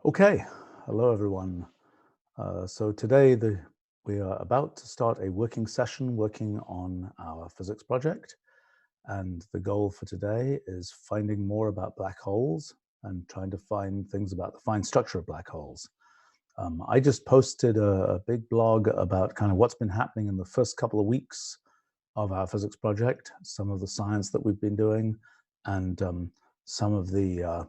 Okay, hello everyone. So today we are about to start a working session working on our physics project. And the goal for today is finding more about black holes and trying to find things about the fine structure of black holes. I just posted a big blog about kind of what's been happening in the first couple of weeks of our physics project, some of the science that we've been doing, and some of the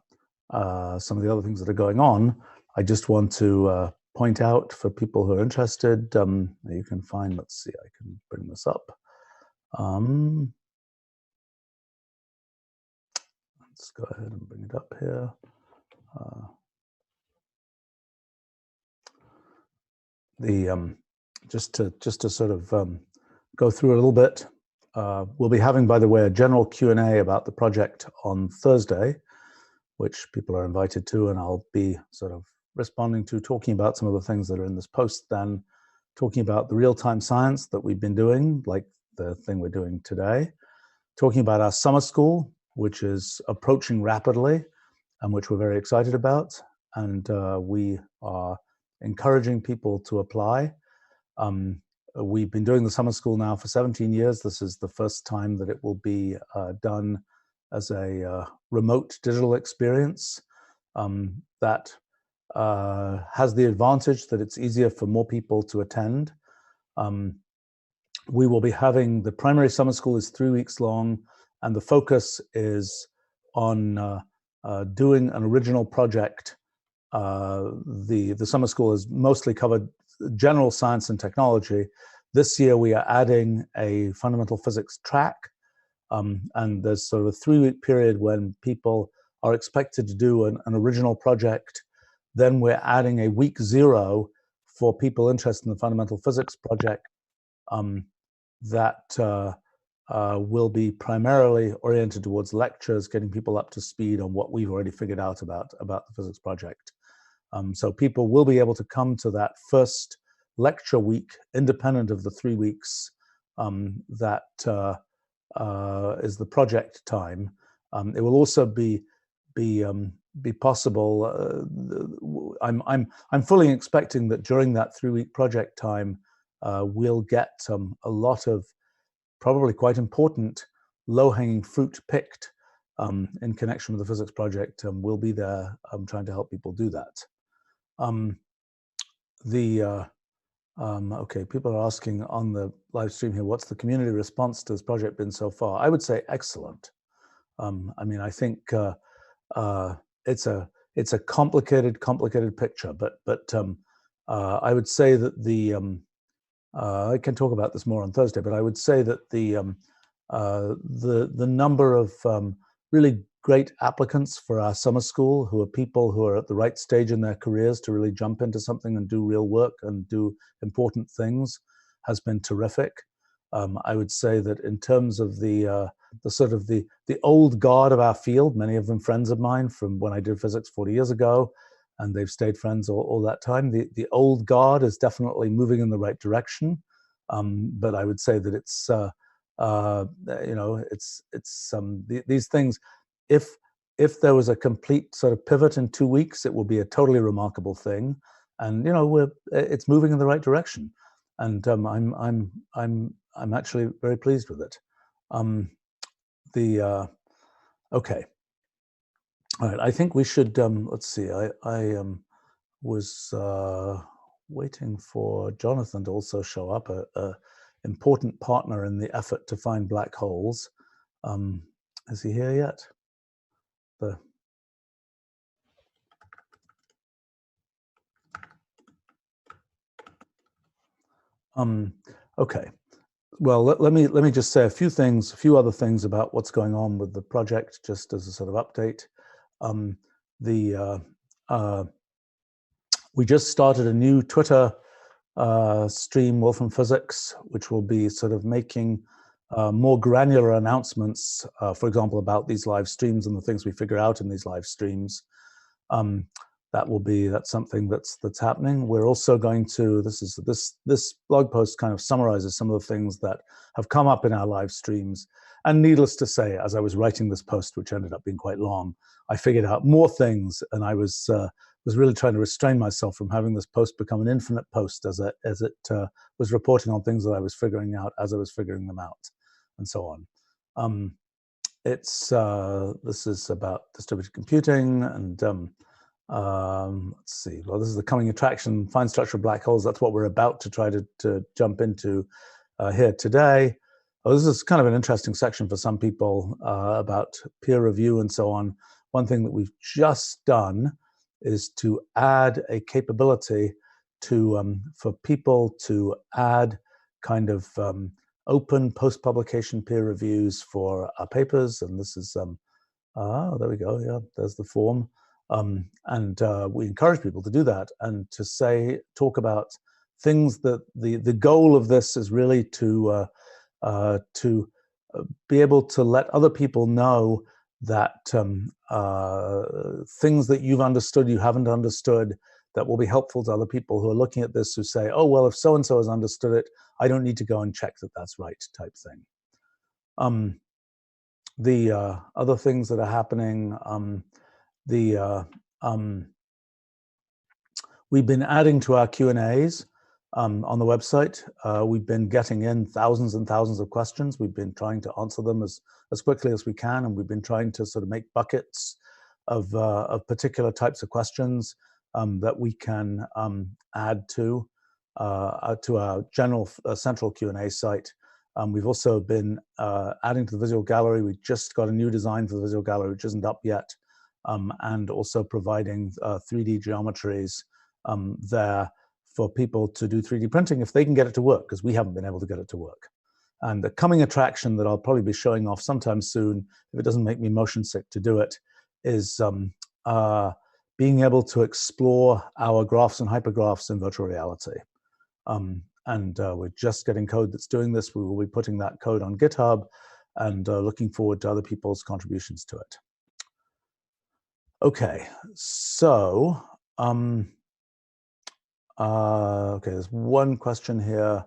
other things that are going on. I just want to point out for people who are interested, you can find, let's see, I can bring this up. Let's go ahead and bring it up here. Just to sort of go through a little bit, we'll be having, by the way, a general Q&A about the project on Thursday, which people are invited to, and I'll be sort of responding to, talking about some of the things that are in this post, then talking about the real-time science that we've been doing, like the thing we're doing today, talking about our summer school, which is approaching rapidly and which we're very excited about, and we are encouraging people to apply. We've been doing the summer school now for 17 years. This is the first time that it will be done as a remote digital experience that has the advantage that it's easier for more people to attend. We will be having, the primary summer school is 3 weeks long, and the focus is on doing an original project. The summer school has mostly covered general science and technology. This year we are adding a fundamental physics track, and there's sort of a 3-week period when people are expected to do an original project. Then we're adding a week 0 for people interested in the fundamental physics project that will be primarily oriented towards lectures, getting people up to speed on what we've already figured out about the physics project. So people will be able to come to that first lecture week independent of the 3 weeks that is the project time. It will also be possible. I'm fully expecting that during that 3-week project time, we'll get a lot of probably quite important low-hanging fruit picked in connection with the physics project. We'll be there trying to help people do that. Okay, people are asking on the live stream here, what's the community response to this project been so far? I would say excellent. I mean, I think it's a complicated picture, but I would say that I can talk about this more on Thursday, but I would say that the number of really great applicants for our summer school, who are people who are at the right stage in their careers to really jump into something and do real work and do important things, has been terrific. I would say that in terms of the sort of the old guard of our field, many of them friends of mine from when I did physics 40 years ago, and they've stayed friends all that time. The old guard is definitely moving in the right direction, but I would say that it's you know, these things. If there was a complete sort of pivot in 2 weeks, it will be a totally remarkable thing, and you know, it's moving in the right direction, and I'm actually very pleased with it. Okay. All right, I think we should, let's see, I was waiting for Jonathan to also show up, a important partner in the effort to find black holes. Is he here yet? Okay. Well, let me just say a few other things about what's going on with the project, just as a sort of update. We just started a new Twitter stream, Wolfram Physics, which will be sort of making more granular announcements, for example, about these live streams and the things we figure out in these live streams. That's something that's happening. We're also going to, this blog post kind of summarizes some of the things that have come up in our live streams. And needless to say, as I was writing this post, which ended up being quite long, I figured out more things, and I was was really trying to restrain myself from having this post become an infinite post as it was reporting on things that I was figuring out as I was figuring them out, and so on. This is about distributed computing, and let's see. Well, this is the coming attraction, fine structure of black holes. That's what we're about to try to jump into here today. Oh, this is kind of an interesting section for some people about peer review and so on. One thing that we've just done is to add a capability to for people to add kind of open post-publication peer reviews for our papers, and this is there we go. Yeah, there's the form, and we encourage people to do that and to talk about things that the goal of this is really to be able to let other people know that things that you've understood, you haven't understood, that will be helpful to other people who are looking at this, who say, oh, well, if so-and-so has understood it, I don't need to go and check that that's right, type thing. The other things that are happening, we've been adding to our Q&As on the website. We've been getting in thousands and thousands of questions. We've been trying to answer them as quickly as we can, and we've been trying to sort of make buckets of particular types of questions that we can add to our general central Q&A site. We've also been adding to the visual gallery. We just got a new design for the visual gallery, which isn't up yet, and also providing 3D geometries there for people to do 3D printing if they can get it to work, because we haven't been able to get it to work. And the coming attraction that I'll probably be showing off sometime soon, if it doesn't make me motion sick to do it, is being able to explore our graphs and hypergraphs in virtual reality. We're just getting code that's doing this. We will be putting that code on GitHub and looking forward to other people's contributions to it. Okay, so okay, there's one question here.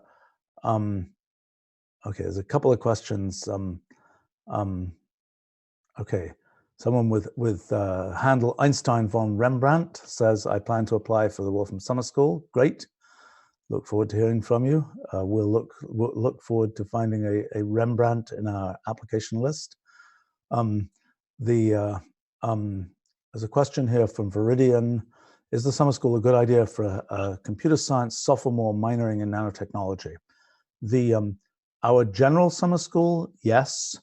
Okay, there's a couple of questions. Okay, someone with handle Einstein von Rembrandt says, I plan to apply for the Wolfram Summer School. Great. Look forward to hearing from you. We'll look forward to finding a Rembrandt in our application list. There's a question here from Viridian. Is the summer school a good idea for a computer science sophomore minoring in nanotechnology? Our general summer school, yes.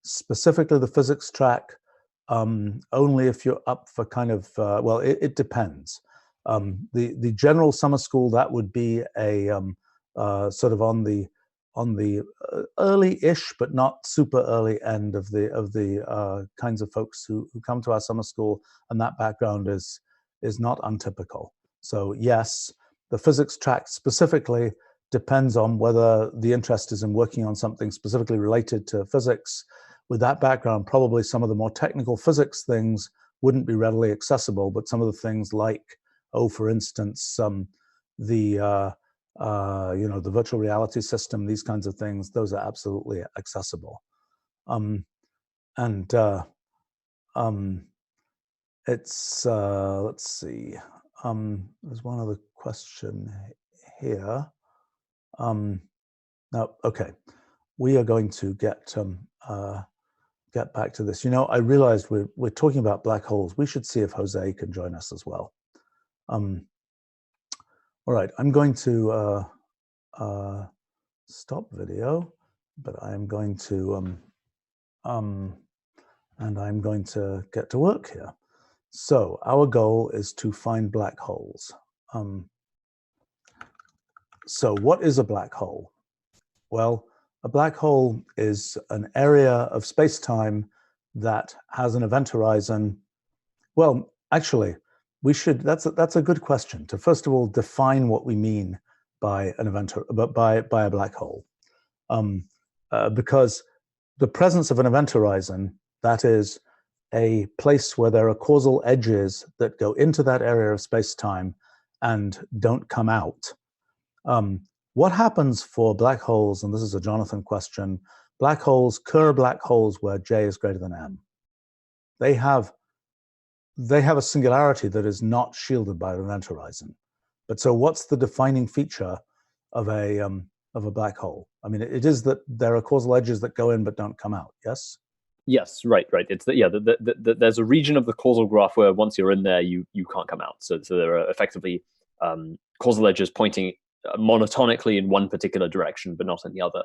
Specifically the physics track, only if you're up for kind of, well, it depends. The general summer school, that would be a sort of on the early-ish, but not super early end of the kinds of folks who come to our summer school, and that background is not untypical. So yes, the physics track specifically depends on whether the interest is in working on something specifically related to physics. With that background, probably some of the more technical physics things wouldn't be readily accessible, but some of the things like, oh, for instance, the virtual reality system, these kinds of things, those are absolutely accessible. It's, let's see, there's one other question here. Now, okay, we are going to get back to this. You know, I realized we're talking about black holes. We should see if Jose can join us as well. All right, I'm going to stop video, but I'm going to and I'm going to get to work here. So our goal is to find black holes. So what is a black hole? Well, a black hole is an area of space-time that has an event horizon. Well, actually, we should, that's a good question, to first of all define what we mean by an event, by a black hole. Because the presence of an event horizon, that is a place where there are causal edges that go into that area of space-time and don't come out. What happens for black holes, and this is a Jonathan question, black holes, Kerr black holes where J is greater than M. They have they have a singularity that is not shielded by an event horizon. But so what's the defining feature of a black hole? I mean, it is that there are causal edges that go in but don't come out, yes? Yes, right. It's there's a region of the causal graph where once you're in there, you can't come out. So there are effectively causal edges pointing monotonically in one particular direction, but not in the other.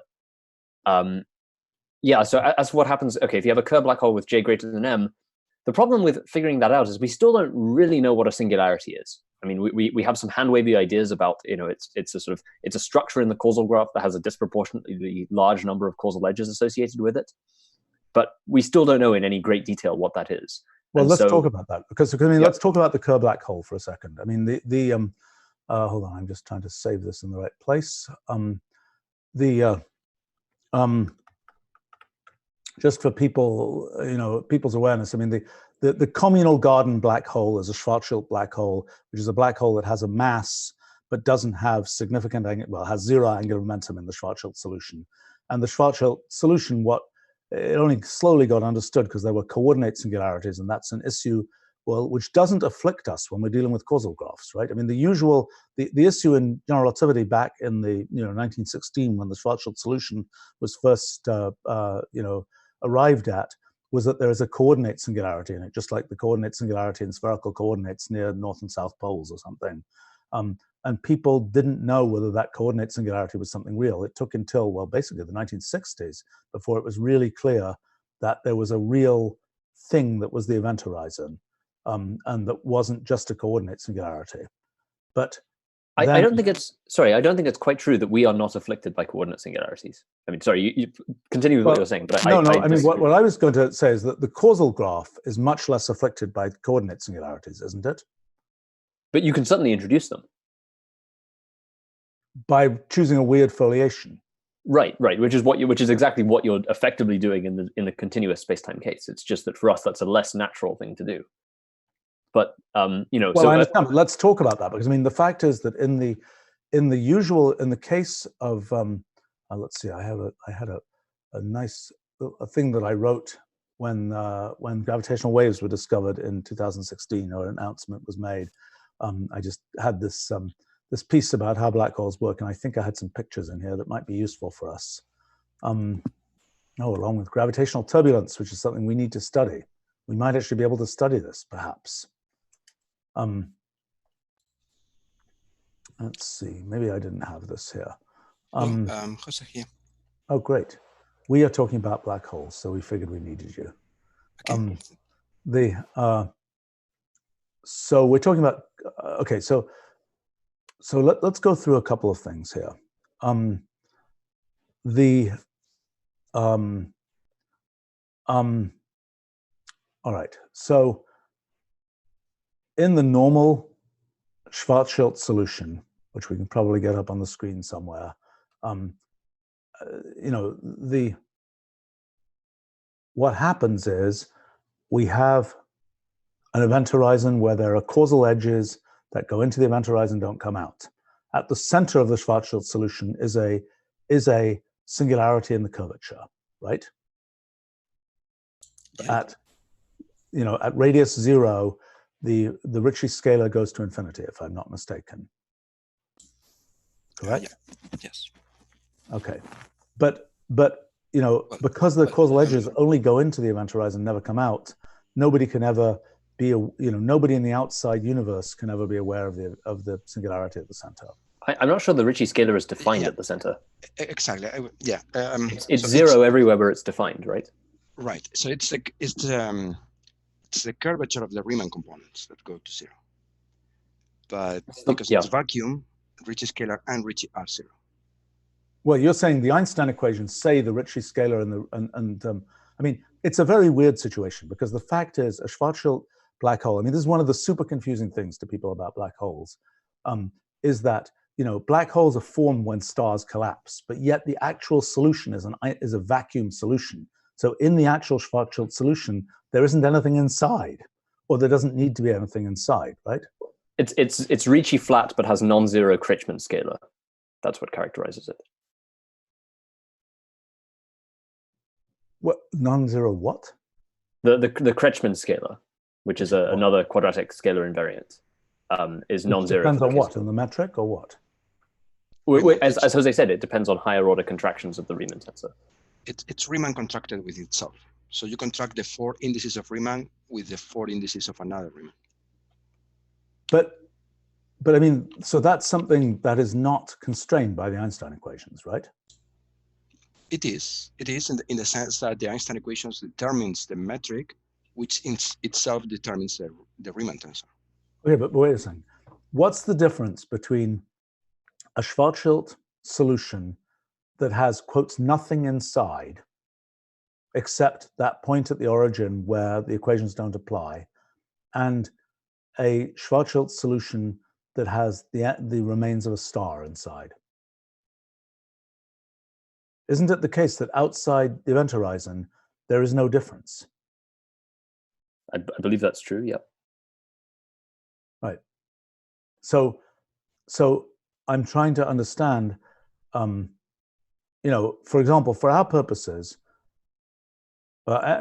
So as what happens, okay, if you have a Kerr black hole with J greater than M, the problem with figuring that out is we still don't really know what a singularity is. I mean, we have some hand-wavy ideas about, it's a structure in the causal graph that has a disproportionately large number of causal edges associated with it. But we still don't know in any great detail what that is. Well, let's talk about that, because let's talk about the Kerr black hole for a second. I mean, hold on, I'm just trying to save this in the right place. Just for people, people's awareness, I mean, the communal garden black hole is a Schwarzschild black hole, which is a black hole that has a mass but doesn't have significant, has zero angular momentum in the Schwarzschild solution. And the Schwarzschild solution, it only slowly got understood because there were coordinate singularities, and that's an issue, which doesn't afflict us when we're dealing with causal graphs, right? I mean, the issue in general relativity back in the 1916, when the Schwarzschild solution was first arrived at, was that there is a coordinate singularity in it, just like the coordinate singularity in spherical coordinates near north and south poles or something. And people didn't know whether that coordinate singularity was something real. It took until, basically the 1960s before it was really clear that there was a real thing that was the event horizon, and that wasn't just a coordinate singularity. But I don't think it's quite true that we are not afflicted by coordinate singularities. I mean, sorry, you continue with what you're saying, but I mean, what I was going to say is that the causal graph is much less afflicted by coordinate singularities, isn't it? But you can certainly introduce them by choosing a weird foliation. Right, which is exactly what you're effectively doing in the continuous space-time case. It's just that for us, that's a less natural thing to do. But I understand. But let's talk about that, because I mean, the fact is that in the case of let's see, I had a nice thing that I wrote when gravitational waves were discovered in 2016, or an announcement was made. I just had this piece about how black holes work, and I think I had some pictures in here that might be useful for us. Along with gravitational turbulence, which is something we need to study. We might actually be able to study this, perhaps. Let's see, maybe I didn't have this here. Jose here. Oh, great. We are talking about black holes, so we figured we needed you. Okay. So we're talking about, okay, so let's go through a couple of things here. All right, so in the normal Schwarzschild solution, which we can probably get up on the screen somewhere, what happens is we have an event horizon where there are causal edges that go into the event horizon, don't come out. At the center of the Schwarzschild solution is a singularity in the curvature, right? Yeah. At radius 0, the Ricci scalar goes to infinity, if I'm not mistaken. Correct? Yeah. Yes. Okay, but because the causal edges only go into the event horizon, never come out, nobody can ever be nobody in the outside universe can ever be aware of the singularity at the center. I'm not sure the Ricci scalar is defined at the center. Exactly. It's so zero everywhere where it's defined, right? Right. So it's the curvature of the Riemann components that go to 0. But because it's vacuum, Ricci scalar and Ricci are 0. Well, you're saying the Einstein equations say the Ricci scalar I mean, it's a very weird situation, because the fact is a Schwarzschild black hole, I mean, this is one of the super confusing things to people about black holes, is that, black holes are formed when stars collapse, but yet the actual solution is a vacuum solution. So in the actual Schwarzschild solution, there isn't anything inside, or there doesn't need to be anything inside, right? It's Ricci flat, but has non-zero Kretschmann scalar. That's what characterizes it. What, non-zero what? The Kretschmann scalar. which is another quadratic scalar invariant, is non-zero. Depends on what? On the metric or what? As Jose said, it depends on higher order contractions of the Riemann tensor. It's Riemann contracted with itself. So you contract the 4 indices of Riemann with the 4 indices of another Riemann. But I mean, so that's something that is not constrained by the Einstein equations, right? It is in the sense that the Einstein equations determines the metric, which in itself determines the Riemann tensor. Okay, but wait a second. What's the difference between a Schwarzschild solution that has, quotes, nothing inside, except that point at the origin where the equations don't apply, and a Schwarzschild solution that has the remains of a star inside? Isn't it the case that outside the event horizon, there is no difference? I believe that's true, yeah. Right. So I'm trying to understand, for example, for our purposes,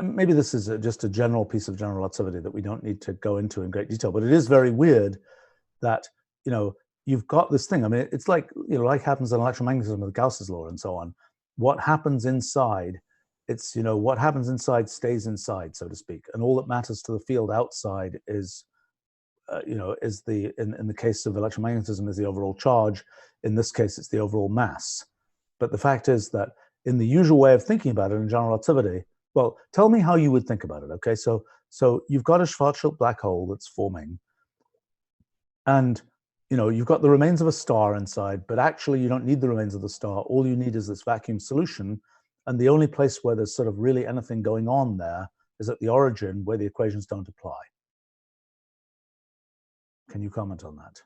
maybe this is just a general piece of general relativity that we don't need to go into in great detail, but it is very weird that, you've got this thing. I mean, it's like, like happens in electromagnetism with Gauss's law and so on. What happens inside, it's, what happens inside stays inside, so to speak. And all that matters to the field outside is, is in the case of electromagnetism, is the overall charge. In this case, it's the overall mass. But the fact is that in the usual way of thinking about it in general relativity, well, tell me how you would think about it, okay? So you've got a Schwarzschild black hole that's forming, and you've got the remains of a star inside, but actually you don't need the remains of the star. All you need is this vacuum solution, and the only place where there's sort of really anything going on there is at the origin where the equations don't apply. Can you comment on that?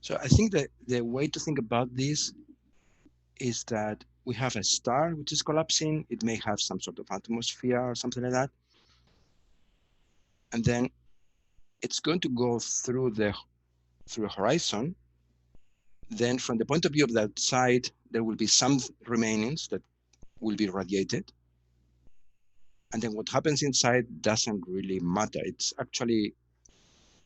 So I think that the way to think about this is that we have a star which is collapsing. It may have some sort of atmosphere or something like that. And then it's going to go through the horizon. Then from the point of view of that side, there will be some remainings that will be radiated. And then what happens inside doesn't really matter. It's actually...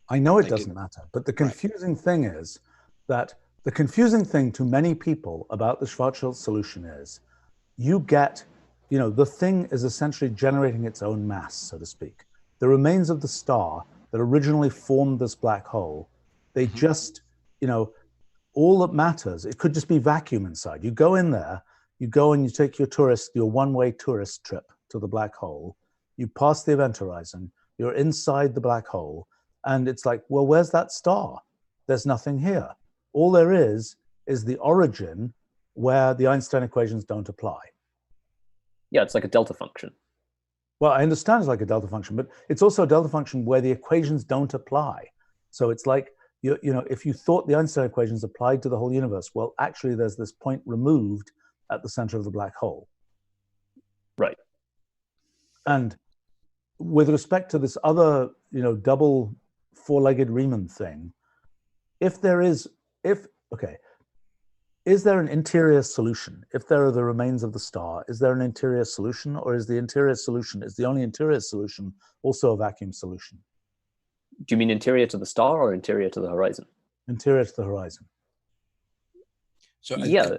I know it doesn't matter, but the confusing thing is that the confusing thing to many people about the Schwarzschild solution is you get, the thing is essentially generating its own mass, so to speak. The remains of the star that originally formed this black hole, they just, all that matters, it could just be vacuum inside. You go in there, you go and you take your one-way tourist trip to the black hole, you pass the event horizon, you're inside the black hole, and it's like, well, where's that star? There's nothing here. All there is the origin where the Einstein equations don't apply. Yeah, it's like a delta function. Well, I understand it's like a delta function, but it's also a delta function where the equations don't apply. So it's like, if you thought the Einstein equations applied to the whole universe, well, actually there's this point removed at the center of the black hole. Right. And with respect to this other, double four-legged Riemann thing, is there an interior solution? If there are the remains of the star, is there an interior solution, or is the only interior solution also a vacuum solution? Do you mean interior to the star or interior to the horizon? Interior to the horizon. So yeah.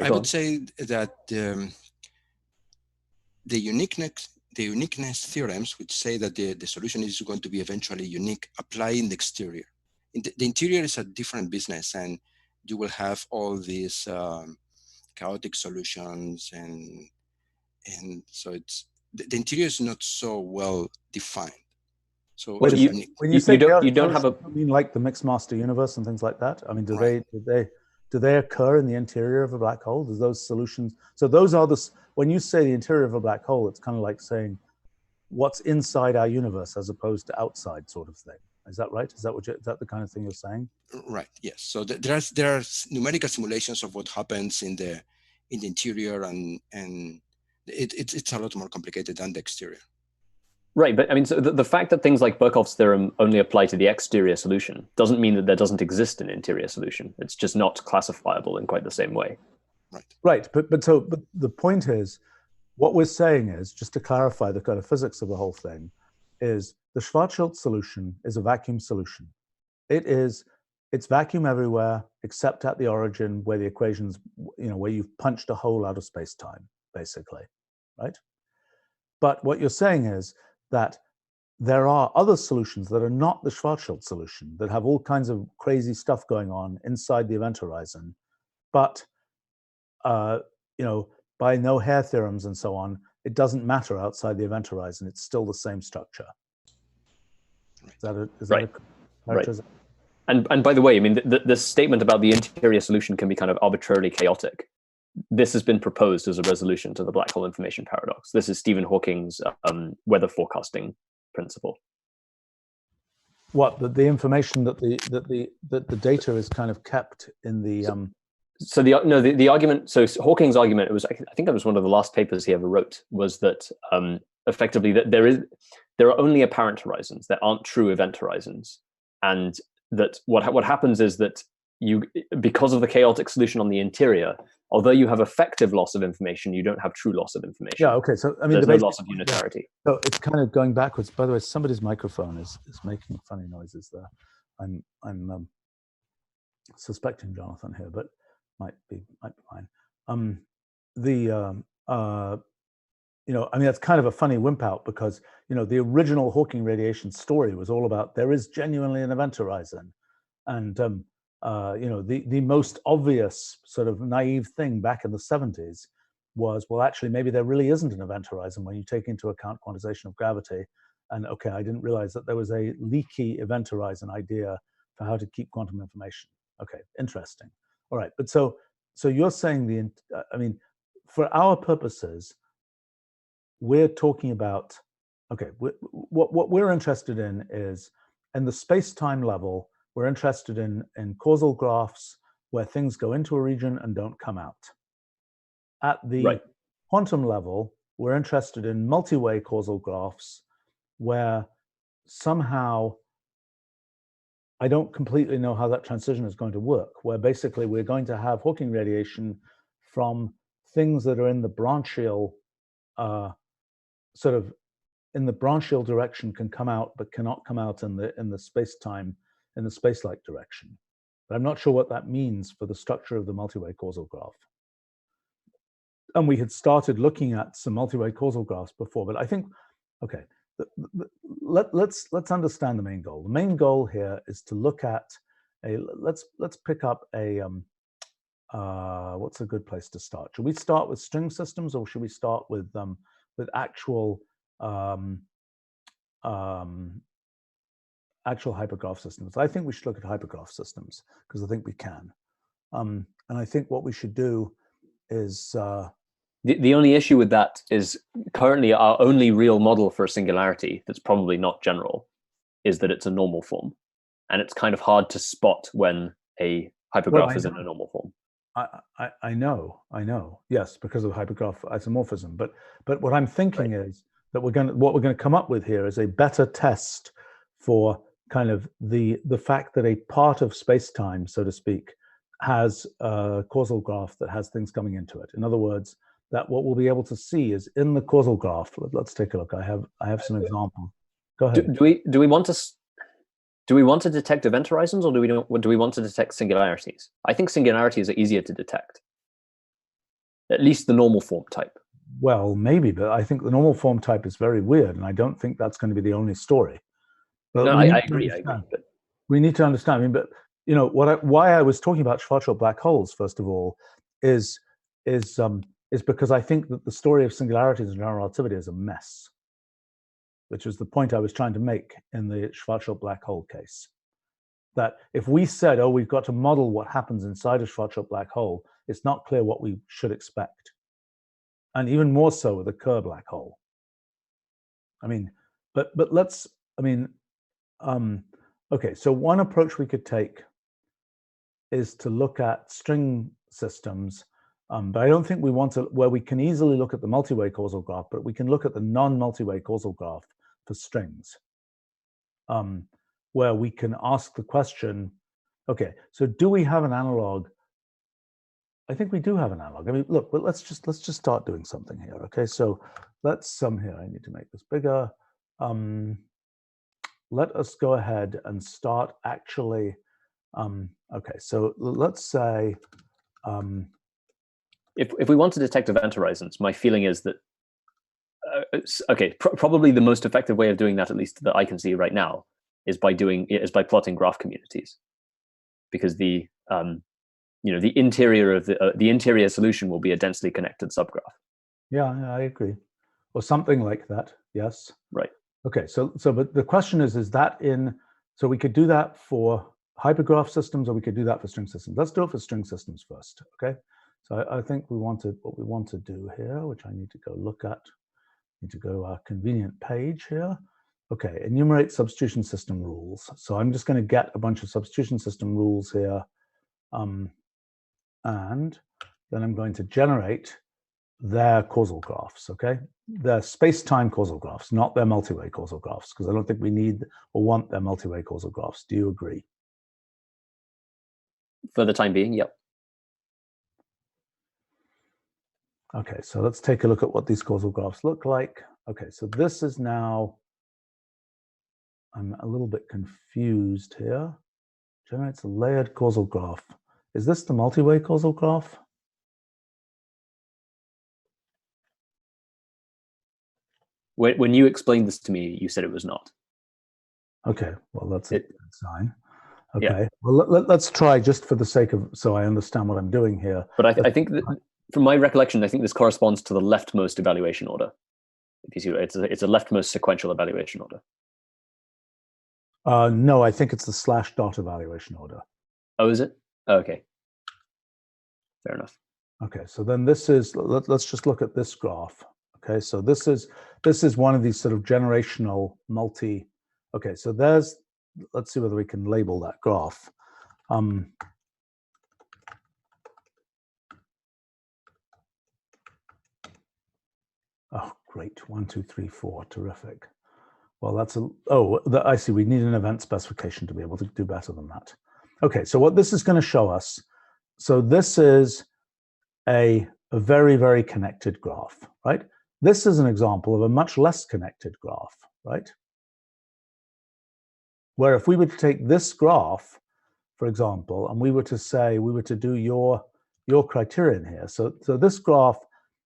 I would say that the uniqueness theorems, which say that the solution is going to be eventually unique, apply in the exterior. The interior is a different business, and you will have all these chaotic solutions, and so it's the interior is not so well defined. So when you say you don't have a, you mean like the mixed master universe and things like that? I mean, do they occur in the interior of a black hole? Does those solutions? So those are when you say the interior of a black hole, it's kind of like saying what's inside our universe as opposed to outside, sort of thing. Is that right? Is that the kind of thing you're saying? Right. Yes. So there are numerical simulations of what happens in the interior, and it's a lot more complicated than the exterior. Right, but I mean, so the fact that things like Birkhoff's theorem only apply to the exterior solution doesn't mean that there doesn't exist an interior solution. It's just not classifiable in quite the same way. Right. Right, but the point is, what we're saying is, just to clarify the kind of physics of the whole thing, is the Schwarzschild solution is a vacuum solution. It's vacuum everywhere except at the origin where the equations, where you've punched a hole out of space-time, basically, right? But what you're saying is that there are other solutions that are not the Schwarzschild solution that have all kinds of crazy stuff going on inside the event horizon, but by no-hair theorems and so on, it doesn't matter outside the event horizon. It's still the same structure. Is that a characterization? And by the way, I mean, the statement about the interior solution can be kind of arbitrarily chaotic. This has been proposed as a resolution to the black hole information paradox. This is Stephen Hawking's weather forecasting principle. What, the information that the data is kind of kept in the So the argument. So Hawking's argument, I think that was one of the last papers he ever wrote, was that effectively that there are only apparent horizons. There aren't true event horizons, and that what happens is that because of the chaotic solution on the interior, although you have effective loss of information, you don't have true loss of information. Yeah. Okay. So I mean, there's no loss of unitarity. So it's kind of going backwards. By the way, somebody's microphone is making funny noises there. I'm suspecting Jonathan here, but might be fine. I mean, that's kind of a funny wimp out because, the original Hawking radiation story was all about there is genuinely an event horizon. And, the most obvious sort of naive thing back in the 70s was, well, actually, maybe there really isn't an event horizon when you take into account quantization of gravity. And okay, I didn't realize that there was a leaky event horizon idea for how to keep quantum information. Okay, interesting. All right, but so you're saying I mean, for our purposes, we're talking about, okay, what we're interested in is, in the space-time level, we're interested in causal graphs where things go into a region and don't come out. At the quantum level, we're interested in multi-way causal graphs where somehow, I don't completely know how that transition is going to work, where basically we're going to have Hawking radiation from things that are in the branchial, sort of in the branchial direction can come out, but cannot come out in the space-time, in the space-like direction. But I'm not sure what that means for the structure of the multi-way causal graph. And we had started looking at some multi-way causal graphs before, but I think, okay, let's understand the main goal. The main goal here is to look at let's pick up a what's a good place to start? Should we start with string systems, or should we start with actual actual hypergraph systems? I think we should look at hypergraph systems because I think we can. And I think what we should do is the only issue with that is currently our only real model for a singularity that's probably not general is that it's a normal form, and it's kind of hard to spot when a hypergraph is in a normal form. I know, yes, because of hypergraph isomorphism. But what I'm thinking is that what we're going to come up with here is a better test for kind of the fact that a part of space-time, so to speak, has a causal graph that has things coming into it. In other words, that what we'll be able to see is in the causal graph. Let's take a look. I have some examples. Go ahead. Do we want to detect event horizons, or do we want to detect singularities? I think singularities are easier to detect, at least the normal form type. Well, maybe, but I think the normal form type is very weird, and I don't think that's going to be the only story. But no, I agree. But we need to understand. I mean, but why I was talking about Schwarzschild black holes first of all is because I think that the story of singularities and general relativity is a mess, which is the point I was trying to make in the Schwarzschild black hole case. That if we said, oh, we've got to model what happens inside a Schwarzschild black hole, it's not clear what we should expect. And even more so with a Kerr black hole. I mean, but let's, I mean, okay, so one approach we could take is to look at string systems, but I don't think we want to, where we can easily look at the multi-way causal graph, but we can look at the non-multi-way causal graph for strings, where we can ask the question, okay, so do we have an analog I think we do have an analog. I mean, look, but let's just start doing something here. Okay, so let's here. I need to make this bigger. Let us go ahead and start actually. Okay, so let's say. If we want to detect event horizons, my feeling is that probably the most effective way of doing that, at least that I can see right now, is by plotting graph communities, because the interior of the interior solution will be a densely connected subgraph. Yeah, I agree, or something like that. Yes. Right. Okay. So but the question is that in? So we could do that for hypergraph systems, or we could do that for string systems. Let's do it for string systems first. Okay. So I think what we want to do here, which I need to go look at. Need to go to our convenient page here. Okay, enumerate substitution system rules. So I'm just going to get a bunch of substitution system rules here, and then I'm going to generate their causal graphs. Okay, their space-time causal graphs, not their multi-way causal graphs, because I don't think we need or want their multi-way causal graphs. Do you agree? For the time being, yep. Okay, so let's take a look at what these causal graphs look like. Okay, so this is now, I'm a little bit confused here. Generates a layered causal graph. Is this the multi-way causal graph? When you explained this to me, you said it was not. Okay, well, that's a good sign. Okay, yeah. Well, let's try just for the sake of, so I understand what I'm doing here. But I think that, from my recollection, I think this corresponds to the leftmost evaluation order. If you see, it's a leftmost sequential evaluation order. No, I think it's the /dot evaluation order. Oh, is it? Oh, okay. Fair enough. Okay, so then this is, let's just look at this graph. Okay, so this is one of these sort of generational multi. Okay, so let's see whether we can label that graph. Oh, great. 1, 2, 3, 4. Terrific. Well, I see. We need an event specification to be able to do better than that. Okay, so what this is going to show us, so this is a very, very connected graph, right? This is an example of a much less connected graph, right? Where if we were to take this graph, for example, and we were to do your criterion here. So this graph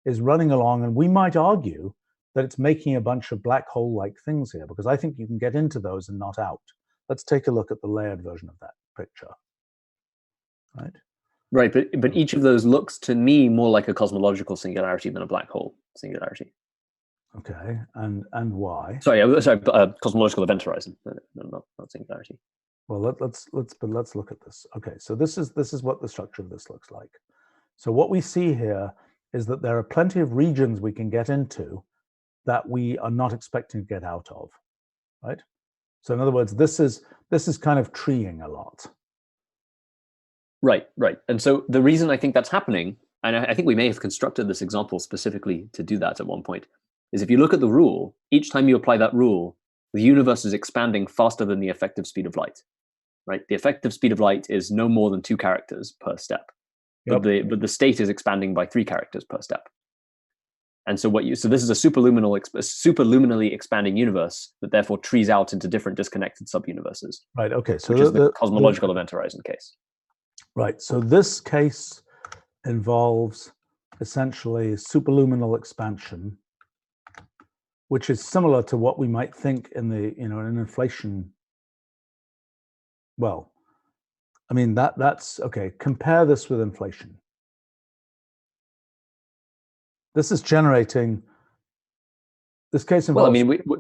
is running along, and we might argue that it's making a bunch of black hole-like things here, because I think you can get into those and not out. Let's take a look at the layered version of that picture. Right? Right, but each of those looks to me more like a cosmological singularity than a black hole singularity. Okay, and why? Sorry, cosmological event horizon, not singularity. Well, let's look at this. Okay, so this is what the structure of this looks like. So what we see here is that there are plenty of regions we can get into that we are not expecting to get out of, right? So in other words, this is kind of treeing a lot. Right. And so the reason I think that's happening, and I think we may have constructed this example specifically to do that at one point, is if you look at the rule, each time you apply that rule, the universe is expanding faster than the effective speed of light, right? The effective speed of light is no more than 2 characters per step, but the state is expanding by 3 characters per step. And so this is a superluminally expanding universe that therefore trees out into different disconnected subuniverses. Right. Okay. So which is the cosmological event horizon case. Right. So this case involves essentially superluminal expansion, which is similar to what we might think in an inflation. Well, I mean that's okay. Compare this with inflation. This is generating. This case involves. Well,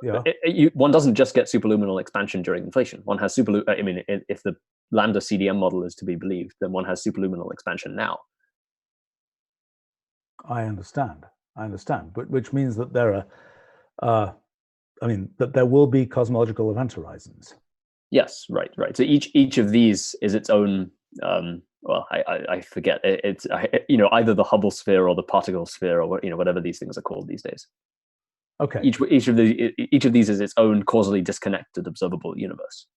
I mean, one doesn't just get superluminal expansion during inflation. One has I mean, if the lambda CDM model is to be believed, then one has superluminal expansion now. I understand, but which means that there are, that there will be cosmological event horizons. Yes, right. So each of these is its own. Well, I forget. It's either the Hubble sphere or the particle sphere or whatever these things are called these days. Okay. Each of these is its own causally disconnected observable universe.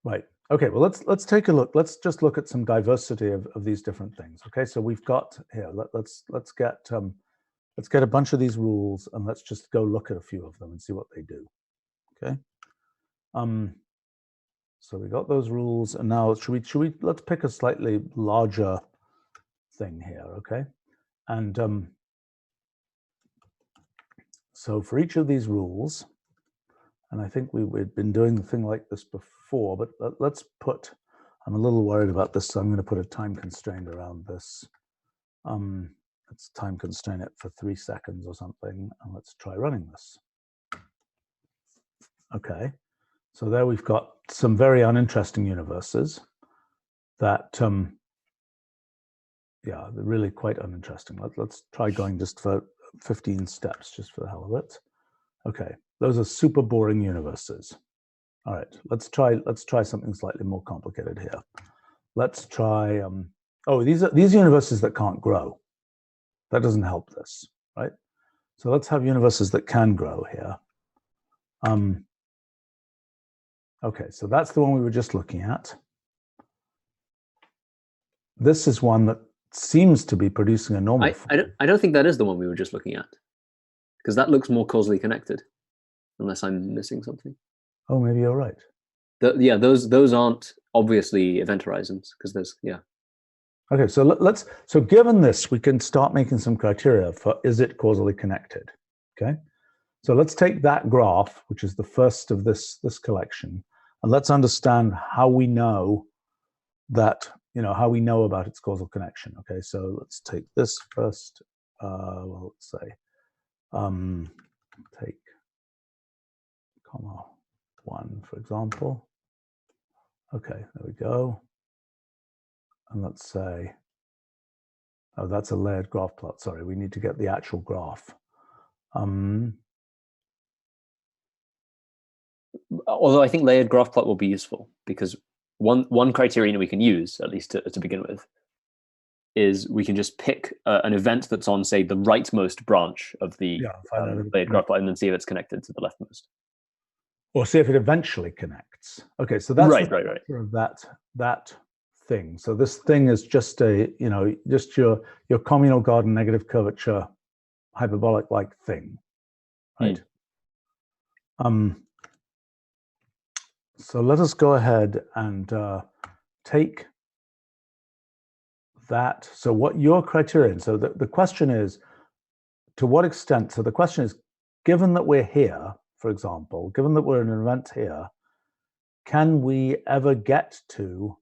Right. Okay, well, let's take a look. Let's just look at some diversity of these different things. Okay, so we've got here. Let's get a bunch of these rules, and let's just go look at a few of them and see what they do. Okay. So we got those rules, and now should we let's pick a slightly larger thing here. Okay, and so for each of these rules, and I think we'd been doing the thing like this before, but let's put, I'm a little worried about this, so I'm going to put a time constraint around this. Let's time constrain it for 3 seconds or something, and let's try running this. Okay, so there we've got some very uninteresting universes that, yeah, they're really quite uninteresting. Let's try going just for 15 steps, just for the hell of it. Okay, those are super boring universes. All right, let's try something slightly more complicated here. Let's try, oh, these universes that can't grow. That doesn't help this, right? So let's have universes that can grow here. Okay, so that's the one we were just looking at. This is one that seems to be producing a normal form. I don't think that is the one we were just looking at, because that looks more causally connected, unless I'm missing something. Oh, maybe you're right. Yeah, those aren't obviously event horizons, because there's, yeah. Okay, so so given this, we can start making some criteria for, is it causally connected? Okay, so let's take that graph, which is the first of this collection, and let's understand how we know that, how we know about its causal connection. Okay, so let's take this first. Well, let's say, take comma 1, for example. Okay, there we go. And let's say, oh, that's a layered graph plot. Sorry, we need to get the actual graph. Although I think layered graph plot will be useful, because one criterion we can use, at least to begin with, is we can just pick an event that's on, say, the rightmost branch of the layered graph plot, and then see if it's connected to the leftmost. Or see if it eventually connects. Okay, so that's right. Of that thing. So this thing is just a, just your communal garden negative curvature hyperbolic like thing, right? So let us go ahead and take that. So what your criterion, so the question is, to what extent, so the question is, given that we're here, for example, given that we're in an event here, can we ever get to,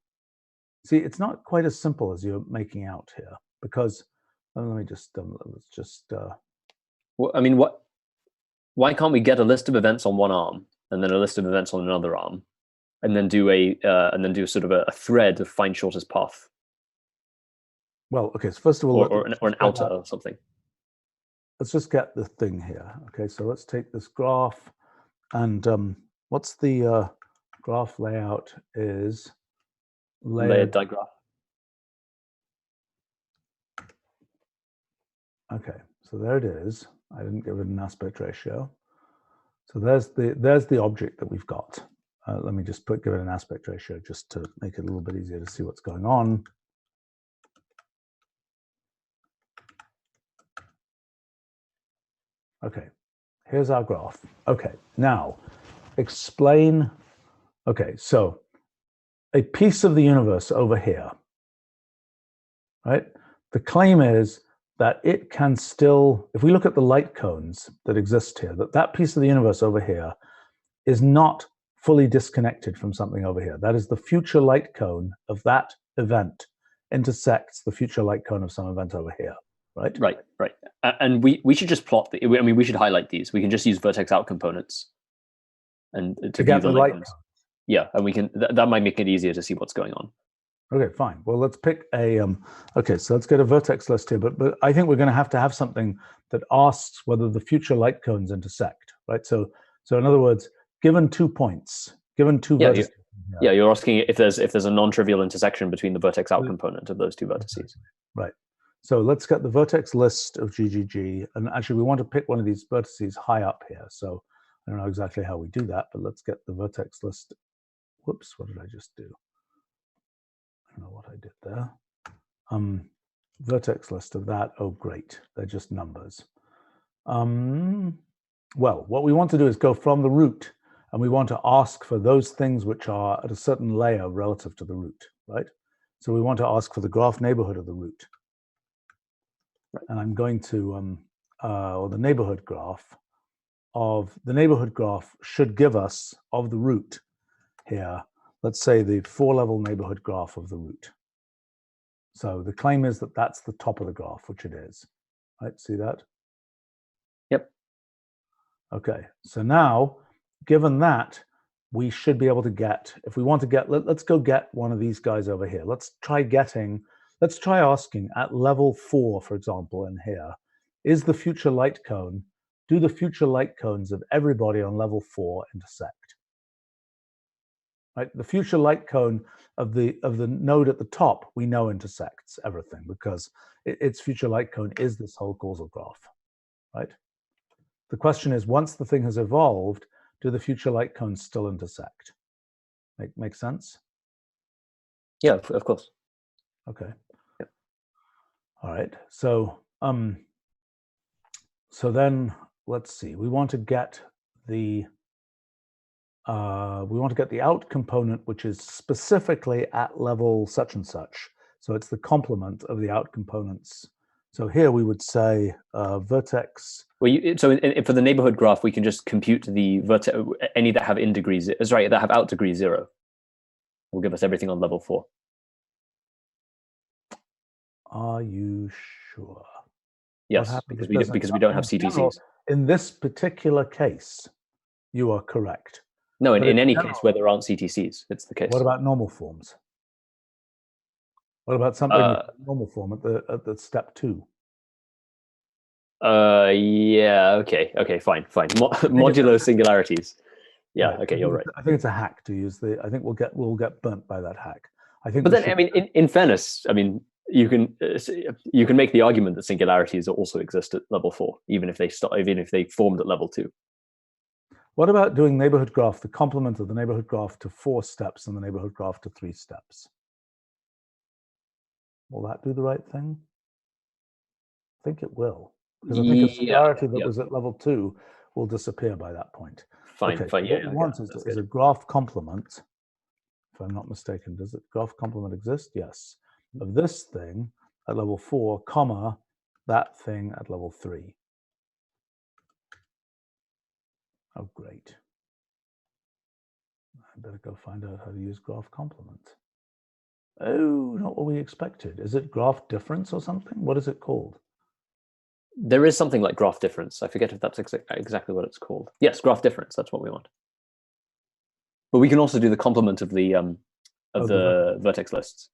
see, it's not quite as simple as you're making out here, because, let me just, let's just. Well, I mean, why can't we get a list of events on one arm, and then a list of events on another arm, and then do sort of a thread of find shortest path? Well, okay, so first of all, or an outer or something. Let's just get the thing here. Okay, so let's take this graph, and what's the graph layout is layered digraph. Okay, so there it is. I didn't give it an aspect ratio. So there's the object that we've got. Let me just give it an aspect ratio just to make it a little bit easier to see what's going on. Okay, here's our graph. Okay, now explain. Okay, so a piece of the universe over here, right? The claim is that it can still, if we look at the light cones that exist here, that piece of the universe over here is not fully disconnected from something over here. That is, the future light cone of that event intersects the future light cone of some event over here, right? Right. And we should just plot I mean, we should highlight these. We can just use vertex out components and to view the light cones. Yeah, and we can, that might make it easier to see what's going on. Okay, fine. Well, let's pick a, okay, so let's get a vertex list here, but I think we're going to have something that asks whether the future light cones intersect, right? So in other words, given 2 points, given two vertices. Yeah, you're asking if there's a non-trivial intersection between the vertex out component of those two vertices. Right. So let's get the vertex list of GGG, and actually we want to pick one of these vertices high up here. So I don't know exactly how we do that, but let's get the vertex list. Whoops, what did I just do? there. Vertex list of that. Oh, great. They're just numbers. Well, what we want to do is go from the root, and we want to ask for those things which are at a certain layer relative to the root, right? So we want to ask for the graph neighborhood of the root. And I'm going to, or the neighborhood graph should give us, of the root here, let's say the 4-level neighborhood graph of the root. So the claim is that that's the top of the graph, which it is, right? See that? Yep. Okay, so now, given that, we should be able to get, if we want to get, let's go get one of these guys over here. Let's try asking at level 4, for example, in here, is the future light cone, do the future light cones of everybody on level 4 intersect? Right, the future light cone of the node at the top, we know intersects everything because its future light cone is this whole causal graph, right? The question is, once the thing has evolved, do the future light cones still intersect? Make sense? Yeah, of course. Okay. Yep. All right. So so then let's see. We want to get the out component, which is specifically at level such and such. So it's the complement of the out components. So here we would say vertex. Well, so for the neighborhood graph, we can just compute the vertex, any that have in degrees, sorry, that have out degree 0. Will give us everything on level 4. Are you sure? Yes, because we don't have CTCs. In this particular case, you are correct. No, in any case where there aren't CTCs, it's the case. What about normal forms? What about something with normal form at the step 2? Yeah, okay, fine. Modulo singularities. Yeah, right. Okay, you're right. I think it's a hack to use I think we'll get burnt by that hack. I think. But then, I mean, in fairness, I mean, you can make the argument that singularities also exist at level 4, even if they formed at level 2. What about doing neighborhood graph, the complement of the neighborhood graph to 4 steps and the neighborhood graph to 3 steps? Will that do the right thing? I think it will. Because I think a singularity that was at level 2 will disappear by that point. Fine. What we want is a graph complement, if I'm not mistaken. Does it graph complement exist? Yes. Of this thing at level 4, comma, that thing at level 3. Oh, great. I better go find out how to use graph complement. Oh, not what we expected. Is it graph difference or something? What is it called? There is something like graph difference. I forget if that's exactly what it's called. Yes, graph difference. That's what we want. But we can also do the complement of the vertex lists.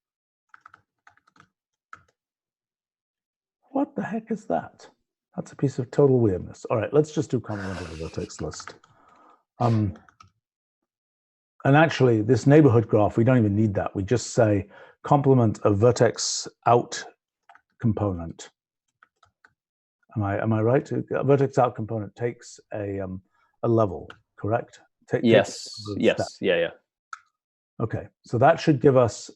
What the heck is that? That's a piece of total weirdness. All right, let's just do complement of the vertex list. And actually, this neighborhood graph, we don't even need that. We just say complement of vertex out component. Am I right? A vertex out component takes a level, correct? Yes. Yeah. Okay, so that should give us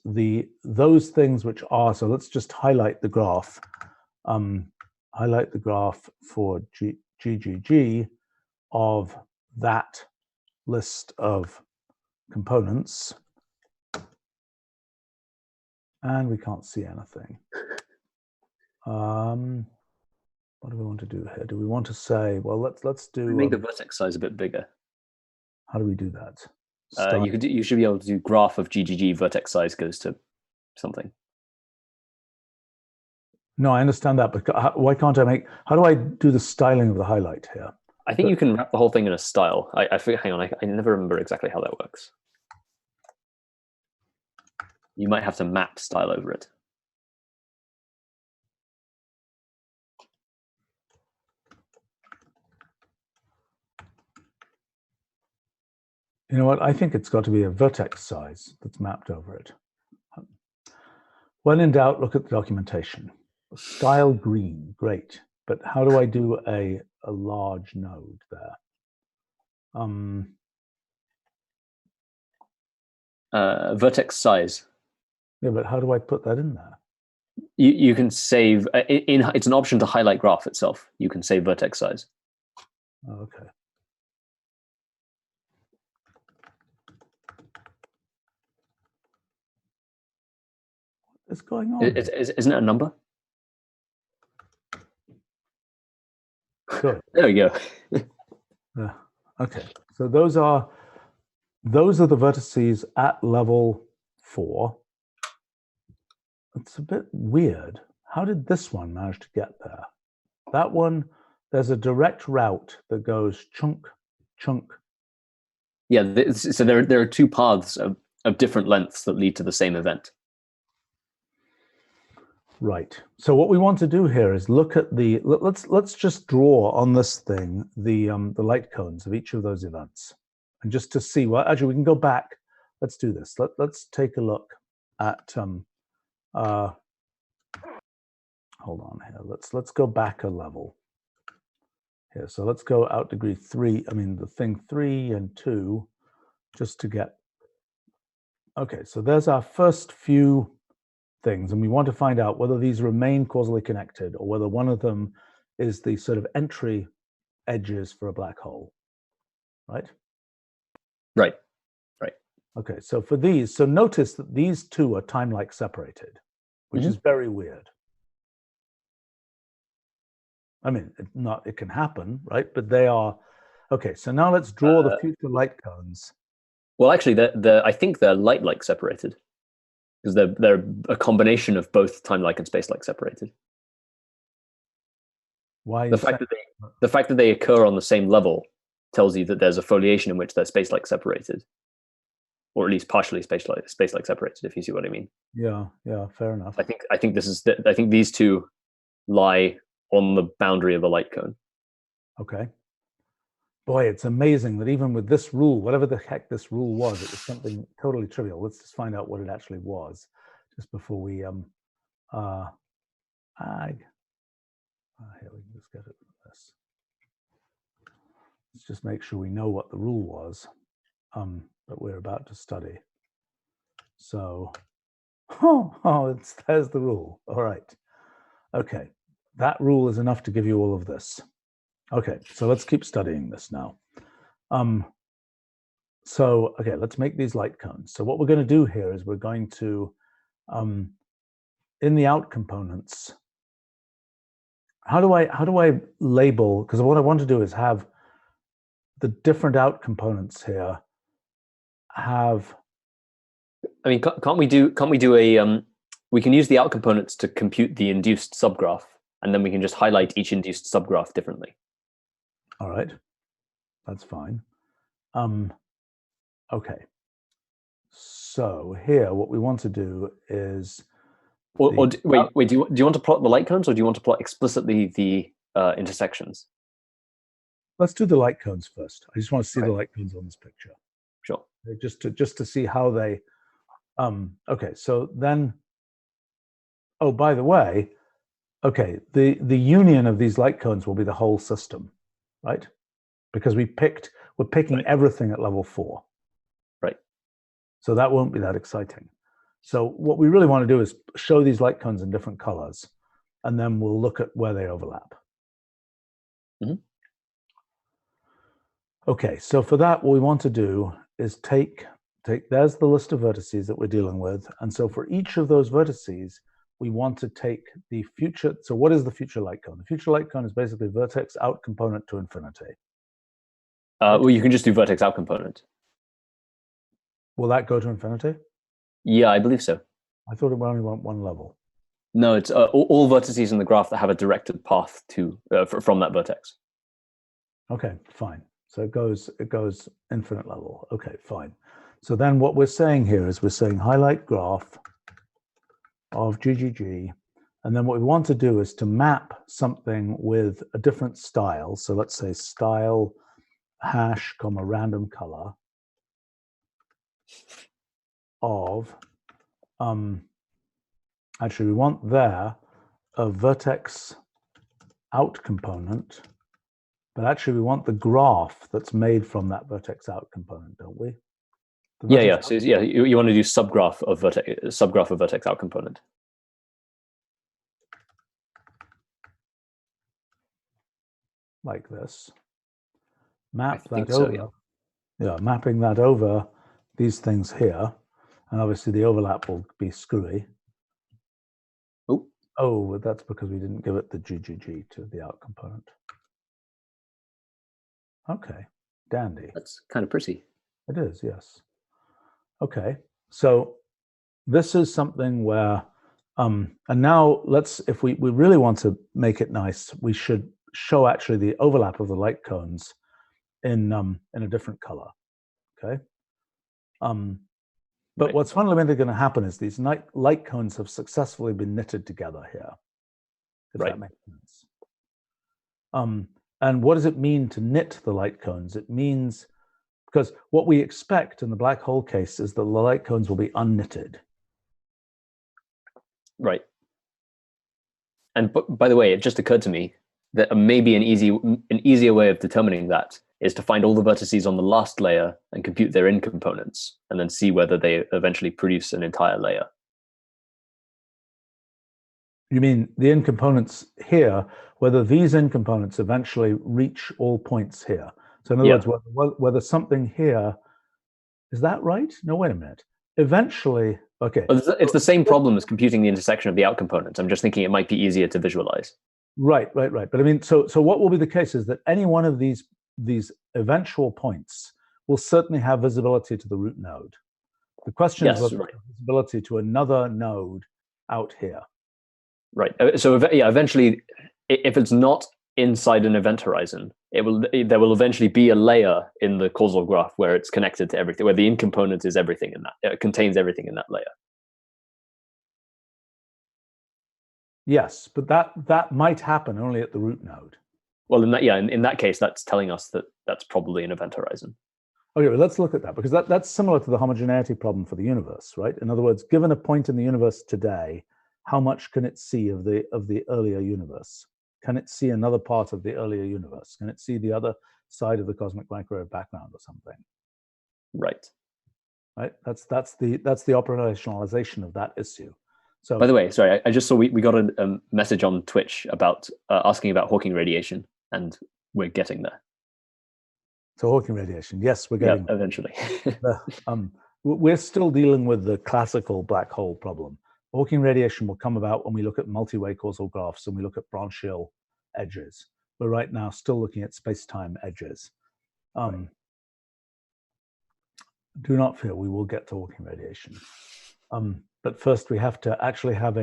those things which are. So let's just highlight the graph. Highlight the graph for GGG of that list of components, and we can't see anything. What do we want to do here? Do we want to say, well, let's do make the vertex size a bit bigger? How do we do that? You should be able to do graph of GGG vertex size goes to something. No, I understand that, but why can't I how do I do the styling of the highlight here? I think you can wrap the whole thing in a style. I forget, hang on, I never remember exactly how that works. You might have to map style over it. You know what? I think it's got to be a vertex size that's mapped over it. When in doubt, look at the documentation. Style green, great. But how do I do a large node there? Vertex size. Yeah, but how do I put that in there? You can save, it's an option to highlight graph itself. You can save vertex size. Oh, okay. What's going on? Isn't it a number? Good. There we go. Okay, so those are the vertices at level 4. It's a bit weird. How did this one manage to get there? That one, there's a direct route that goes chunk, chunk. Yeah, so there are two paths of different lengths that lead to the same event. Right. So what we want to do here is look at the, let's just draw on this thing the light cones of each of those events, and just to see. Well, actually, we can go back. Let's do this. Let's take a look at hold on here. Let's go back a level here. So let's go out degree 3. I mean the thing 3 and 2, just to get. Okay. So there's our first few things, and we want to find out whether these remain causally connected or whether one of them is the sort of entry edges for a black hole, right? Right. Okay, so for these, so notice that these two are time-like separated, which is very weird. I mean, it can happen, right? But they are. Okay, so now let's draw the future light cones. Well, actually, I think they're light-like separated, because they're a combination of both time-like and space-like separated. Why? The fact that they occur on the same level tells you that there's a foliation in which they're space-like separated, or at least partially space-like separated, if you see what I mean. Yeah, fair enough. I think these two lie on the boundary of a light cone. Okay. Boy, it's amazing that even with this rule, whatever the heck this rule was, it was something totally trivial. Let's just find out what it actually was, just before we here we can just get it with this. Let's just make sure we know what the rule was that we're about to study. So, there's the rule. All right. Okay, that rule is enough to give you all of this. Okay, so let's keep studying this now. So, okay, let's make these light cones. So what we're going to do here is we're going to, in the out components, how do I label? Because what I want to do is have the different out components here have. I mean, can't we do a? We can use the out components to compute the induced subgraph, and then we can just highlight each induced subgraph differently. All right, that's fine. Okay. So here, what we want to do is. Wait. Do you want to plot the light cones, or do you want to plot explicitly the intersections? Let's do the light cones first. I just want to see the light cones on this picture. Sure. Just to see how they. Okay. So then. Oh, by the way, okay. The union of these light cones will be the whole system, right? Because we're picking everything at level 4. Right. So that won't be that exciting. So what we really want to do is show these light cones in different colors, and then we'll look at where they overlap. Okay, so for that, what we want to do is take, there's the list of vertices that we're dealing with. And so for each of those vertices, we want to take the future. So what is the future light cone? The future light cone is basically vertex out component to infinity. Well, you can just do vertex out component. Will that go to infinity? Yeah, I believe so. I thought it only went one level. No, it's all vertices in the graph that have a directed path to from that vertex. Okay, fine. So it goes infinite level. Okay, fine. So then what we're saying here is we're saying highlight graph of GGG, and then what we want to do is to map something with a different style. So let's say style hash comma random color of actually we want there a vertex out component, but actually we want the graph that's made from that vertex out component, don't we? Yeah, yeah. So yeah, you want to do subgraph of vertex out component. Like this. Map that so, over. Yeah, mapping that over these things here. And obviously the overlap will be screwy. Oh, that's because we didn't give it the GGG to the out component. Okay, dandy. That's kind of pretty. It is, yes. Okay, so this is something where, and now let's, if we really want to make it nice, we should show actually the overlap of the light cones in a different color, okay? But what's fundamentally going to happen is these light cones have successfully been knitted together here, if that makes sense. And what does it mean to knit the light cones? It means, because what we expect in the black hole case is that the light cones will be unknitted. Right. And by the way, it just occurred to me that maybe an easier way of determining that is to find all the vertices on the last layer and compute their in components, and then see whether they eventually produce an entire layer. You mean the in components here, whether these in components eventually reach all points here? So in other words, whether something here, is that right? No, wait a minute. Eventually, okay. Well, it's the same problem as computing the intersection of the out components. I'm just thinking it might be easier to visualize. Right. But I mean, so what will be the case is that any one of these eventual points will certainly have visibility to the root node. The question is whether visibility to another node out here. Right. So yeah, eventually, if it's not inside an event horizon, there will eventually be a layer in the causal graph where it's connected to everything, where the in component is everything in that, it contains everything in that layer. Yes, but that might happen only at the root node. Well, in that case, that's telling us that that's probably an event horizon. Okay, well, let's look at that, because that's similar to the homogeneity problem for the universe, right? In other words, given a point in the universe today, how much can it see of the earlier universe? Can it see another part of the earlier universe? Can it see the other side of the cosmic microwave background or something? Right. Right. That's the operationalization of that issue. So, by the way, sorry, I just saw we got a message on Twitch about asking about Hawking radiation, and we're getting there. So Hawking radiation, yes, we're getting there. Eventually. We're still dealing with the classical black hole problem. Hawking radiation will come about when we look at multi-way causal graphs and we look at branchial edges. We're right now still looking at space-time edges. Do not fear, we will get to Hawking radiation. But first we have to actually have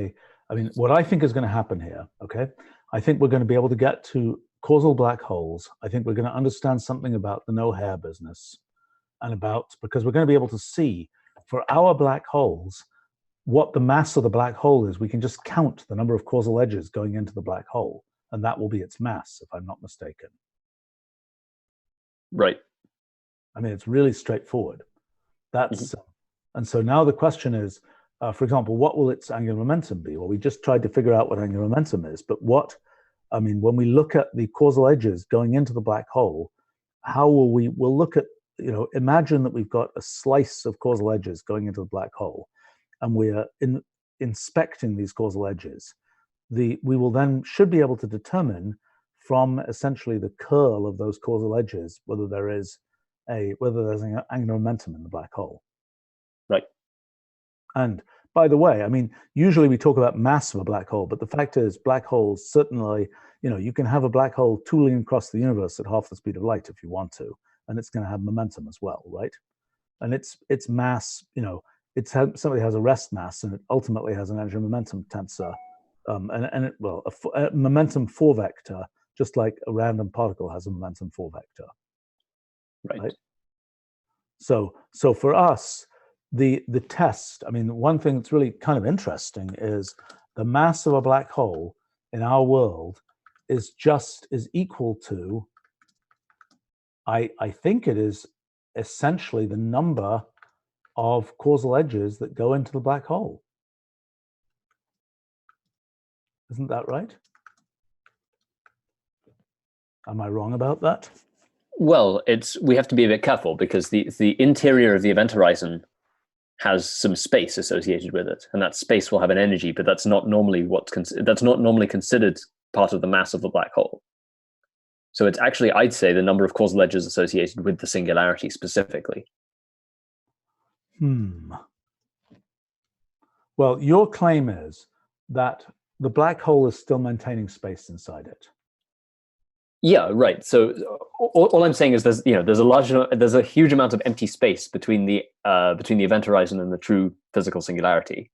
what I think is going to happen here, okay? I think we're going to be able to get to causal black holes. I think we're going to understand something about the no-hair business, and because we're going to be able to see for our black holes what the mass of the black hole is. We can just count the number of causal edges going into the black hole, and that will be its mass, if I'm not mistaken. Right. I mean, it's really straightforward. That's and so now the question is, for example, what will its angular momentum be? Well, we just tried to figure out what angular momentum is, but when we look at the causal edges going into the black hole, how will we'll look at, imagine that we've got a slice of causal edges going into the black hole, and we are inspecting these causal edges. We should be able to determine from essentially the curl of those causal edges whether there's an angular momentum in the black hole. Right. And by the way, I mean, usually we talk about mass of a black hole, but the fact is black holes certainly, you can have a black hole tooling across the universe at half the speed of light if you want to, and it's going to have momentum as well, right? And its mass, somebody has a rest mass, and it ultimately has an angular momentum tensor, a momentum 4 vector, just like a random particle has a momentum 4 vector. Right? So for us, the test, I mean, one thing that's really kind of interesting is the mass of a black hole in our world is equal to, I think it is essentially the number of causal edges that go into the black hole. Isn't that right? Am I wrong about that? Well, we have to be a bit careful because the interior of the event horizon has some space associated with it, and that space will have an energy, but that's not normally considered part of the mass of the black hole. So it's actually, I'd say, the number of causal edges associated with the singularity specifically. Well, your claim is that the black hole is still maintaining space inside it. Yeah, right. So all I'm saying is there's a huge amount of empty space between the event horizon and the true physical singularity.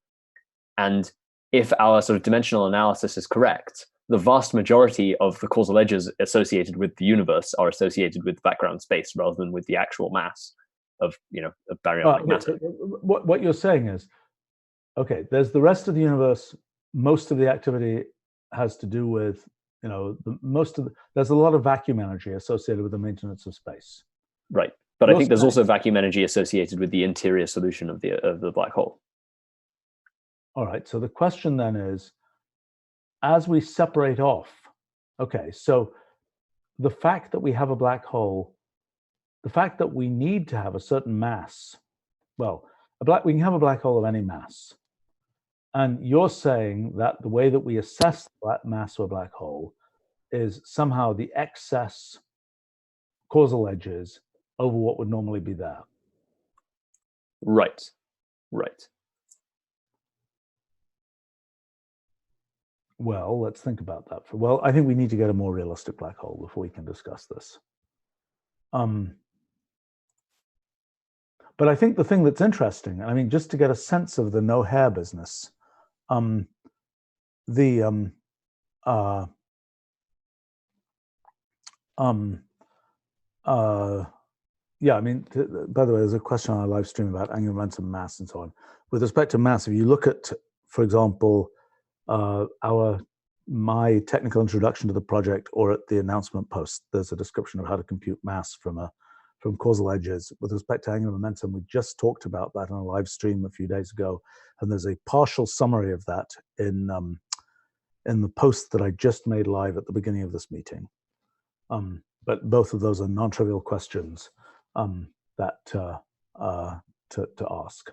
And if our sort of dimensional analysis is correct, the vast majority of the causal edges associated with the universe are associated with background space rather than with the actual mass of baryonic matter. What you're saying is, okay, there's the rest of the universe. Most of the activity has to do with, there's a lot of vacuum energy associated with the maintenance of space. Right. But I think there's also vacuum energy associated with the interior solution of the black hole. All right. So the question then is, as we separate off, okay, so the fact that we have a black hole, the fact that we need to have a certain mass, well, we can have a black hole of any mass. And you're saying that the way that we assess that mass of a black hole is somehow the excess causal edges over what would normally be there. Right. Right. Well, let's think about that. Well, I think we need to get a more realistic black hole before we can discuss this. But I think the thing that's interesting, I mean, just to get a sense of the no hair business, yeah, I mean, by the way, there's a question on our live stream about angular momentum, mass, and so on. With respect to mass, if you look at, for example, my technical introduction to the project, or at the announcement post, there's a description of how to compute mass from causal edges. With respect to angular momentum, we just talked about that on a live stream a few days ago, and there's a partial summary of that in the post that I just made live at the beginning of this meeting. But both of those are non-trivial questions to ask.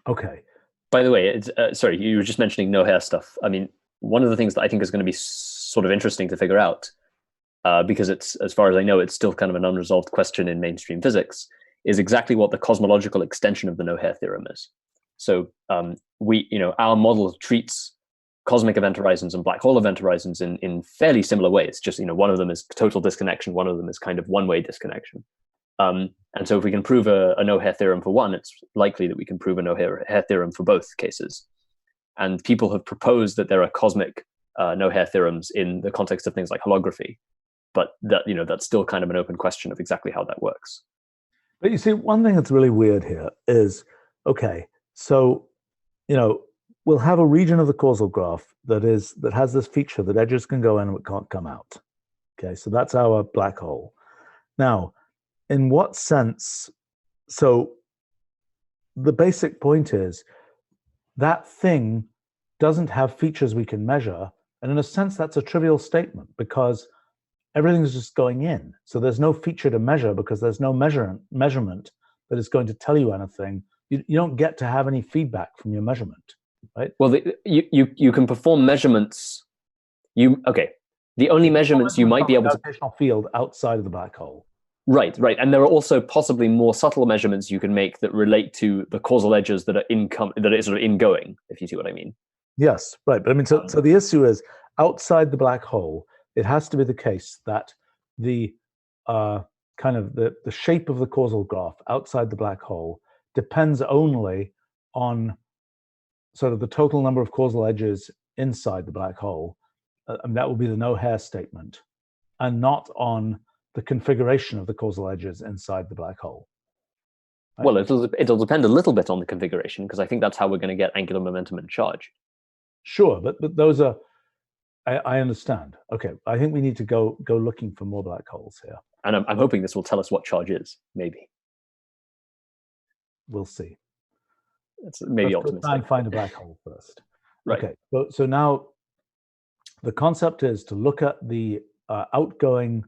Okay. By the way, sorry, you were just mentioning no hair stuff. I mean, one of the things that I think is going to be sort of interesting to figure out, because it's, as far as I know, it's still kind of an unresolved question in mainstream physics, is exactly what the cosmological extension of the no hair theorem is. So our model treats cosmic event horizons and black hole event horizons in fairly similar ways. Just, one of them is total disconnection, one of them is kind of one-way disconnection. And so if we can prove a no-hair theorem for one, it's likely that we can prove a no-hair theorem for both cases. And people have proposed that there are cosmic no-hair theorems in the context of things like holography, but that's still kind of an open question of exactly how that works. But you see, one thing that's really weird here is, okay, so we'll have a region of the causal graph that has this feature that edges can go in and it can't come out. Okay, so that's our black hole. Now, in what sense? So the basic point is that thing doesn't have features we can measure, and in a sense that's a trivial statement because everything's just going in. So there's no feature to measure because there's no measurement that is going to tell you anything. You don't get to have any feedback from your measurement, right? Well, you can perform measurements. The only measurements you might be able to gravitational field outside of the black hole. Right. And there are also possibly more subtle measurements you can make that relate to the causal edges that are sort of ingoing, if you see what I mean. Yes, right. But I mean, so the issue is outside the black hole, it has to be the case that the kind of the shape of the causal graph outside the black hole depends only on sort of the total number of causal edges inside the black hole. And that will be the no hair statement, and not on the configuration of the causal edges inside the black hole. Right? Well, it'll depend a little bit on the configuration, because I think that's how we're going to get angular momentum and charge. Sure, but those are, I understand. Okay, I think we need to go looking for more black holes here. And I'm hoping this will tell us what charge is, maybe. We'll see. It's maybe Let's optimistic. try and find a black hole first. Right. Okay, so now the concept is to look at the outgoing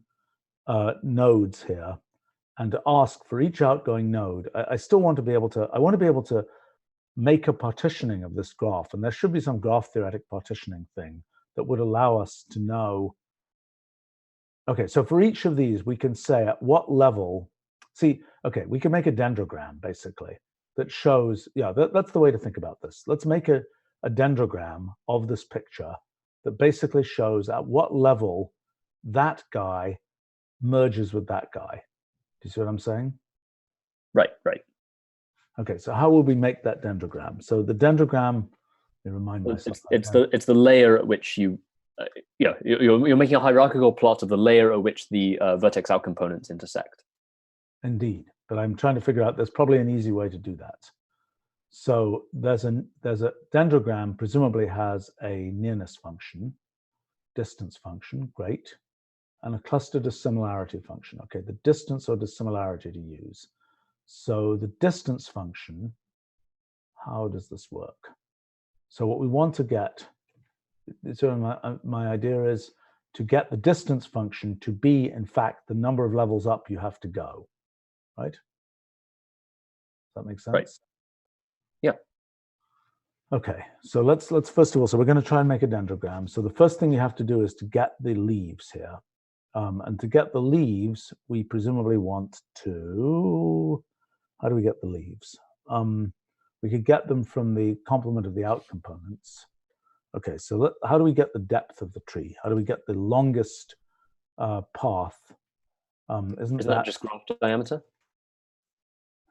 nodes here, and to ask for each outgoing node, I still want to be able to, I want to be able to make a partitioning of this graph, and there should be some graph theoretic partitioning thing that would allow us to know. Okay, so for each of these, we can say at what level, see, okay, we can make a dendrogram basically that shows, yeah, that's the way to think about this. Let's make a dendrogram of this picture that basically shows at what level that guy merges with that guy. Do you see what I'm saying? Right, right. Okay, so how will we make that dendrogram? So the dendrogram, let me remind myself. It's the layer at which you, you're making a hierarchical plot of the layer at which the vertex out components intersect. Indeed, but I'm trying to figure out, there's probably an easy way to do that. So there's a dendrogram presumably has a nearness function, distance function, great, and a cluster dissimilarity function. Okay, the distance or dissimilarity to use. So the distance function, how does this work? So what we want to get, so my idea is to get the distance function to be, in fact, the number of levels up you have to go, right? Does that make sense? Right. Yeah. Okay, so let's first of all, so we're going to try and make a dendrogram. So the first thing you have to do is to get the leaves here. And to get the leaves, we presumably want to, how do we get the leaves? We could get them from the complement of the out components. Okay, so how do we get the depth of the tree? How do we get the longest path? Isn't that just graph diameter?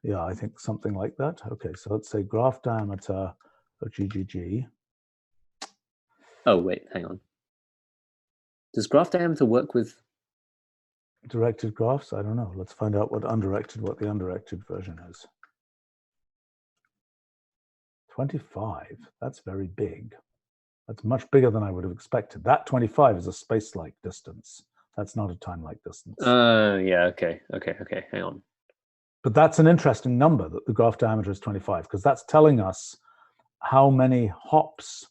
Yeah, I think something like that. Okay, so let's say graph diameter of GGG. Oh, wait, hang on. Does graph diameter work with directed graphs? I don't know. Let's find out what the undirected version is. 25, that's very big. That's much bigger than I would have expected. That 25 is a space-like distance. That's not a time-like distance. Yeah, okay, hang on. But that's an interesting number, that the graph diameter is 25, because that's telling us how many hops,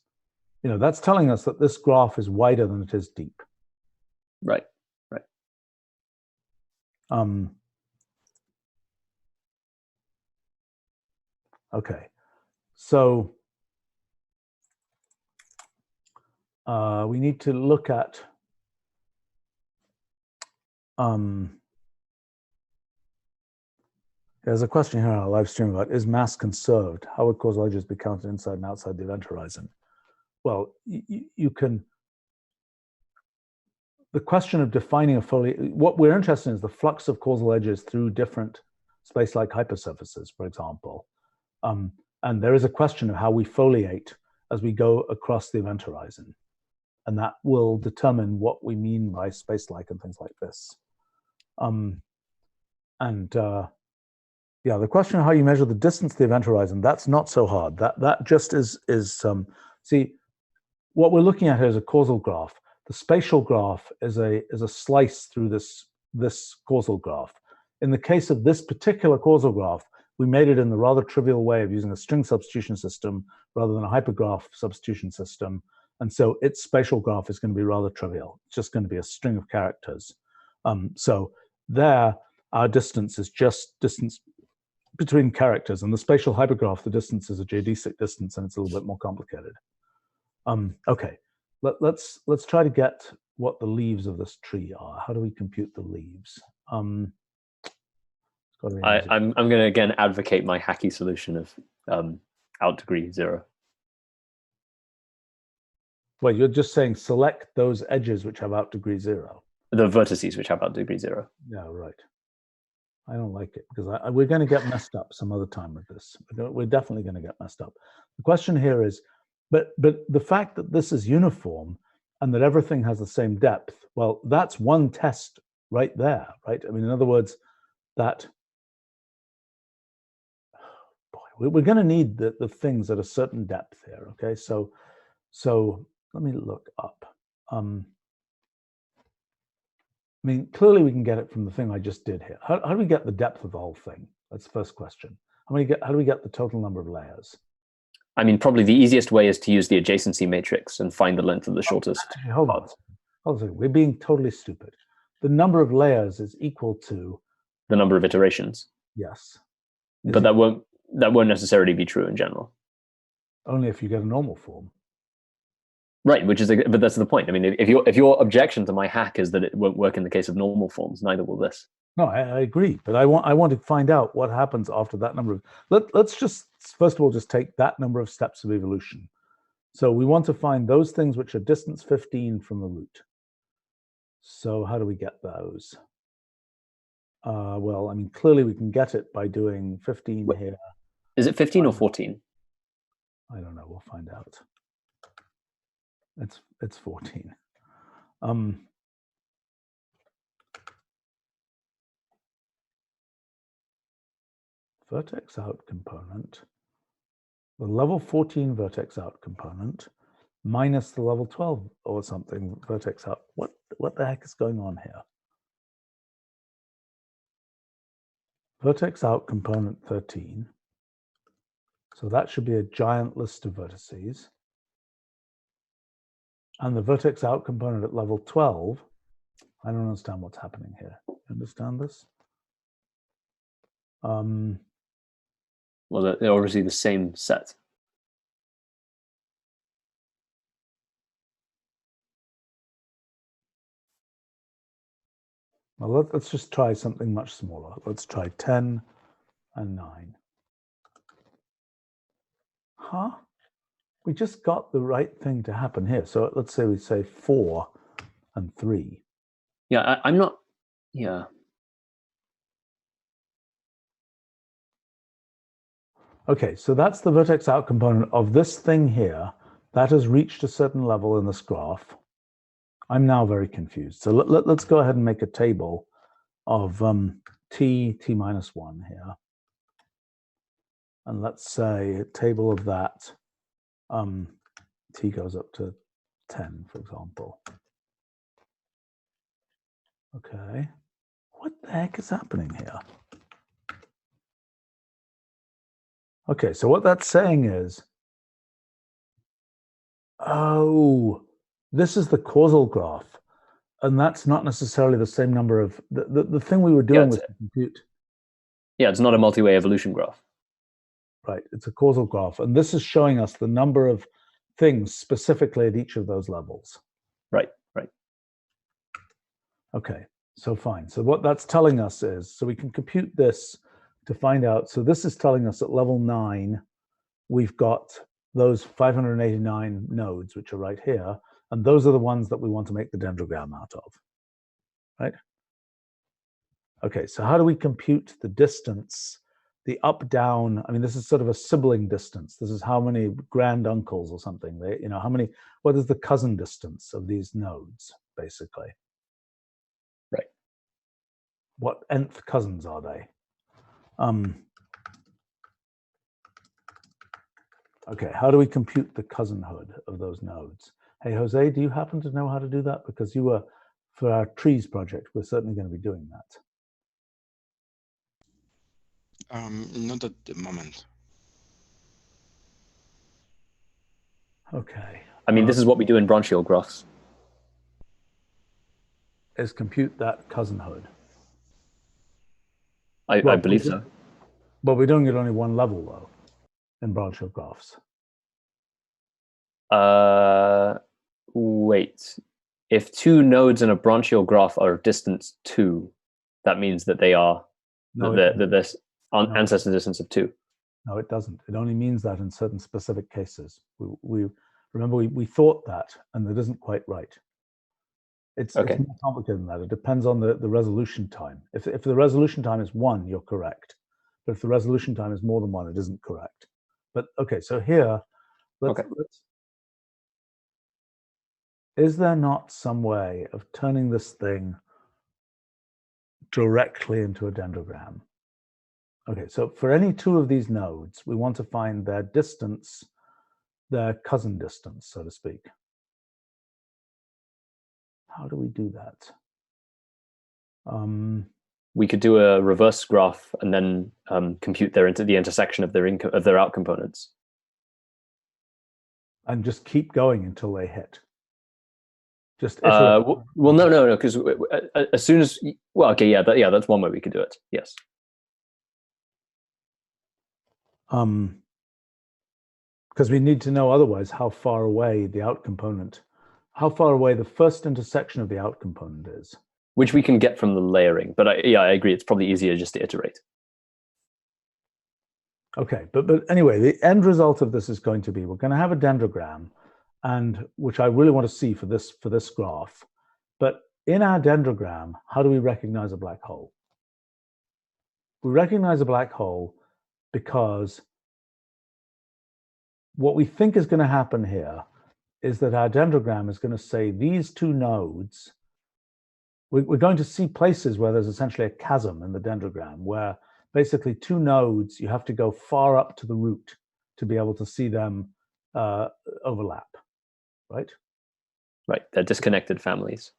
that's telling us that this graph is wider than it is deep. Right. Okay, so we need to look at there's a question here on our live stream about, is mass conserved? How would causal edges be counted inside and outside the event horizon? Well, you can, the question of defining a what we're interested in is the flux of causal edges through different space-like hypersurfaces, for example. And there is a question of how we foliate as we go across the event horizon. And that will determine what we mean by space-like and things like this. Yeah, the question of how you measure the distance to the event horizon, that's not so hard. That just is see, what we're looking at here is a causal graph. The spatial graph is a slice through this causal graph. In the case of this particular causal graph, we made it in the rather trivial way of using a string substitution system rather than a hypergraph substitution system. And so its spatial graph is going to be rather trivial. It's just going to be a string of characters. So there, our distance is just distance between characters. And the spatial hypergraph, the distance is a geodesic distance, and it's a little bit more complicated. Okay, let's try to get what the leaves of this tree are. How do we compute the leaves? I'm going to again advocate my hacky solution of out degree 0. Well, you're just saying select those edges which have out degree 0. The vertices which have out degree 0. Yeah, right. I don't like it because we're going to get messed up some other time with this. We're definitely going to get messed up. The question here is, but the fact that this is uniform and that everything has the same depth, well, that's one test right there, right? I mean, in other words, that, boy, we're going to need the things at a certain depth here, okay? So let me look up. I mean, clearly we can get it from the thing I just did here. How do we get the depth of the whole thing? That's the first question. How do we get the total number of layers? I mean, probably the easiest way is to use the adjacency matrix and find the length of the shortest. Actually, hold on. hold on a second, we're being totally stupid. The number of layers is equal to the number of iterations. yes. But that won't necessarily be true in general. Only if you get a normal form. Right, but that's the point. I mean, if your objection to my hack is that it won't work in the case of normal forms, neither will this. No, I agree, but I want to find out what happens after that number of. Let's just first of all just take that number of steps of evolution. So we want to find those things which are distance 15 from the root. So how do we get those? Well, I mean, clearly we can get it by doing 15 here. Is it 15 or 14? I don't know. We'll find out. It's 14. Vertex out component, the level 14 vertex out component minus the level 12 or something vertex out. What the heck is going on here? Vertex out component 13. So that should be a giant list of vertices. And the vertex out component at level 12, I don't understand what's happening here. You understand this? Well, they're obviously the same set. Well, let's just try something much smaller. Let's try 10 and 9. Huh? We just got the right thing to happen here. So let's say we say 4 and 3. Yeah, I'm not, yeah. Okay, so that's the vertex out component of this thing here. That has reached a certain level in this graph. I'm now very confused. So let's go ahead and make a table of t minus 1 here. And let's say a table of that, t goes up to 10, for example. Okay, what the heck is happening here? Okay, so what that's saying is, oh, this is the causal graph. And that's not necessarily the same number of, the thing we were doing was to compute. Yeah, it's not a multi-way evolution graph. Right, it's a causal graph. And this is showing us the number of things specifically at each of those levels. Right, right. Okay, so fine. So what that's telling us is, so we can compute this to find out. So this is telling us at level 9, we've got those 589 nodes, which are right here. And those are the ones that we want to make the dendrogram out of, right? Okay, so how do we compute the distance, the up, down? I mean, this is sort of a sibling distance. This is how many granduncles or something. They, you know, how many, what is the cousin distance of these nodes, basically? Right. What nth cousins are they? Okay, how do we compute the cousinhood of those nodes? Hey, Jose, do you happen to know how to do that? Because you were, for our trees project, we're certainly going to be doing that. Not at the moment. Okay. I mean, this is what we do in branchial graphs. Is compute that cousinhood. I believe so. But we're doing it only one level, though, in branchial graphs. Wait. If two nodes in a branchial graph are of distance 2, that means that they are this ancestor distance of 2. No, it doesn't. It only means that in certain specific cases. We remember we thought that, and that isn't quite right. It's more complicated than that. It depends on the resolution time. If the resolution time is 1, you're correct. But if the resolution time is more than 1, it isn't correct. But okay, so here, is there not some way of turning this thing directly into a dendrogram? Okay, so for any 2 of these nodes, we want to find their distance, their cousin distance, so to speak. How do we do that? We could do a reverse graph and then compute the intersection of their out components. And just keep going until they hit. Just iterate. Well, no, because as soon as, well, okay, yeah, that's one way we could do it. Yes. Because we need to know otherwise how far away the out component, how far away the first intersection of the out component is. Which we can get from the layering, but I agree, it's probably easier just to iterate. Okay, but anyway, the end result of this is going to be, we're going to have a dendrogram, and which I really want to see for this graph. But in our dendrogram, how do we recognize a black hole? We recognize a black hole because what we think is going to happen here is that our dendrogram is going to say these two nodes, we're going to see places where there's essentially a chasm in the dendrogram, where basically two nodes, you have to go far up to the root to be able to see them overlap, right? Right, they're disconnected families.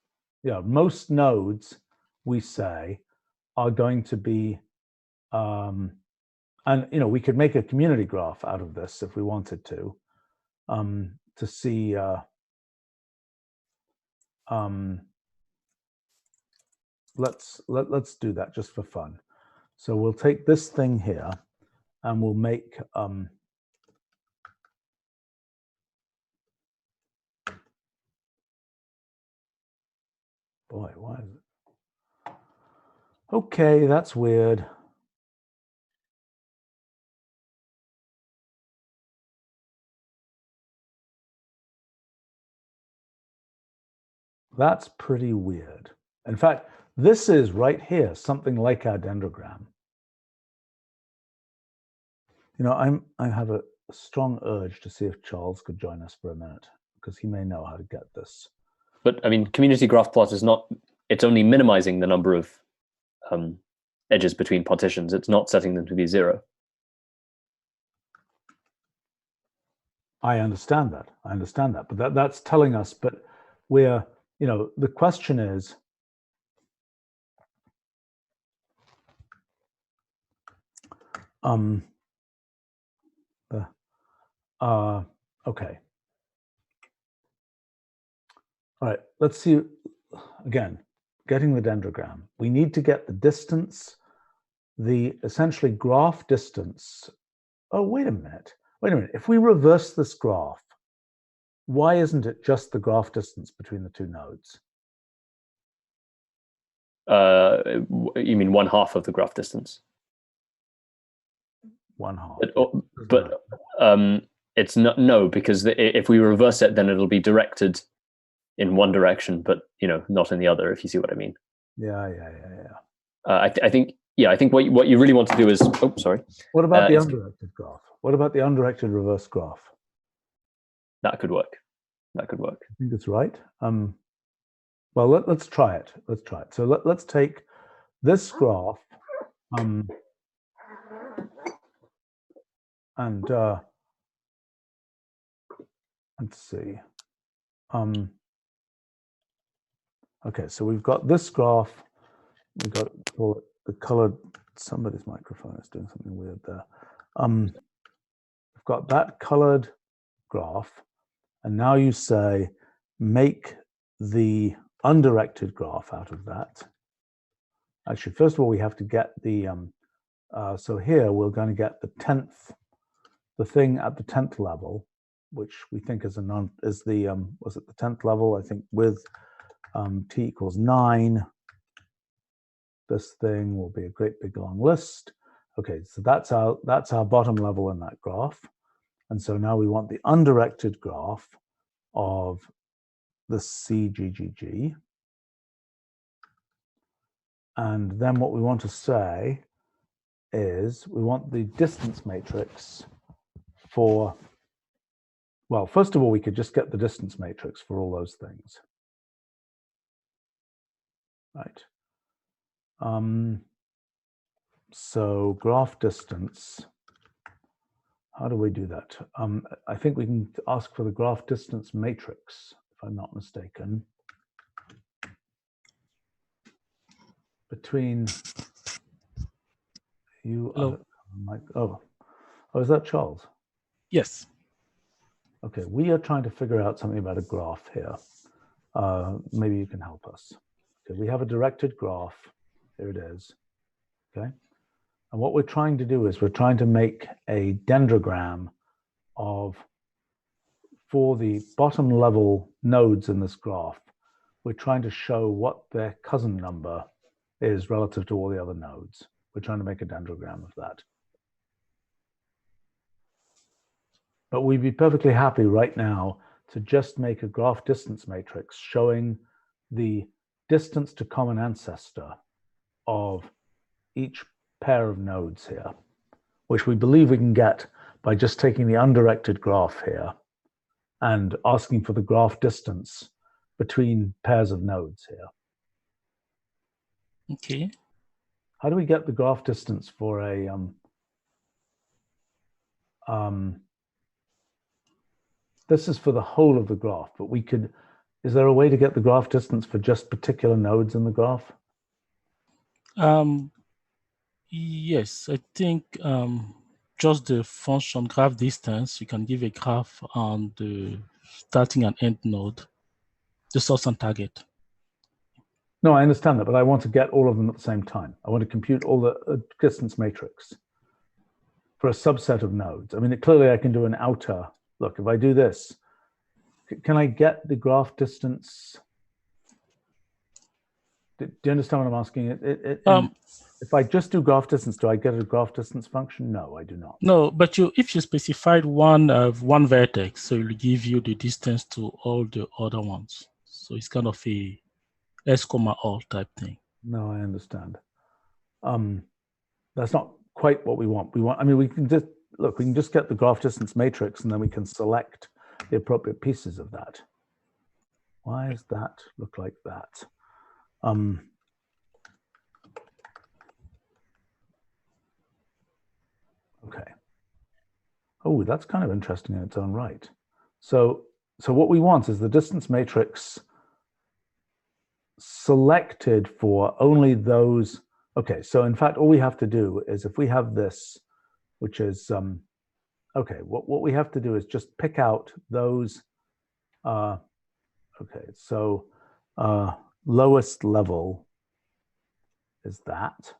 Yeah, most nodes, we say, are going to be, and we could make a community graph out of this if we wanted to see. Let's do that just for fun. So we'll take this thing here, and we'll make boy, why is it? Okay, that's weird. That's pretty weird. In fact, this is right here, something like our dendrogram. I have a strong urge to see if Charles could join us for a minute, because he may know how to get this. But I mean, community graph plot is not, it's only minimizing the number of edges between partitions. It's not setting them to be 0. I understand that. But that's telling us, but we're, the question is, okay. All right, let's see, again, getting the dendrogram. We need to get the distance, the essentially graph distance. Oh, wait a minute. If we reverse this graph, why isn't it just the graph distance between the two nodes? You mean 1/2 of the graph distance? 1/2. But it's not, no, because if we reverse it, then it'll be directed in one direction, but not in the other, if you see what I mean. Yeah. I think what you really want to do is, oh, sorry. What about the undirected graph? What about the undirected reverse graph? That could work. I think it's right. Well, let's try it. So let's take this graph and let's see. Okay, so we've got this graph. We've got the colored. Somebody's microphone is doing something weird there. We've got that colored graph, and now you say make the undirected graph out of that. Actually, first of all, we have to get the. So here we're going to get the thing at the 10th level, which we think is was it the 10th level? I think with t equals 9. This thing will be a great big long list. Okay, so that's our bottom level in that graph. And so now we want the undirected graph of the CGGG. And then what we want to say is we want the distance matrix for, well, first of all, we could just get the distance matrix for all those things. Right. So graph distance, how do we do that? I think we can ask for the graph distance matrix, if I'm not mistaken, between you. Oh, is that Charles? Yes. Okay, we are trying to figure out something about a graph here. maybe you can help us. Okay, we have a directed graph. Here it is. Okay. And what we're trying to do is we're trying to make a dendrogram for the bottom level nodes in this graph. We're trying to show what their cousin number is relative to all the other nodes. We're trying to make a dendrogram of that. But we'd be perfectly happy right now to just make a graph distance matrix showing the distance to common ancestor of each pair of nodes here, which we believe we can get by just taking the undirected graph here and asking for the graph distance between pairs of nodes here. Okay. How do we get the graph distance for a this is for the whole of the graph, but we could, is there a way to get the graph distance for just particular nodes in the graph? Yes, I think just the function graph distance, you can give a graph on the starting and end node, the source and target. No, I understand that, but I want to get all of them at the same time. I want to compute all the distance matrix for a subset of nodes. I mean, clearly I can do an outer, look, if I do this, can I get the graph distance? Do you understand what I'm asking? If I just do graph distance, do I get a graph distance function? No, I do not. No, but if you specified one vertex, so it will give you the distance to all the other ones. So it's kind of a S, all type thing. No, I understand. That's not quite what we want. I mean, we can just, look, we can just get the graph distance matrix and then we can select the appropriate pieces of that. Why does that look like that? Okay. Oh, that's kind of interesting in its own right. So what we want is the distance matrix selected for only those. Okay, so in fact, all we have to do is if we have this, which is, okay, what we have to do is just pick out those, okay, so lowest level is that.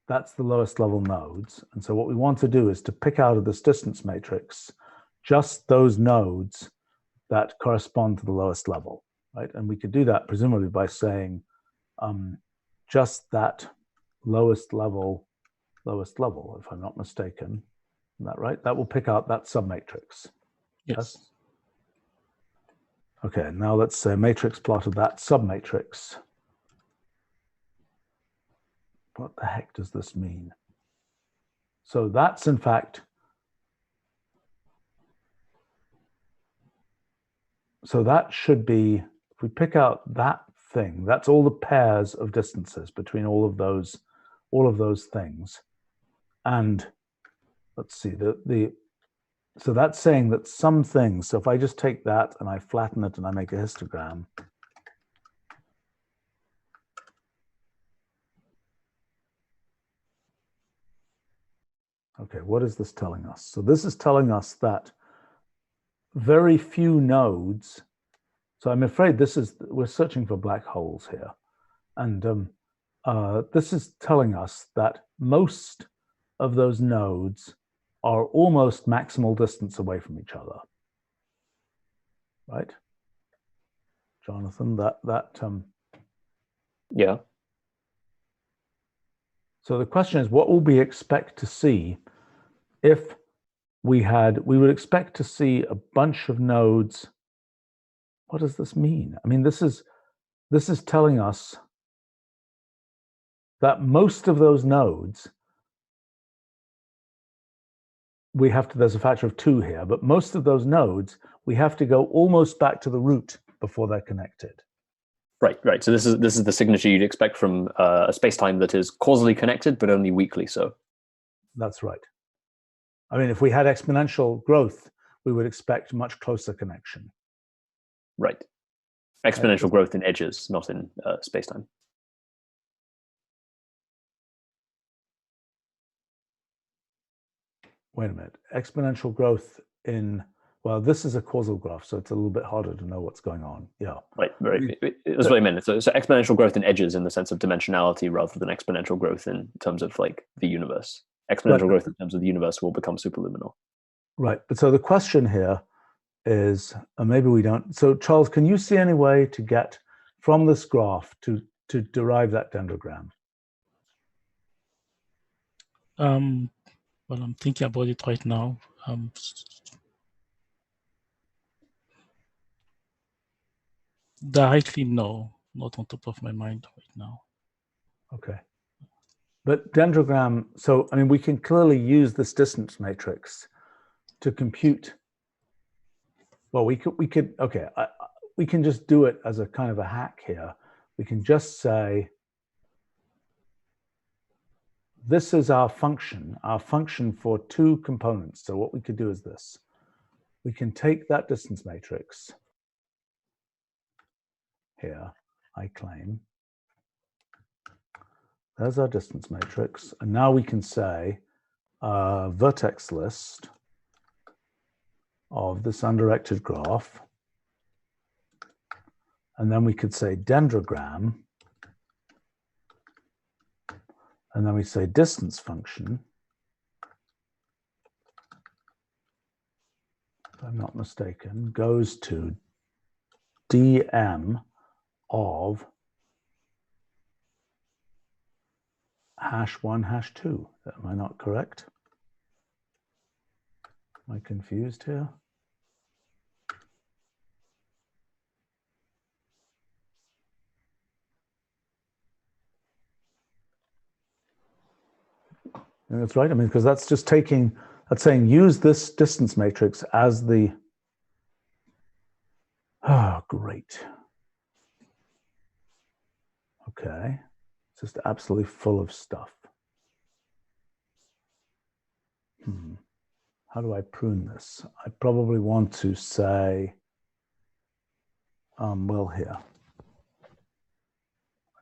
That's the lowest level nodes. And so what we want to do is to pick out of this distance matrix just those nodes that correspond to the lowest level, right? And we could do that presumably by saying just that lowest level, if I'm not mistaken. Is that right? That will pick out that submatrix. Yes. Okay, now let's say matrix plot of that submatrix. What the heck does this mean? So that's in fact, so that should be, if we pick out that thing, that's all the pairs of distances between all of those things. And let's see, so that's saying that some things, so if I just take that and I flatten it and I make a histogram, okay, what is this telling us? So this is telling us that very few nodes, so I'm afraid we're searching for black holes here. And this is telling us that most of those nodes are almost maximal distance away from each other, right? Jonathan, yeah. So the question is, what will we expect to see if we would expect to see a bunch of nodes. What does this mean? I mean, this is telling us that most of those nodes, there's a factor of 2 here, but most of those nodes, we have to go almost back to the root before they're connected. Right. So this is the signature you'd expect from a space-time that is causally connected, but only weakly so. That's right. I mean, if we had exponential growth, we would expect much closer connection. Right. Exponential growth in edges, not in space-time. Wait a minute. Exponential growth in, Well, this is a causal graph, so it's a little bit harder to know what's going on. Yeah. Right. That's what I meant. So exponential growth in edges in the sense of dimensionality rather than exponential growth in terms of like the universe. Exponential growth in terms of the universe will become superluminal. Right. But so the question here is, maybe we don't. So Charles, can you see any way to get from this graph to derive that dendrogram? Well, I'm thinking about it right now. Directly, no, not on top of my mind right now. Okay. But dendrogram, so I mean, we can clearly use this distance matrix to compute. Well, we could. Okay, we can just do it as a kind of a hack here. We can just say, this is our function for two components. So what we could do is this. We can take that distance matrix here, I claim. There's our distance matrix. And now we can say vertex list of this undirected graph. And then we could say dendrogram. And then we say distance function. If I'm not mistaken, goes to dm of #1, #2. Am I not correct? Am I confused here? I think that's right. I mean, because that's just taking, that's saying use this distance matrix as the, oh, great. Okay. It's just absolutely full of stuff. How do I prune this? I probably want to say, well, here.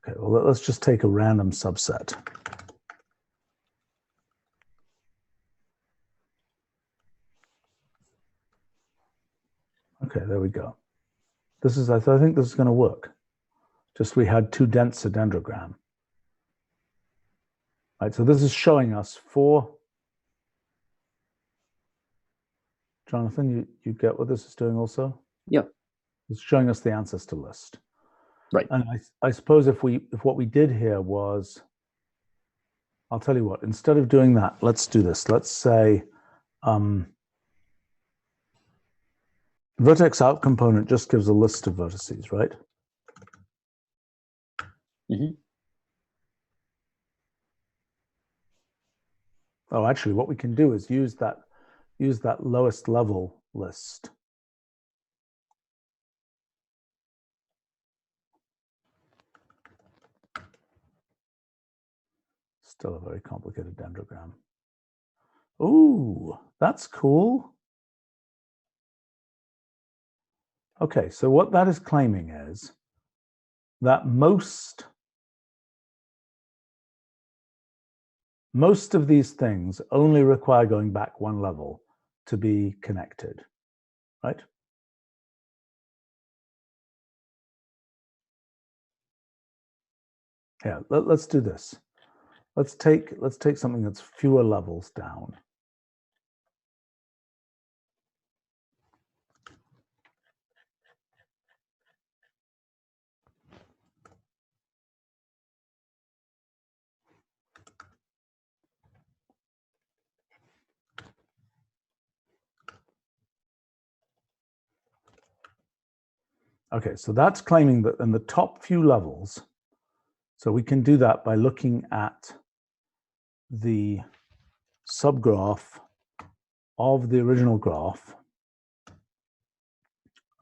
Okay, well, let's just take a random subset. Okay, there we go. This is, I think this is going to work. Just we had too dense a dendrogram. Right, so this is showing us for, Jonathan, you get what this is doing also? Yeah. It's showing us the ancestor list. Right. And I suppose if what we did here was, I'll tell you what, instead of doing that, let's do this. Let's say vertex out component just gives a list of vertices, right? Mm-hmm. Oh, actually, what we can do is use that lowest level list. Still a very complicated dendrogram. Ooh, that's cool. Okay, so what that is claiming is that most of these things only require going back one level to be connected, right? Yeah, let's do this. Let's take something that's fewer levels down. Okay, so that's claiming that in the top few levels, so we can do that by looking at the subgraph of the original graph.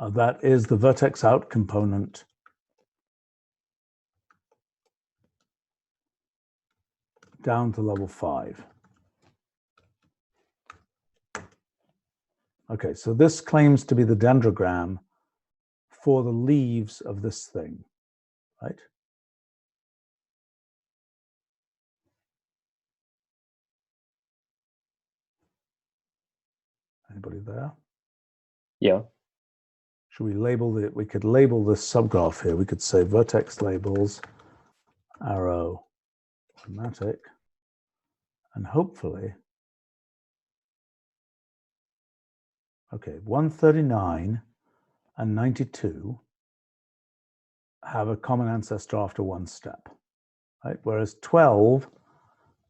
That is the vertex out component down to level 5. Okay, so this claims to be the dendrogram for the leaves of this thing, right? Anybody there? Yeah. Should we label it? We could label this subgraph here. We could say vertex labels, arrow, dramatic, and hopefully, okay, 139 and 92 have a common ancestor after one step, right? Whereas 12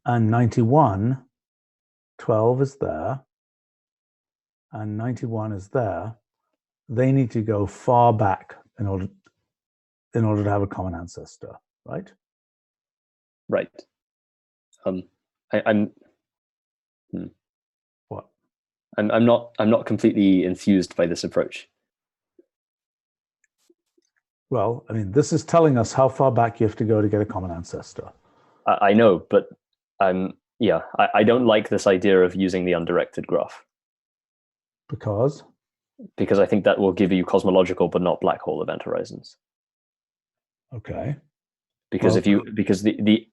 and 91, 12 is there, and 91 is there. They need to go far back in order to have a common ancestor, right? Right. I'm. What? I'm not completely enthused by this approach. Well, I mean, this is telling us how far back you have to go to get a common ancestor. I know, but yeah, I don't like this idea of using the undirected graph. Because I think that will give you cosmological but not black hole event horizons. Okay. Because well, because the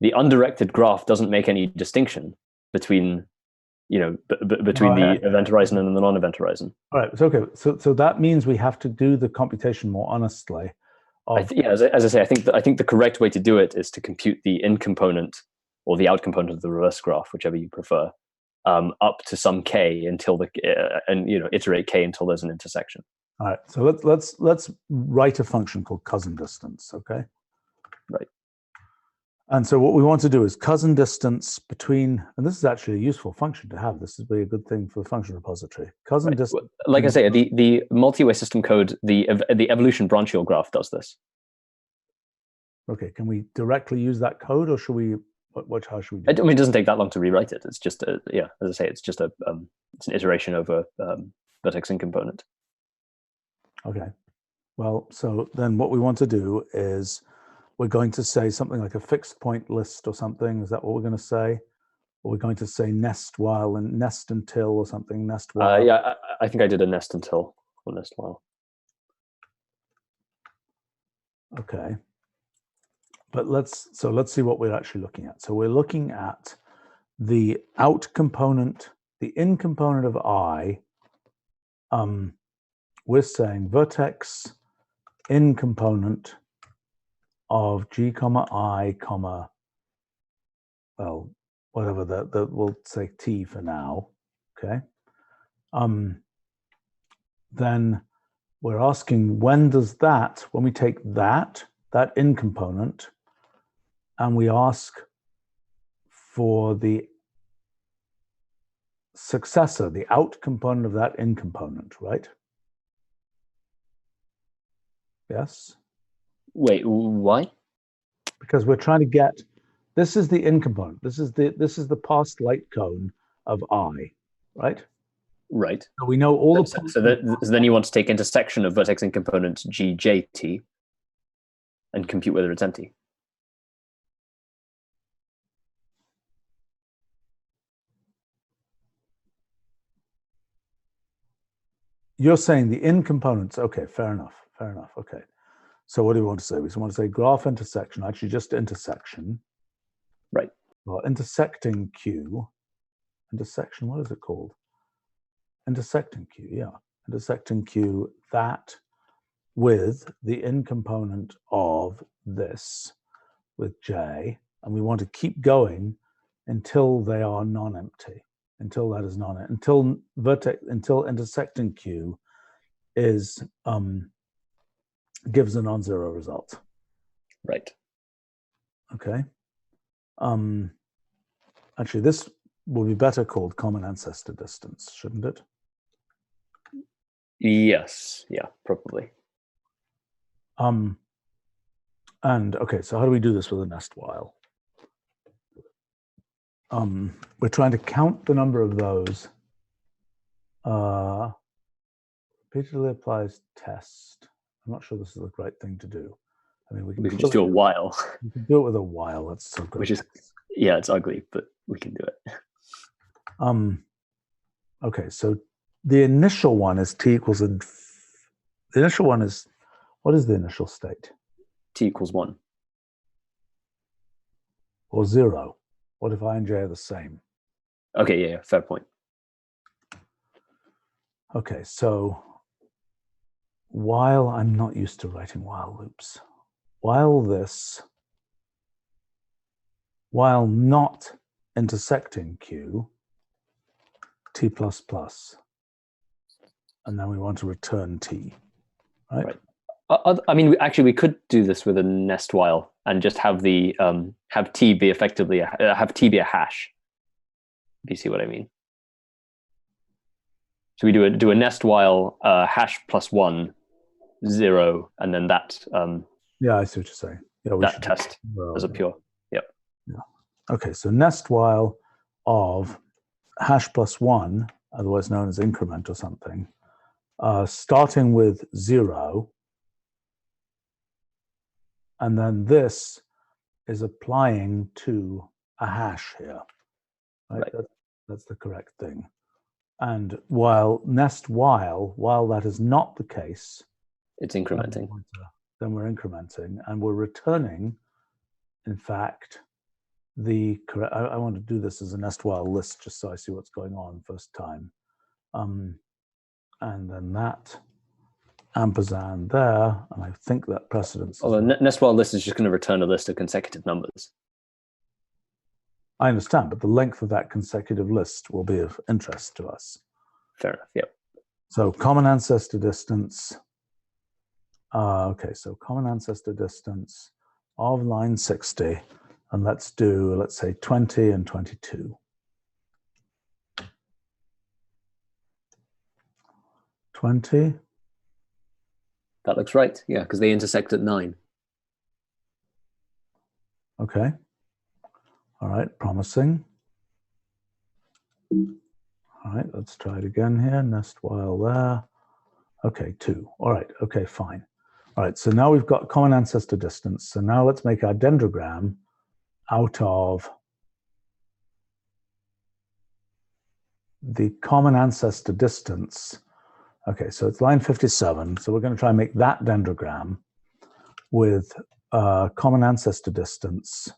undirected graph doesn't make any distinction between between the event horizon and the non-event horizon. All right. So okay. So that means we have to do the computation more honestly. As I say, I think the correct way to do it is to compute the in component or the out component of the reverse graph, whichever you prefer, up to some k until iterate k until there's an intersection. All right. So let's write a function called cousin distance. Okay. Right. And so what we want to do is cousin distance between, and this is actually a useful function to have. This is really a good thing for the function repository. Cousin distance. Like I say, the multi-way system code, the evolution branchial graph does this. Okay, can we directly use that code, or should we? How should we do it? I mean, it doesn't take that long to rewrite it. It's just as I say, it's just it's an iteration of a vertex in component. Okay. Well, so then what we want to do is we're going to say something like a fixed point list or something. Is that what we're going to say? Or we're going to say nest while and nest until or something, nest while? Yeah, I think I did a nest until or nest while. Okay. But let's see what we're actually looking at. So we're looking at the out component, the in component of I. We're saying vertex in component of G comma I comma, well, whatever we'll say T for now. Okay. Then we're asking when we take that in component, and we ask for the successor, the out component of that in component, right? Yes? Wait, why? Because we're trying to get, this is the in component. This is the past light cone of I, right? Right. So we know all so then you want to take intersection of vertex in component GJT and compute whether it's empty. You're saying the in components. Okay, fair enough. Okay. So what do we want to say? We want to say graph intersection, actually just intersection. Right. Well, intersecting Q. Intersection, what is it called? Intersecting Q, yeah. Intersecting Q, that with the in component of this with J. And we want to keep going until they are non-empty. Until that is until intersecting Q is gives a non-zero result. Right. Okay. Actually, this will be better called common ancestor distance, shouldn't it? Yes. Yeah, probably. And okay, so how do we do this with a nest while? We're trying to count the number of those. Repeatedly applies test. I'm not sure this is the right thing to do. I mean, we can just do a while. We can do it with a while. That's so good. Which is, yeah, it's ugly, but we can do it. Okay, so the initial one is t equals the initial one is, what is the initial state? T equals 1. Or 0. What if I and j are the same? Okay, yeah, fair point. Okay, so while I'm not used to writing while loops, while not intersecting Q, T++, and then we want to return T, right? Right. I mean, actually, we could do this with a nest while and just have the have T be effectively have T be a hash. Do you see what I mean? So we do a nest while hash +1, 0, and then that yeah, I see what you're saying. Yeah, that test as a pure. Yep. Yeah. Okay, so nest while of hash +1, otherwise known as increment or something, starting with 0, and then this is applying to a hash here. Right? That's the correct thing. And while that is not the case, it's incrementing. Then we're incrementing, and we're returning, in fact, the correct. I want to do this as a nest while list just so I see what's going on first time. And then that ampersand there, and I think that precedence. Although nest while list is just going to return a list of consecutive numbers. I understand, but the length of that consecutive list will be of interest to us. Fair enough, yep. So common ancestor distance. Okay, so common ancestor distance of line 60, and let's say 20 and 22. 20. That looks right, yeah, because they intersect at 9. Okay. All right, promising. All right, let's try it again here. Nest while there. Okay, 2. All right, okay, fine. All right, so now we've got common ancestor distance. So now let's make our dendrogram out of the common ancestor distance. Okay, so it's line 57. So we're going to try and make that dendrogram with common ancestor distance.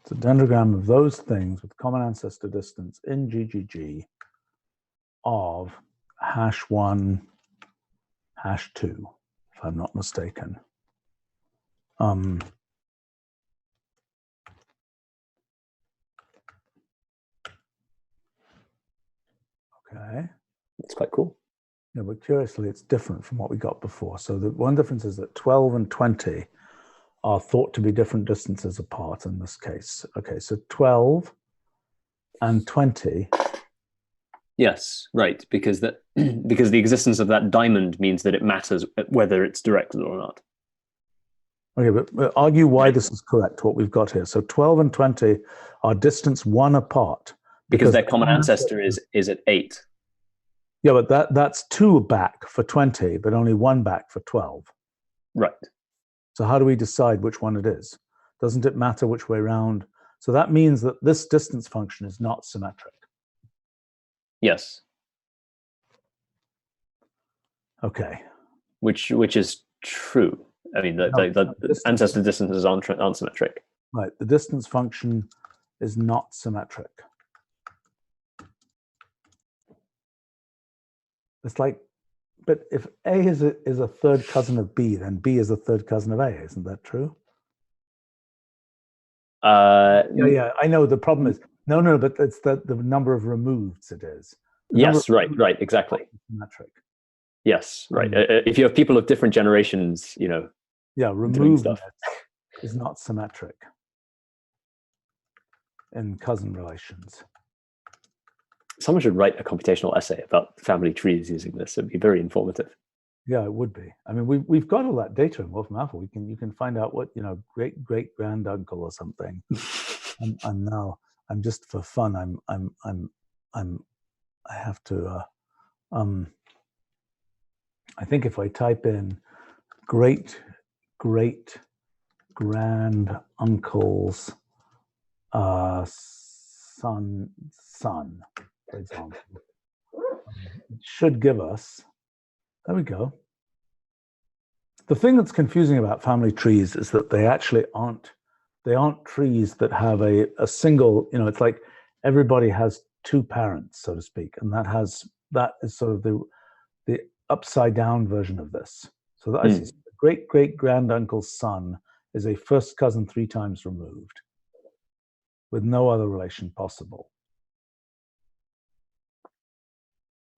It's a dendrogram of those things with common ancestor distance in GGG of #1, #2, if I'm not mistaken. Okay. That's quite cool. Yeah, but curiously, it's different from what we got before. So the one difference is that 12 and 20 are thought to be different distances apart in this case. Okay, so 12 and 20. Yes, right, because the existence of that diamond means that it matters whether it's directed or not. Okay, but argue why this is correct, what we've got here. So 12 and 20 are distance 1 apart. Because their common ancestor is at 8. Yeah, but that's 2 back for 20, but only 1 back for 12. Right. So how do we decide which one it is? Doesn't it matter which way around? So that means that this distance function is not symmetric. Yes. Okay. Which is true. I mean, the ancestor distances aren't symmetric. Right. The distance function is not symmetric. It's like, but if A is a third cousin of B, then B is a third cousin of A. Isn't that true? Yeah. I know the problem is no, but it's the number of removeds it is. Yes, right, exactly. Symmetric. Yes, right. If you have people of different generations, yeah, removed is not symmetric in cousin relations. Someone should write a computational essay about family trees using this. It'd be very informative. Yeah, it would be. I mean, we've got all that data in Wolfram Alpha. You can find out what great granduncle or something. I'm now just for fun. I have to. I think if I type in great granduncle's son, for example, it should give us. There we go. The thing that's confusing about family trees is that they actually aren't trees that have a single, it's like everybody has two parents, so to speak, and that is sort of the upside down version of this. So that I see great great granduncle's son is a first cousin 3 times removed with no other relation possible.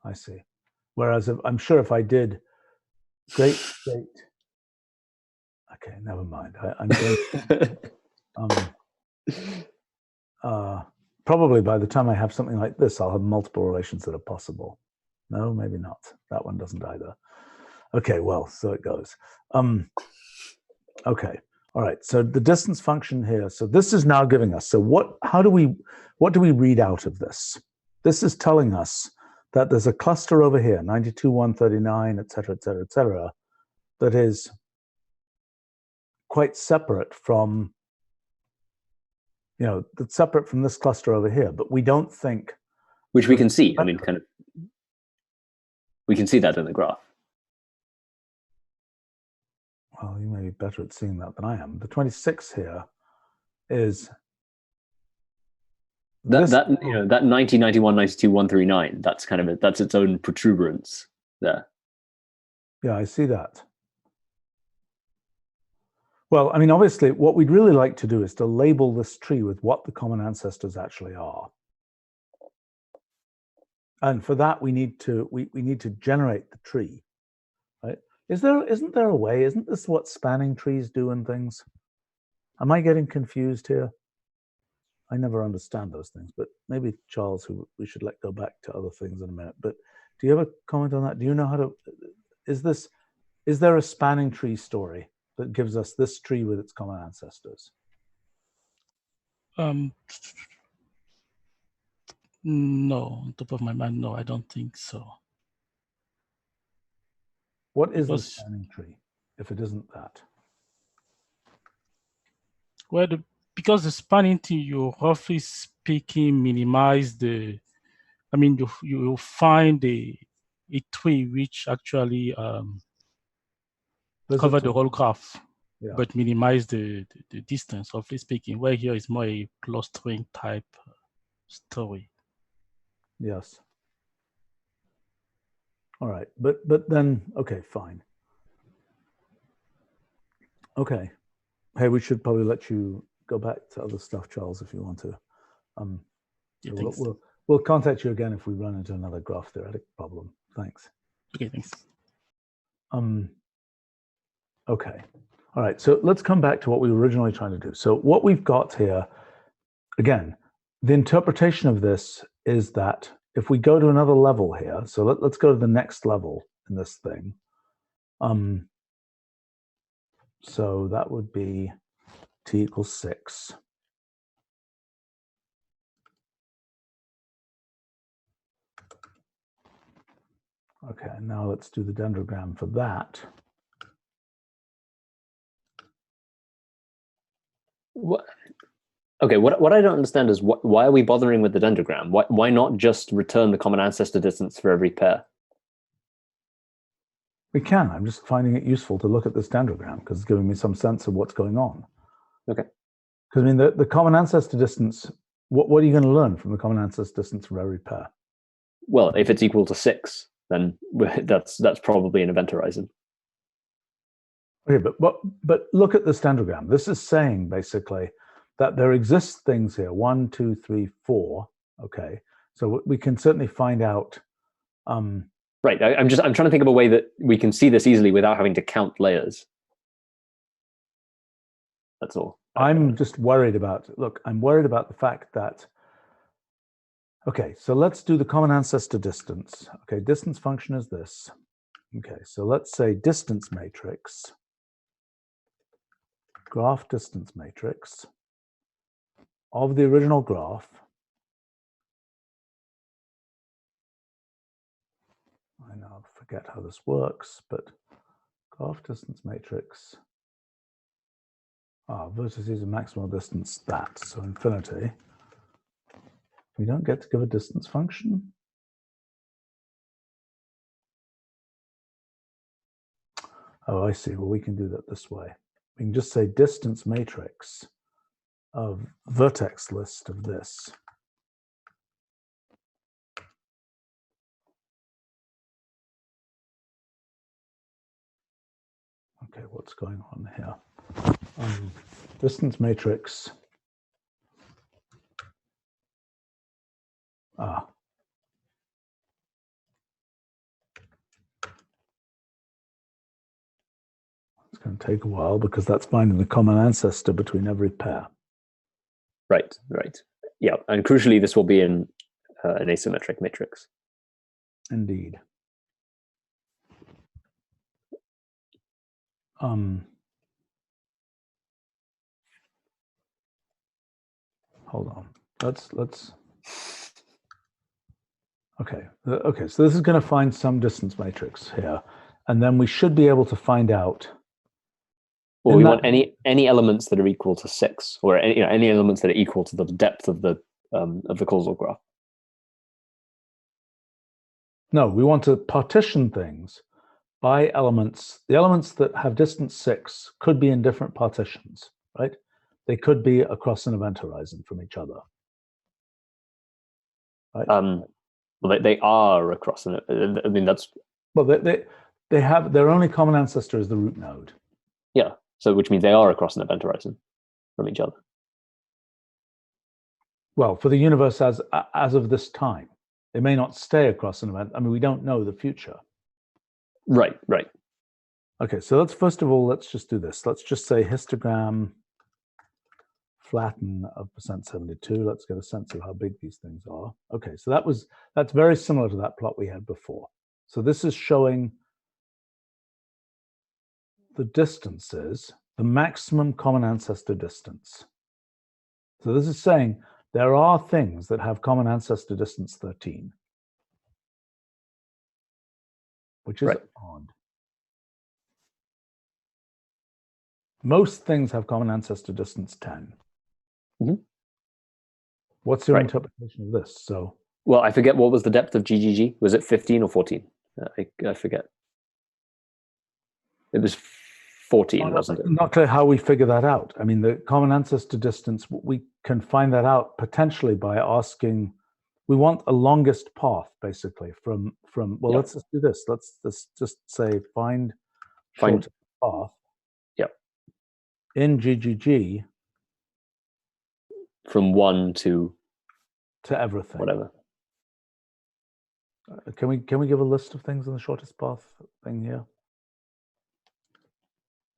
I see. Whereas I'm sure if I did great, okay, never mind. I'm going probably by the time I have something like this, I'll have multiple relations that are possible. No, maybe not. That one doesn't either. Okay, well, so it goes. Okay, all right. So the distance function here. So this is now giving us. So what do we read out of this? This is telling us that there's a cluster over here, 92, 139, et cetera, et cetera, et cetera, that is quite separate from, that's separate from this cluster over here, but we don't think. Which we can see. I mean, kind of, we can see that in the graph. Well, you may be better at seeing that than I am. The 26 here is that 90, 91, 92, 139. That's kind of that's its own protuberance there. Yeah, I see that. Well, I mean, obviously, what we'd really like to do is to label this tree with what the common ancestors actually are. And for that, we need to generate the tree, right? Isn't there a way? Isn't this what spanning trees do and things? Am I getting confused here? I never understand those things, but maybe Charles, who we should let go back to other things in a minute. But do you have a comment on that? Do you know how to? Is there a spanning tree story that gives us this tree with its common ancestors? No, on top of my mind, no, I don't think so. What is the spanning tree, if it isn't that? Well, because the spanning tree, you roughly speaking minimize the. I mean, you find a tree which actually cover the whole graph, but minimize the distance, roughly speaking. Where here is more a clustering type story. Yes. All right, but then, okay, fine. Okay. Hey, we should probably let you go back to other stuff, Charles, if you want to. We'll contact you again if we run into another graph theoretic problem. Thanks. Okay, thanks. Okay. All right, so let's come back to what we were originally trying to do. So what we've got here, again, the interpretation of this is that if we go to another level here, so let's go to the next level in this thing. So that would be t equals 6. Okay, now let's do the dendrogram for that. Okay, what I don't understand is why are we bothering with the dendrogram? Why not just return the common ancestor distance for every pair? We can. I'm just finding it useful to look at this dendrogram because it's giving me some sense of what's going on. Okay. Because I mean, the common ancestor distance, what are you going to learn from the common ancestor distance for every pair? Well, if it's equal to 6, then that's probably an event horizon. Okay, but look at this dendrogram. This is saying basically that there exist things here, 1, 2, 3, 4. Okay, so we can certainly find out. Right. I'm trying to think of a way that we can see this easily without having to count layers. That's all. I'm just worried about. Look, I'm worried about the fact that. Okay, so let's do the common ancestor distance. Okay, distance function is this. Okay, so let's say distance matrix. Graph distance matrix of the original graph. I now forget how this works, but graph distance matrix. Vertices and maximal distance that, so infinity. We don't get to give a distance function. Oh, I see. Well, we can do that this way. We can just say distance matrix of vertex list of this. Okay, what's going on here? Distance matrix. It's going to take a while because that's finding the common ancestor between every pair. Right, right. Yeah, and crucially, this will be in an asymmetric matrix. Indeed. Hold on. Let's. Okay. Okay. So this is going to find some distance matrix here, and then we should be able to find out. Well, we want any elements that are equal to 6, or any elements that are equal to the depth of the causal graph. No, we want to partition things by elements. The elements that have distance 6 could be in different partitions, right? They could be across an event horizon from each other. Right? Well, they are across an. I mean, that's. Well, they have their only common ancestor is the root node. Yeah. So, which means they are across an event horizon from each other. Well, for the universe as of this time, they may not stay across an event. I mean, we don't know the future. Right. Right. Okay. So first of all, let's just do this. Let's just say histogram flatten of %72. Let's get a sense of how big these things are. Okay. So that's very similar to that plot we had before. So this is showing the distances, the maximum common ancestor distance. So this is saying there are things that have common ancestor distance 13, which is odd. Most things have common ancestor distance 10. Mm-hmm. What's your interpretation of this? So, well, I forget what was the depth of GGG. Was it 15 or 14? I forget. It was 14, wasn't it? Not clear how we figure that out. I mean, the common ancestor distance, we can find that out potentially by asking, we want a longest path, basically, from well, let's just do this. Let's just say find shortest path. Yep. In GGG. From 1 to everything. Whatever. Can we give a list of things in the shortest path thing here?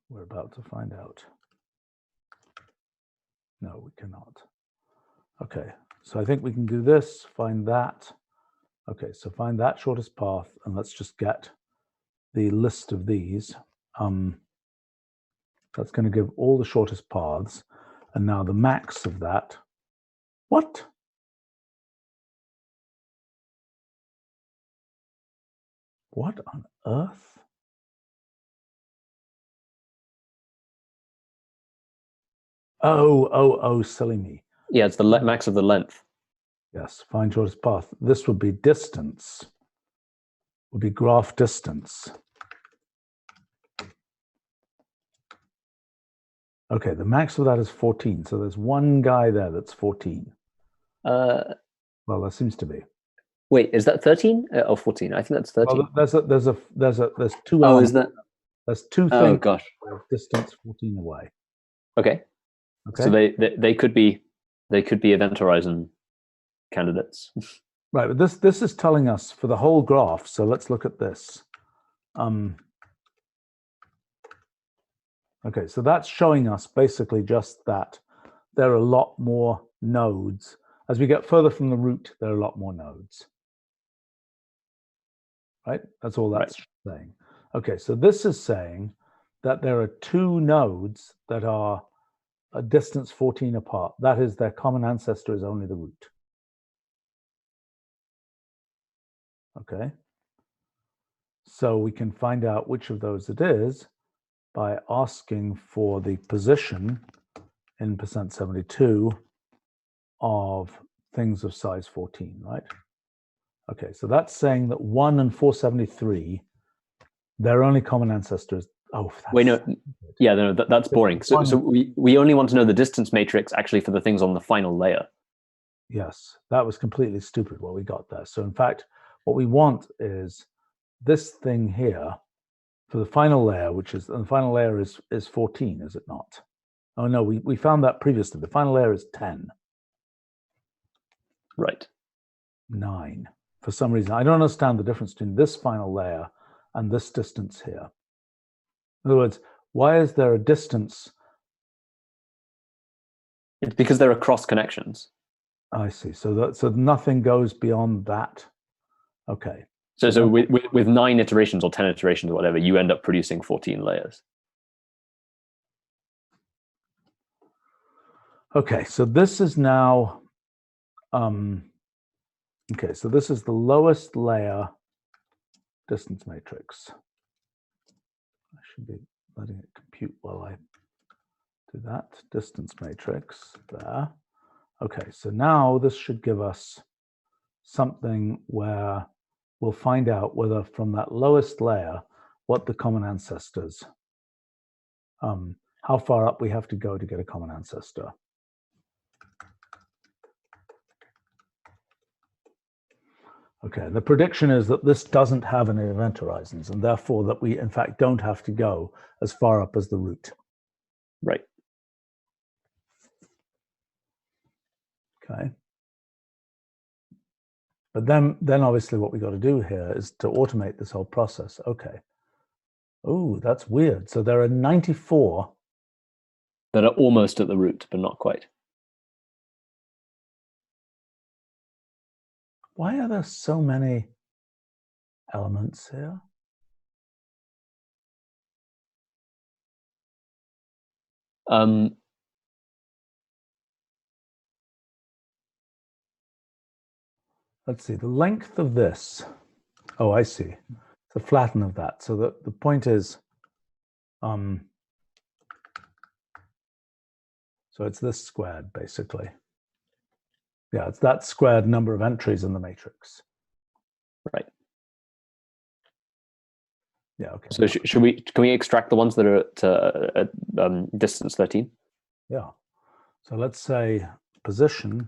We're about to find out. No, we cannot. Okay, so I think we can do this, find that. Okay, so find that shortest path, and let's just get the list of these. That's going to give all the shortest paths. And now the max of that. What? What on earth? Oh, silly me. Yeah, it's the max of the length. Yes, find shortest path. This would be distance, would be graph distance. Okay, the max of that is 14. So there's one guy there that's 14. Well, there seems to be. Wait, is that 13 or 14? I think that's 13. Well, there's two. Oh, is that? There's two things. Oh gosh. Distance 14 away. Okay. So they could be event horizon candidates. Right, but this is telling us for the whole graph. So let's look at this. Okay, so that's showing us basically just that there are a lot more nodes. As we get further from the root, there are a lot more nodes. Right? That's all that's saying. Okay, so this is saying that there are two nodes that are a distance 14 apart. That is, their common ancestor is only the root. Okay. So we can find out which of those it is by asking for the position in %72 of things of size 14, right? Okay, so that's saying that 1 and 473, their only common ancestor is Oh, that's Wait, no. Yeah, no, that's boring. So we only want to know the distance matrix actually for the things on the final layer. Yes, that was completely stupid what we got there. So in fact, what we want is this thing here for the final layer, which is, and the final layer is 14, is it not? Oh no, we found that previously. The final layer is 10. Right. 9. For some reason, I don't understand the difference between this final layer and this distance here. In other words, why is there a distance? It's because there are cross connections. I see. So nothing goes beyond that. Okay. So with 9 iterations or 10 iterations or whatever, you end up producing 14 layers. Okay, so this is now, okay, so this is the lowest layer distance matrix. I should be letting it compute while I do that. Distance matrix there. Okay, so now this should give us something where we'll find out whether from that lowest layer, what the common ancestors, how far up we have to go to get a common ancestor. Okay, the prediction is that this doesn't have any event horizons, and therefore that we, in fact, don't have to go as far up as the root. Right. Okay. But then obviously what we got to do here is to automate this whole process. Okay. Oh, that's weird. So there are 94 that are almost at the root, but not quite. Why are there so many elements here? Let's see, the length of this. Oh, I see. The flatten of that. So the point is, so it's this squared, basically. Yeah, it's that squared number of entries in the matrix. Right. Yeah, okay. So can we extract the ones that are at distance 13? Yeah. So let's say position.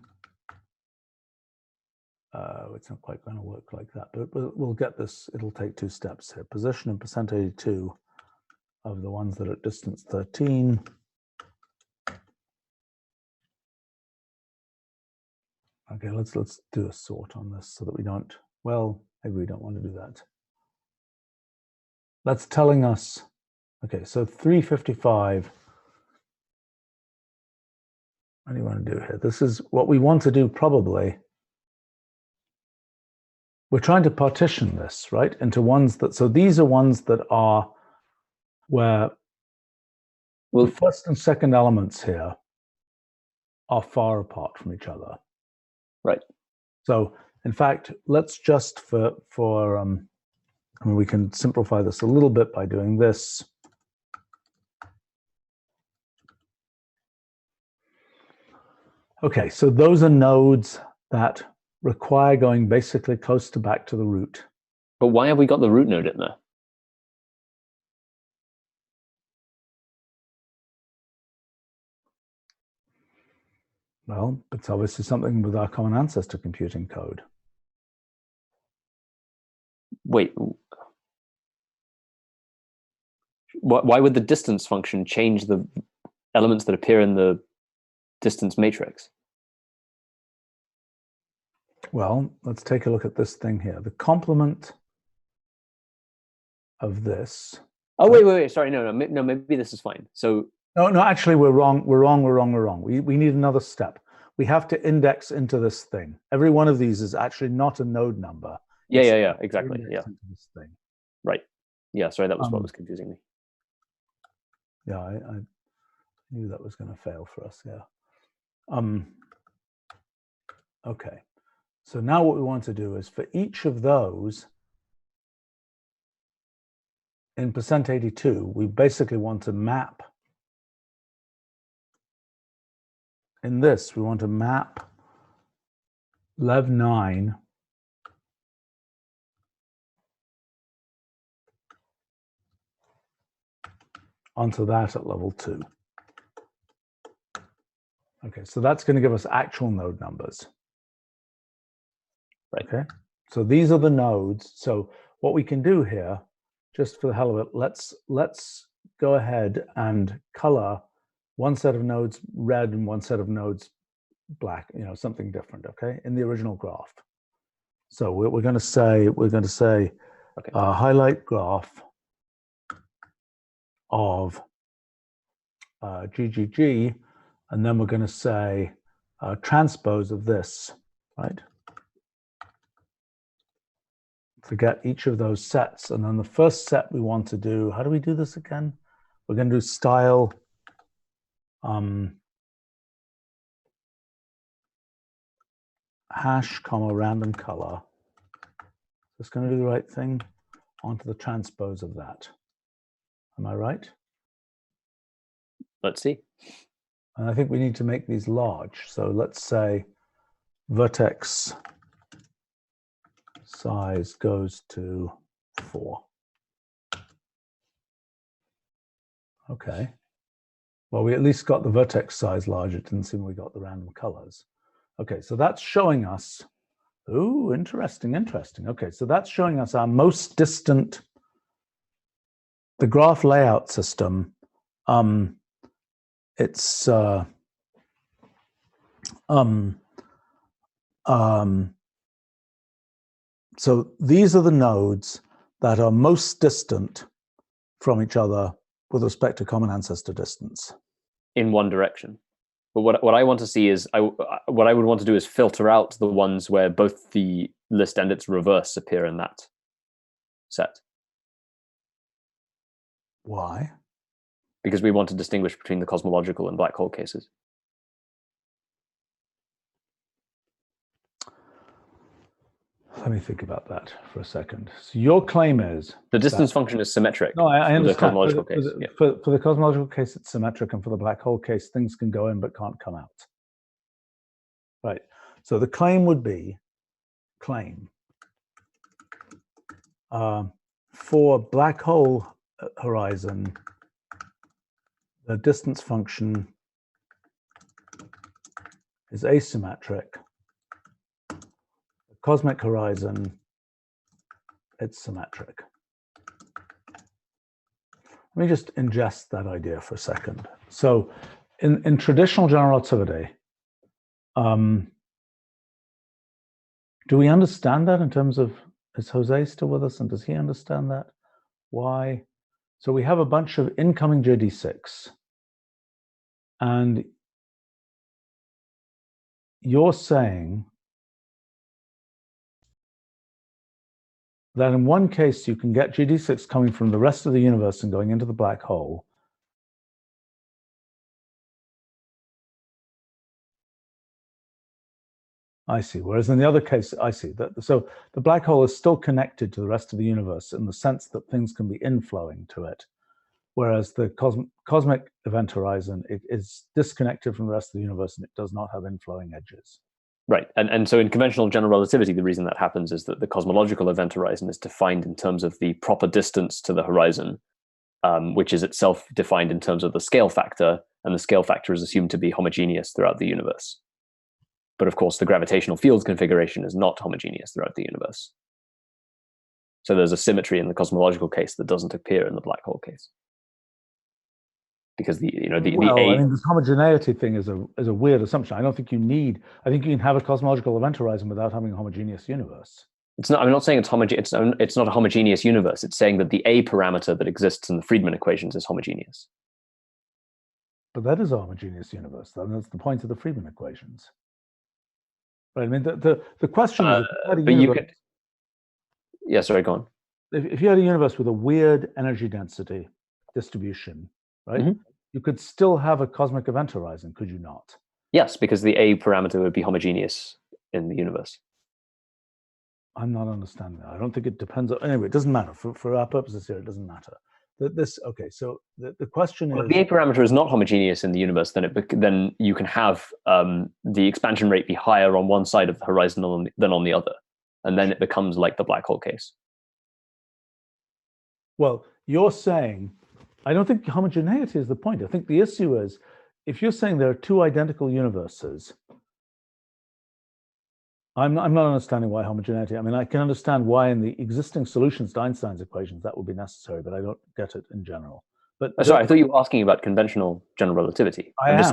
It's not quite going to work like that, but we'll get this. It'll take 2 steps here. Position and %82 of the ones that are at distance 13. Okay, let's do a sort on this so that we don't, well, maybe we don't want to do that. That's telling us, okay, so 355. What do you want to do here? This is what we want to do probably. We're trying to partition this, right, into ones that, so these are ones that are where the first and second elements here are far apart from each other. Right. So in fact, let's just I mean, we can simplify this a little bit by doing this. Okay, so those are nodes that require going basically close to back to the root. But why have we got the root node in there? Well, it's obviously something with our common ancestor computing code. Wait. Why would the distance function change the elements that appear in the distance matrix? Well, let's take a look at this thing here. The complement of this. Oh, wait. Sorry, no. Maybe this is fine. So no, actually, we're wrong. We need another step. We have to index into this thing. Every one of these is actually not a node number. Yeah, exactly. Yeah. Into this thing. Right. Yeah, sorry, that was what was confusing me. Yeah, I knew that was going to fail for us. Yeah. Okay. So now what we want to do is for each of those in %82, we basically want to map. In this, we want to map lev9 onto that at level 2. Okay, so that's going to give us actual node numbers. Right. Okay, so these are the nodes. So what we can do here, just for the hell of it, let's go ahead and color one set of nodes red and one set of nodes black, something different, okay, in the original graph. So we're going to say, Okay. highlight graph of GGG, and then we're going to say transpose of this, right? To get each of those sets. And then the first set we want to do, how do we do this again? We're going to do style hash, comma, random color. It's going to do the right thing onto the transpose of that. Am I right? Let's see. And I think we need to make these large. So let's say vertex size goes to 4. Okay. Well, we at least got the vertex size large. It didn't seem we got the random colors. Okay, so that's showing us, ooh, interesting. Okay, so that's showing us our most distant, the graph layout system. It's so these are the nodes that are most distant from each other with respect to common ancestor distance. In one direction. But what I want to see is, what I would want to do is filter out the ones where both the list and its reverse appear in that set. Why? Because we want to distinguish between the cosmological and black hole cases. Let me think about that for a second. So your claim is the distance function is symmetric. No, I understand. For the cosmological case. For the cosmological case, it's symmetric, and for the black hole case, things can go in but can't come out. Right. So the claim would be for black hole horizon, the distance function is asymmetric. The cosmic horizon, it's symmetric. Let me just ingest that idea for a second. So in traditional general relativity, do we understand that in terms of, is Jose still with us, and does he understand that? Why? So we have a bunch of incoming JD6, and you're saying that in one case you can get GD6 coming from the rest of the universe and going into the black hole. I see. Whereas in the other case, I see that. So the black hole is still connected to the rest of the universe in the sense that things can be inflowing to it. Whereas the cosmic event horizon, it is disconnected from the rest of the universe and it does not have inflowing edges. Right. And so in conventional general relativity, the reason that happens is that the cosmological event horizon is defined in terms of the proper distance to the horizon, which is itself defined in terms of the scale factor, and the scale factor is assumed to be homogeneous throughout the universe. But of course, the gravitational field configuration is not homogeneous throughout the universe. So there's a symmetry in the cosmological case that doesn't appear in the black hole case. Because I mean, this homogeneity thing is a weird assumption. I don't think you need. I think you can have a cosmological event horizon without having a homogeneous universe. It's not. I'm not saying it's homogeneous. It's not a homogeneous universe. It's saying that the A parameter that exists in the Friedmann equations is homogeneous. But that is a homogeneous universe. That's the point of the Friedmann equations. Right. I mean, the question is, yeah. Sorry. Go on. If you had a universe with a weird energy density distribution, right? Mm-hmm. You could still have a cosmic event horizon, could you not? Yes, because the A parameter would be homogeneous in the universe. I'm not understanding that. I don't think it depends on, anyway, it doesn't matter. For our purposes here, it doesn't matter. Okay, so the question is... If the A parameter is not homogeneous in the universe, then you can have the expansion rate be higher on one side of the horizon than on the other. And then it becomes like the black hole case. Well, you're saying I don't think homogeneity is the point. I think the issue is, if you're saying there are two identical universes, I'm not understanding why homogeneity. I mean, I can understand why in the existing solutions to Einstein's equations that would be necessary, but I don't get it in general. But sorry, I thought you were asking about conventional general relativity. I am.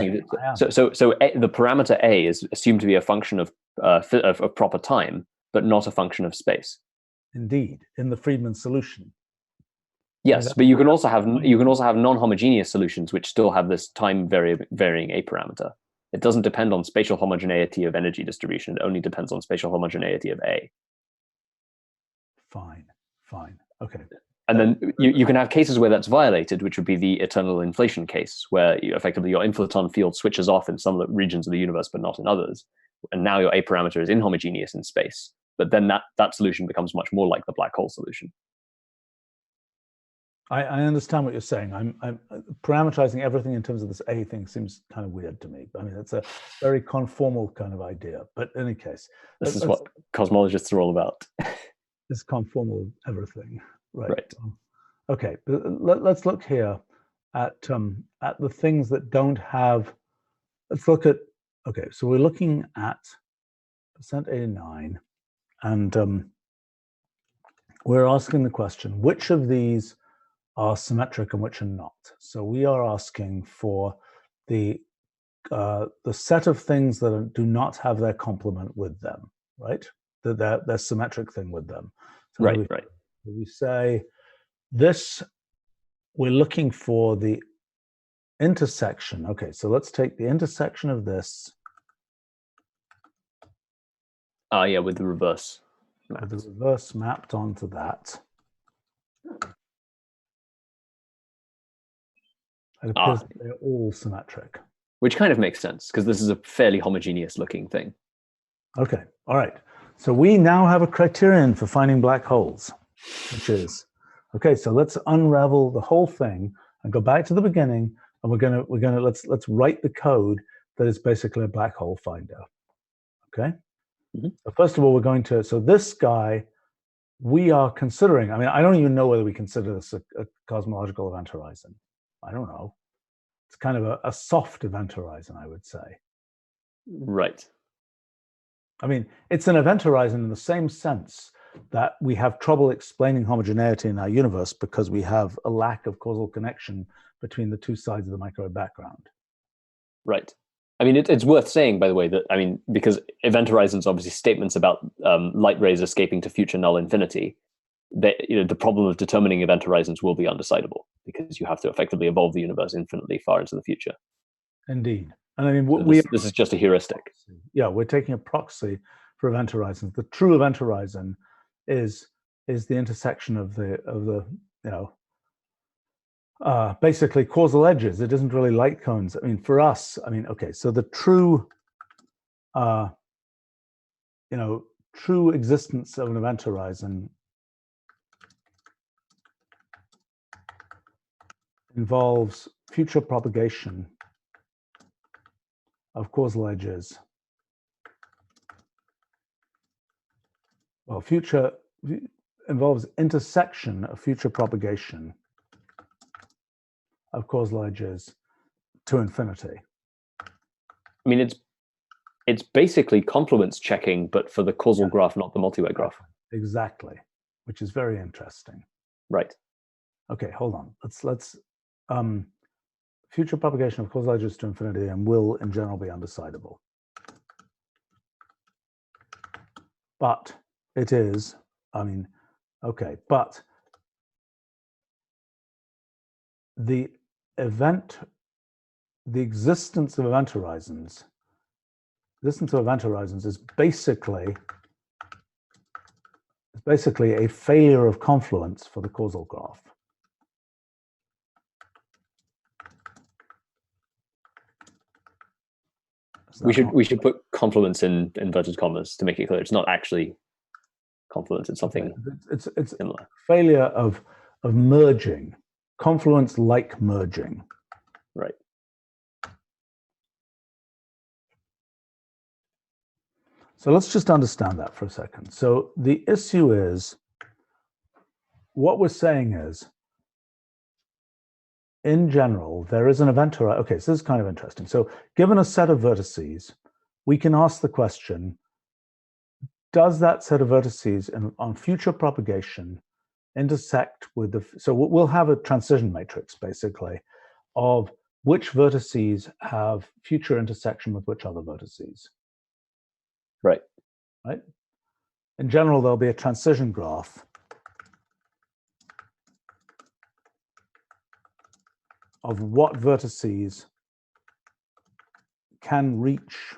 So the parameter A is assumed to be a function of proper time, but not a function of space. Indeed, in the Friedman solution. Yes, but you can also have non-homogeneous solutions which still have this time varying A parameter. It doesn't depend on spatial homogeneity of energy distribution. It only depends on spatial homogeneity of A. Fine. Okay. And then you can have cases where that's violated, which would be the eternal inflation case, where effectively your inflaton field switches off in some regions of the universe, but not in others. And now your A parameter is inhomogeneous in space. But then that solution becomes much more like the black hole solution. I understand what you're saying. I'm parameterizing everything in terms of this A thing seems kind of weird to me. I mean, it's a very conformal kind of idea. But in any case, this is what cosmologists are all about. It's conformal everything, right? Right. Okay, let's look here at the things that don't have. Let's look at. Okay, so we're looking at %89, and we're asking the question: which of these are symmetric and which are not? So we are asking for the set of things that do not have their complement with them, right? Their symmetric thing with them. So right. We say this. We're looking for the intersection. Okay, so let's take the intersection of this. Yeah, with the reverse. With the reverse mapped onto that. It appears that they're all symmetric. Which kind of makes sense, because this is a fairly homogeneous looking thing. Okay, all right. So we now have a criterion for finding black holes, which is, okay, so let's unravel the whole thing and go back to the beginning, and let's write the code that is basically a black hole finder. Okay? Mm-hmm. So first of all, so this guy, we are considering, I mean, I don't even know whether we consider this a cosmological event horizon. I don't know. It's kind of a soft event horizon, I would say. Right. I mean, it's an event horizon in the same sense that we have trouble explaining homogeneity in our universe because we have a lack of causal connection between the two sides of the microwave background. Right. I mean, it's worth saying, by the way, that, I mean, because event horizons are obviously statements about light rays escaping to future null infinity, that, the problem of determining event horizons will be undecidable because you have to effectively evolve the universe infinitely far into the future. Indeed. And I mean, so this is just a heuristic. Yeah, we're taking a proxy for event horizons. The true event horizon is the intersection of the basically causal edges. It isn't really light cones. I mean, for us, I mean, okay, so the true true existence of an event horizon involves future propagation of causal edges. Well, future involves intersection of future propagation of causal edges to infinity. I mean, it's basically complements checking, but for the causal graph, not the multi-way graph. Exactly, which is very interesting. Right. Okay, hold on. Let's future propagation of causal edges to infinity and will in general be undecidable. But it is, I mean, okay, but the existence of event horizons is basically a failure of confluence for the causal graph. We should put confluence in inverted commas to make it clear. It's not actually confluence. It's something. It's similar. Failure of merging, confluence like merging. Right. So let's just understand that for a second. So the issue is, what we're saying is, in general, there is an event horizon. Okay, so this is kind of interesting. So given a set of vertices, we can ask the question, does that set of vertices on future propagation intersect with the, so we'll have a transition matrix basically of which vertices have future intersection with which other vertices. Right. Right? In general, there'll be a transition graph of what vertices can reach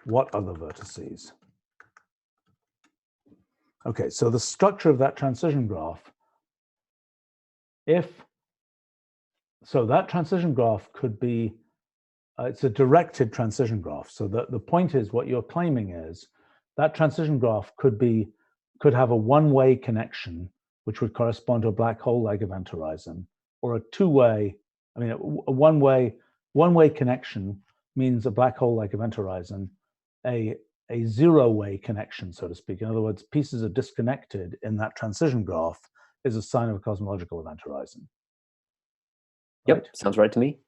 what other vertices. Okay, so the structure of that transition graph, so that transition graph could be, it's a directed transition graph. So the point is, what you're claiming is that transition graph could have a one-way connection, which would correspond to a black hole-like event horizon, or a two-way, I mean, a one-way connection means a black hole-like event horizon, a zero-way connection, so to speak. In other words, pieces are disconnected in that transition graph is a sign of a cosmological event horizon. Yep, Right? sounds right to me.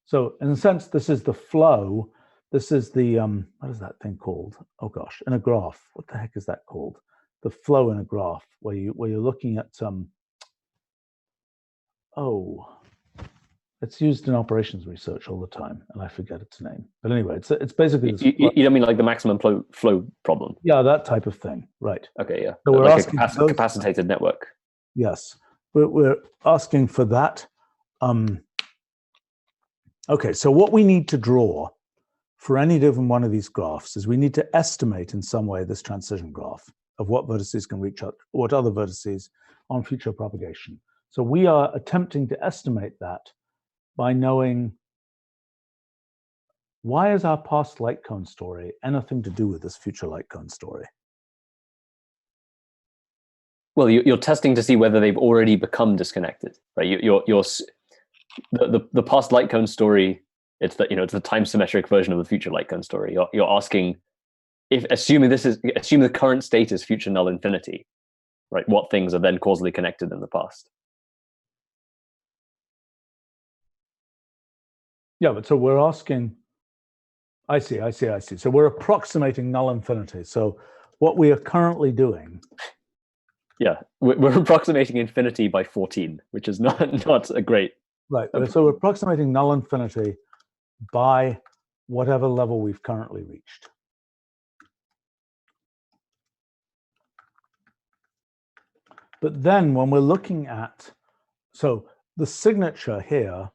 So in a sense, this is the flow. This is the, what is that thing called? Oh gosh, in a graph, what the heck is that called? The flow in a graph where you're looking at it's used in operations research all the time, and I forget its name. But anyway, it's basically this. You don't mean like the maximum flow problem? Yeah, that type of thing, right? Okay, yeah. So we're like asking a capacitated network. Yes, we're asking for that. Okay, so what we need to draw for any given one of these graphs is we need to estimate in some way this transition graph of what vertices can reach out, what other vertices on future propagation. So we are attempting to estimate that by knowing, why is our past light cone story anything to do with this future light cone story? Well, you're testing to see whether they've already become disconnected, right? The past light cone story, it's the time symmetric version of the future light cone story. You're asking, if assuming the current state is future null infinity, right? What things are then causally connected in the past? Yeah, but so we're asking, I see. So we're approximating null infinity. So what we are currently doing. Yeah, we're approximating infinity by 14, which is not a great. Right, so we're approximating null infinity by whatever level we've currently reached. But then when we're looking at, so the signature here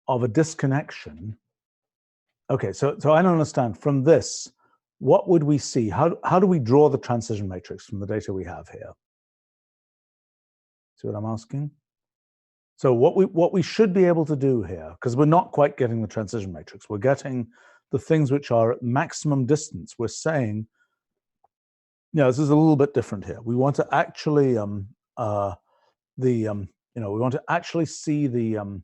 of a disconnection, okay, so I don't understand, from this, what would we see? How do we draw the transition matrix from the data we have here? See what I'm asking? So what we should be able to do here, because we're not quite getting the transition matrix, we're getting the things which are at maximum distance. We're saying, this is a little bit different here. We want to actually we want to actually see the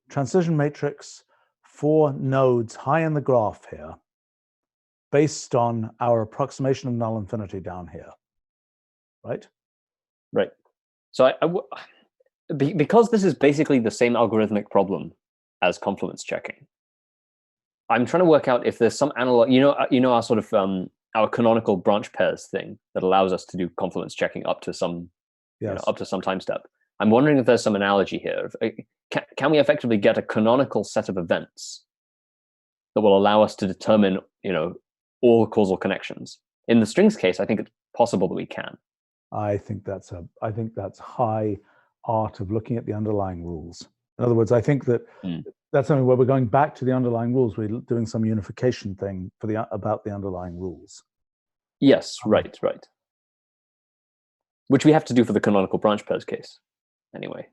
transition matrix for nodes high in the graph here, based on our approximation of null infinity down here, right? Right. So because this is basically the same algorithmic problem as confluence checking, I'm trying to work out if there's some analog, our sort of our canonical branch pairs thing that allows us to do confluence checking up to some, up to some time step. I'm wondering if there's some analogy here. Can we effectively get a canonical set of events that will allow us to determine, all causal connections? In the strings case, I think it's possible that we can. I think that's high art of looking at the underlying rules. In other words, I think that that's something where we're going back to the underlying rules. We're doing some unification thing about the underlying rules. Yes, right. Which we have to do for the canonical branch pairs case, anyway.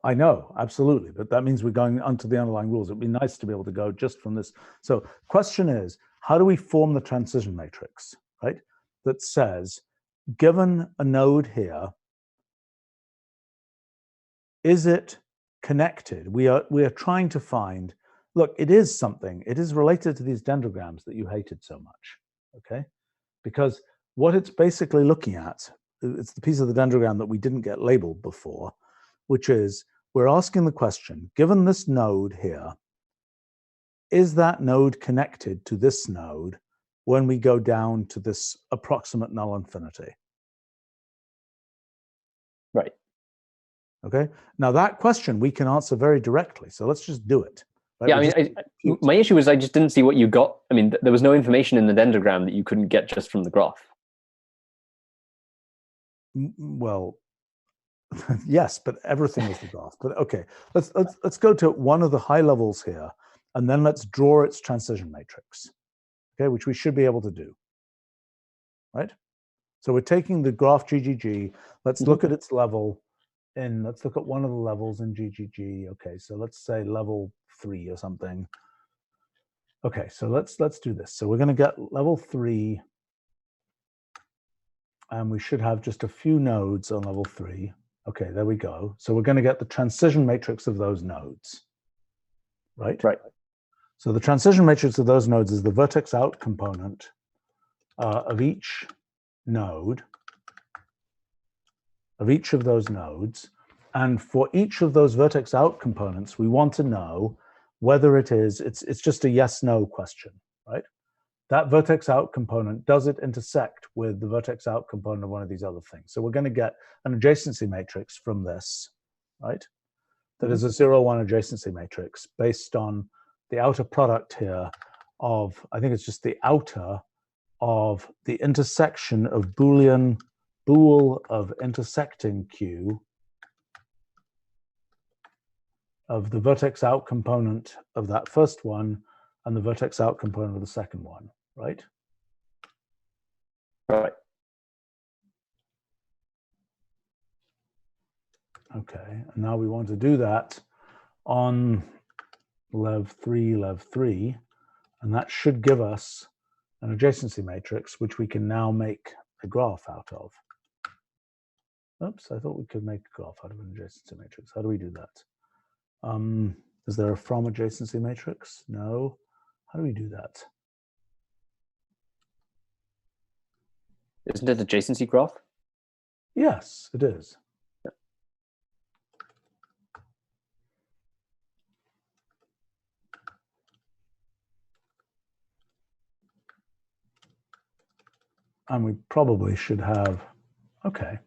I know, absolutely, but that means we're going onto the underlying rules. It'd be nice to be able to go just from this. So, question is, how do we form the transition matrix, right? That says, given a node here, is it connected? We are trying to find, look, it is something. It is related to these dendrograms that you hated so much, okay? Because what it's basically looking at, it's the piece of the dendrogram that we didn't get labeled before, which is we're asking the question, given this node here, is that node connected to this node when we go down to this approximate null infinity? Right. Okay. Now that question we can answer very directly. So let's just do it. Right? Yeah, I mean, my issue is I just didn't see what you got. I mean, there was no information in the dendrogram that you couldn't get just from the graph. Well, yes, but everything is the graph. But okay, let's go to one of the high levels here, and then let's draw its transition matrix. Okay, which we should be able to do. Right. So we're taking the graph GGG. Let's look at its level. Let's look at one of the levels in GGG. Okay, so let's say level 3 or something. Okay, so let's do this. So we're going to get level 3, and we should have just a few nodes on level 3. Okay, there we go. So we're going to get the transition matrix of those nodes, right? Right. So the transition matrix of those nodes is the vertex out component of each node, of each of those nodes. And for each of those vertex out components, we want to know whether it's just a yes/no question, right? That vertex out component, does it intersect with the vertex out component of one of these other things? So we're going to get an adjacency matrix from this, right? That is a 0-1 adjacency matrix based on the outer product here of, I think it's just the outer of the intersection of Boolean bool of intersecting Q of the vertex out component of that first one and the vertex out component of the second one, right? Right. Okay, and now we want to do that on lev 3, and that should give us an adjacency matrix, which we can now make a graph out of. Oops, I thought we could make a graph out of an adjacency matrix. How do we do that? Is there a from adjacency matrix? No. How do we do that? Isn't it adjacency graph? Yes, it is. Yeah. And we probably should have, okay.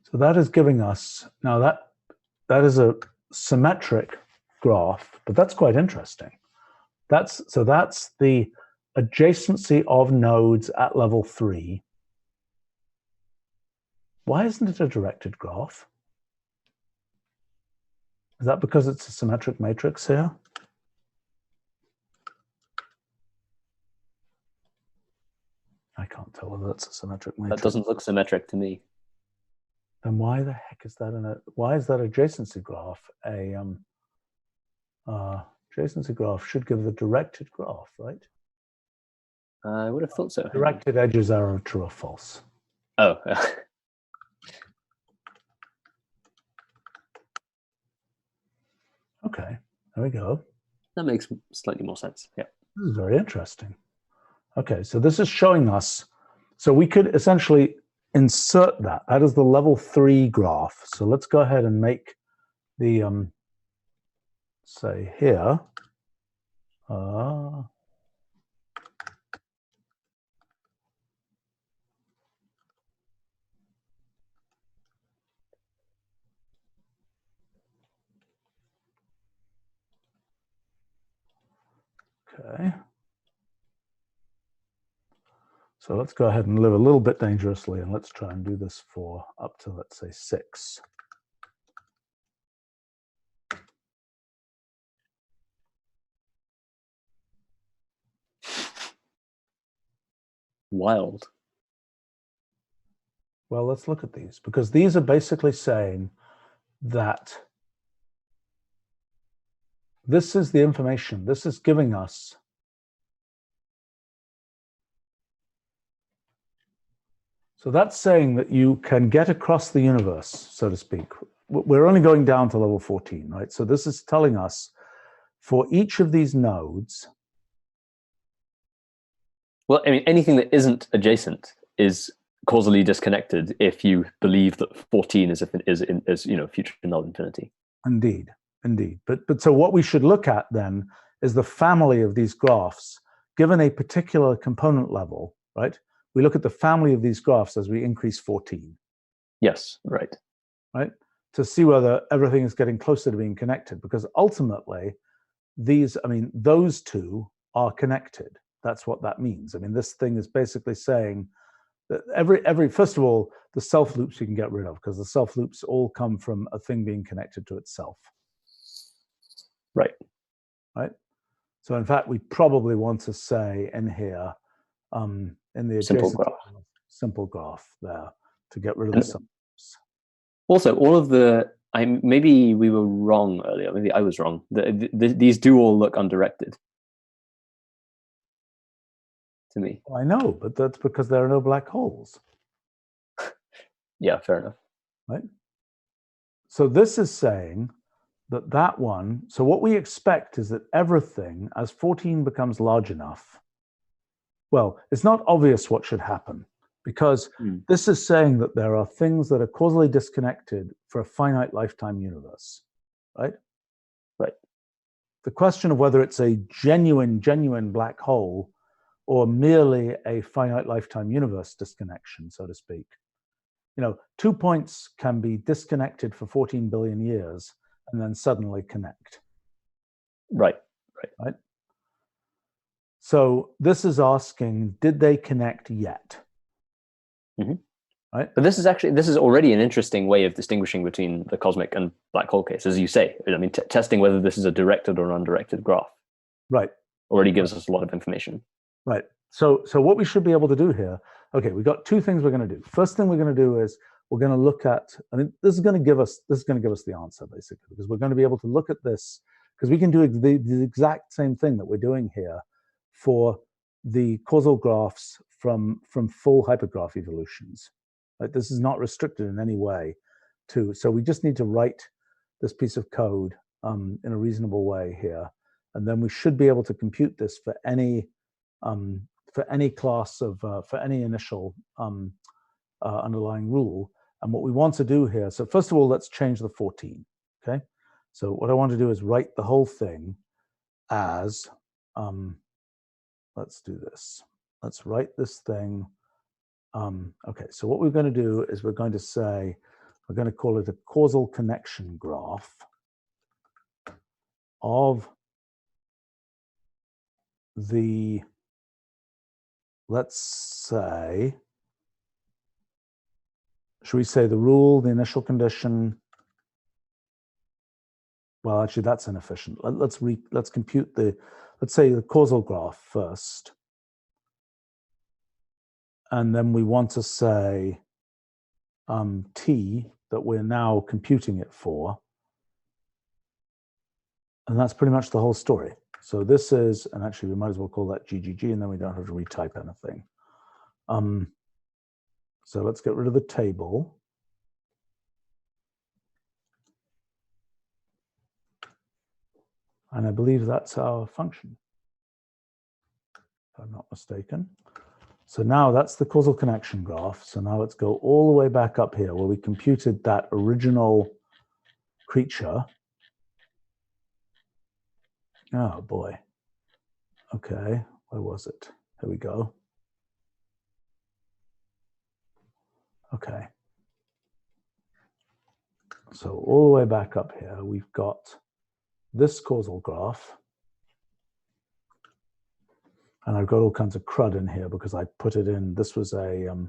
So that is giving us, now that is a symmetric graph, but that's quite interesting. That's the adjacency of nodes at level 3. Why isn't it a directed graph? Is that because it's a symmetric matrix here? I can't tell whether that's a symmetric matrix. That doesn't look symmetric to me. Then why the heck is that why is that adjacency graph adjacency graph should give the directed graph, right? I would have thought so. Directed edges are true or false. Oh. Okay, there we go. That makes slightly more sense. Yeah. This is very interesting. Okay, so this is showing us, so we could essentially insert that. That is the level 3 graph. So let's go ahead and make the, say here, okay. So let's go ahead and live a little bit dangerously, and let's try and do this for up to, let's say, 6. Wild. Well, let's look at these, because these are basically saying that this is the information, this is giving us so that's saying that you can get across the universe, so to speak. We're only going down to level 14, right? So this is telling us for each of these nodes. Well, I mean, anything that isn't adjacent is causally disconnected if you believe that 14 is future null infinity. Indeed, indeed. But so what we should look at then is the family of these graphs given a particular component level, right? We look at the family of these graphs as we increase 14. Yes, right. Right? To see whether everything is getting closer to being connected, because ultimately those two are connected. That's what that means. I mean, this thing is basically saying that first of all, the self loops you can get rid of, because the self loops all come from a thing being connected to itself. Right. Right. So in fact, we probably want to say in here, in the adjacent simple graph there, to get rid of the self loops. Also, all of maybe we were wrong earlier. Maybe I was wrong. These do all look undirected to me. Well, I know, but that's because there are no black holes. Yeah, fair enough. Right. So this is saying that one. So what we expect is that everything, as 14 becomes large enough, well, it's not obvious what should happen, because this is saying that there are things that are causally disconnected for a finite lifetime universe, right? Right. The question of whether it's a genuine black hole or merely a finite lifetime universe disconnection, so to speak. 2 points can be disconnected for 14 billion years and then suddenly connect. Right. So this is asking, did they connect yet? Mm-hmm. Right. But this is already an interesting way of distinguishing between the cosmic and black hole case, as you say. I mean, testing whether this is a directed or undirected graph. Right. Already gives us a lot of information. Right. So what we should be able to do here, okay, we've got two things we're going to do. First thing we're going to do is we're going to look at, this is going to give us the answer, basically, because we're going to be able to look at this, because we can do the exact same thing that we're doing here for the causal graphs from full hypergraph evolutions. Right? This is not restricted in any way so we just need to write this piece of code in a reasonable way here, and then we should be able to compute this for any class of for any initial underlying rule. And what we want to do here, so first of all, let's change the 14. Okay, so what I want to do is write the whole thing as let's do this. Let's write this thing. Okay, so what we're going to do is we're going to call it a causal connection graph of the, let's say, should we say the rule, the initial condition? Well, actually, that's inefficient. Let's compute let's say the causal graph first. And then we want to say t that we're now computing it for. And that's pretty much the whole story. So this is, and actually we might as well call that GGG, and then we don't have to retype anything. So let's get rid of the table. And I believe that's our function, if I'm not mistaken. So now that's the causal connection graph. So now let's go all the way back up here where we computed that original creature. Oh boy. Okay, where was it? Here we go. Okay. So all the way back up here, we've got this causal graph. And I've got all kinds of crud in here because I put it in, this was a, all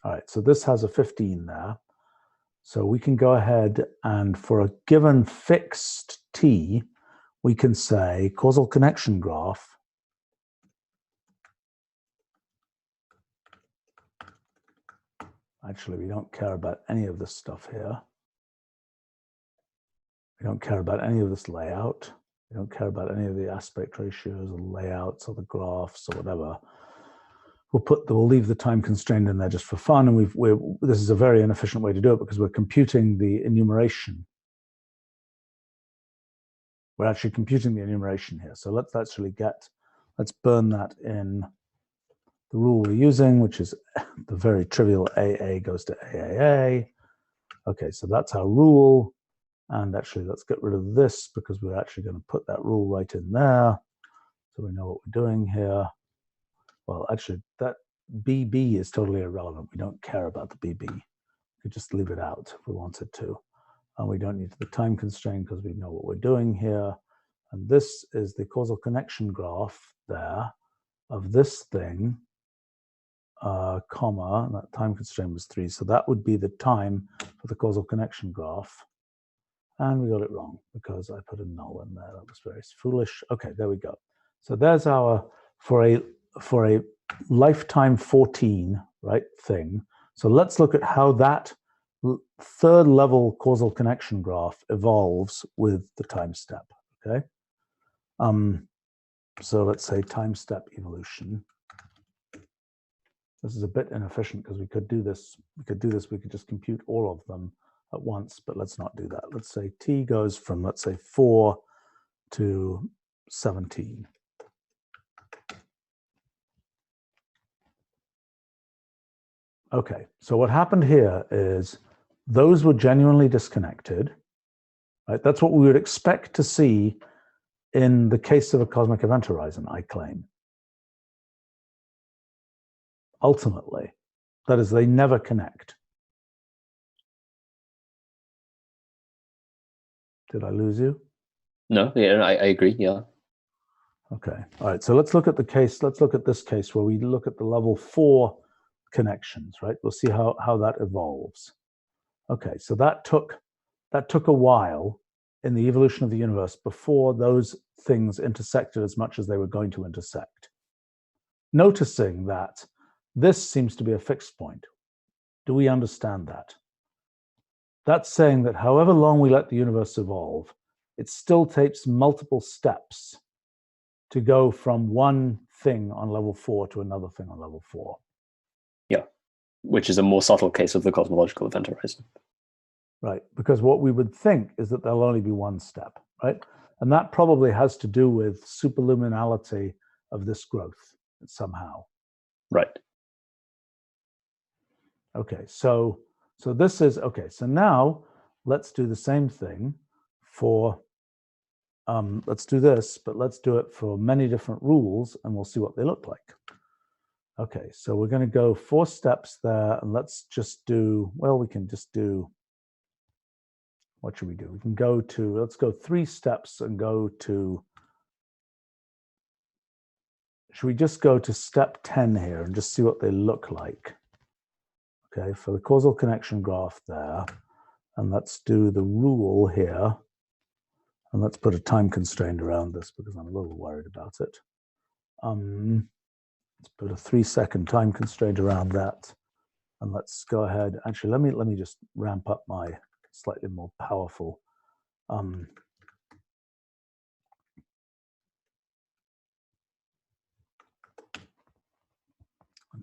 right, so this has a 15 there. So we can go ahead and for a given fixed t, we can say causal connection graph actually, we don't care about any of this stuff here. We don't care about any of this layout. We don't care about any of the aspect ratios or layouts or the graphs or whatever. We'll leave the time constraint in there just for fun, and this is a very inefficient way to do it because we're computing the enumeration. We're actually computing the enumeration here. So let's burn that in the rule we're using, which is the very trivial AA goes to AAA. Okay, so that's our rule. And actually, let's get rid of this because we're actually going to put that rule right in there. So we know what we're doing here. Well, actually, that BB is totally irrelevant. We don't care about the BB. We could just leave it out if we wanted to. And we don't need the time constraint because we know what we're doing here. And this is the causal connection graph there of this thing, comma, and that time constraint was 3. So that would be the time for the causal connection graph. And we got it wrong because I put a null in there. That was very foolish. Okay, there we go. So there's our, for a lifetime 14, right, thing. So let's look at how that third level causal connection graph evolves with the time step, okay? So let's say time step evolution. This is a bit inefficient because we could do this, we could just compute all of them at once, but let's not do that. Let's say t goes from, let's say, 4 to 17. Okay, so what happened here is those were genuinely disconnected, right? That's what we would expect to see in the case of a cosmic event horizon, I claim. Ultimately, that is, they never connect. Did I lose you? No, yeah, I agree, yeah. Okay, all right, so let's look at the case, let's look at this case where we look at the level 4 connections, right? We'll see how that evolves. Okay, so that took a while in the evolution of the universe before those things intersected as much as they were going to intersect. Noticing that this seems to be a fixed point. Do we understand that? That's saying that however long we let the universe evolve, it still takes multiple steps to go from one thing on level 4 to another thing on level 4. Yeah, which is a more subtle case of the cosmological event horizon. Right, because what we would think is that there'll only be one step, right? And that probably has to do with superluminality of this growth somehow. Right. Okay, so this is, okay, so now let's do the same thing for, let's do this, but let's do it for many different rules and we'll see what they look like. Okay, so we're going to go 4 steps there and let's just do, well, we can just do, what should we do? We can go to, let's go 3 steps and go to, should we just go to step 10 here and just see what they look like? Okay, for the causal connection graph there. And let's do the rule here. And let's put a time constraint around this because I'm a little worried about it. Let's put a 3-second time constraint around that. And let's go ahead. Actually, let me just ramp up my slightly more powerful. Let's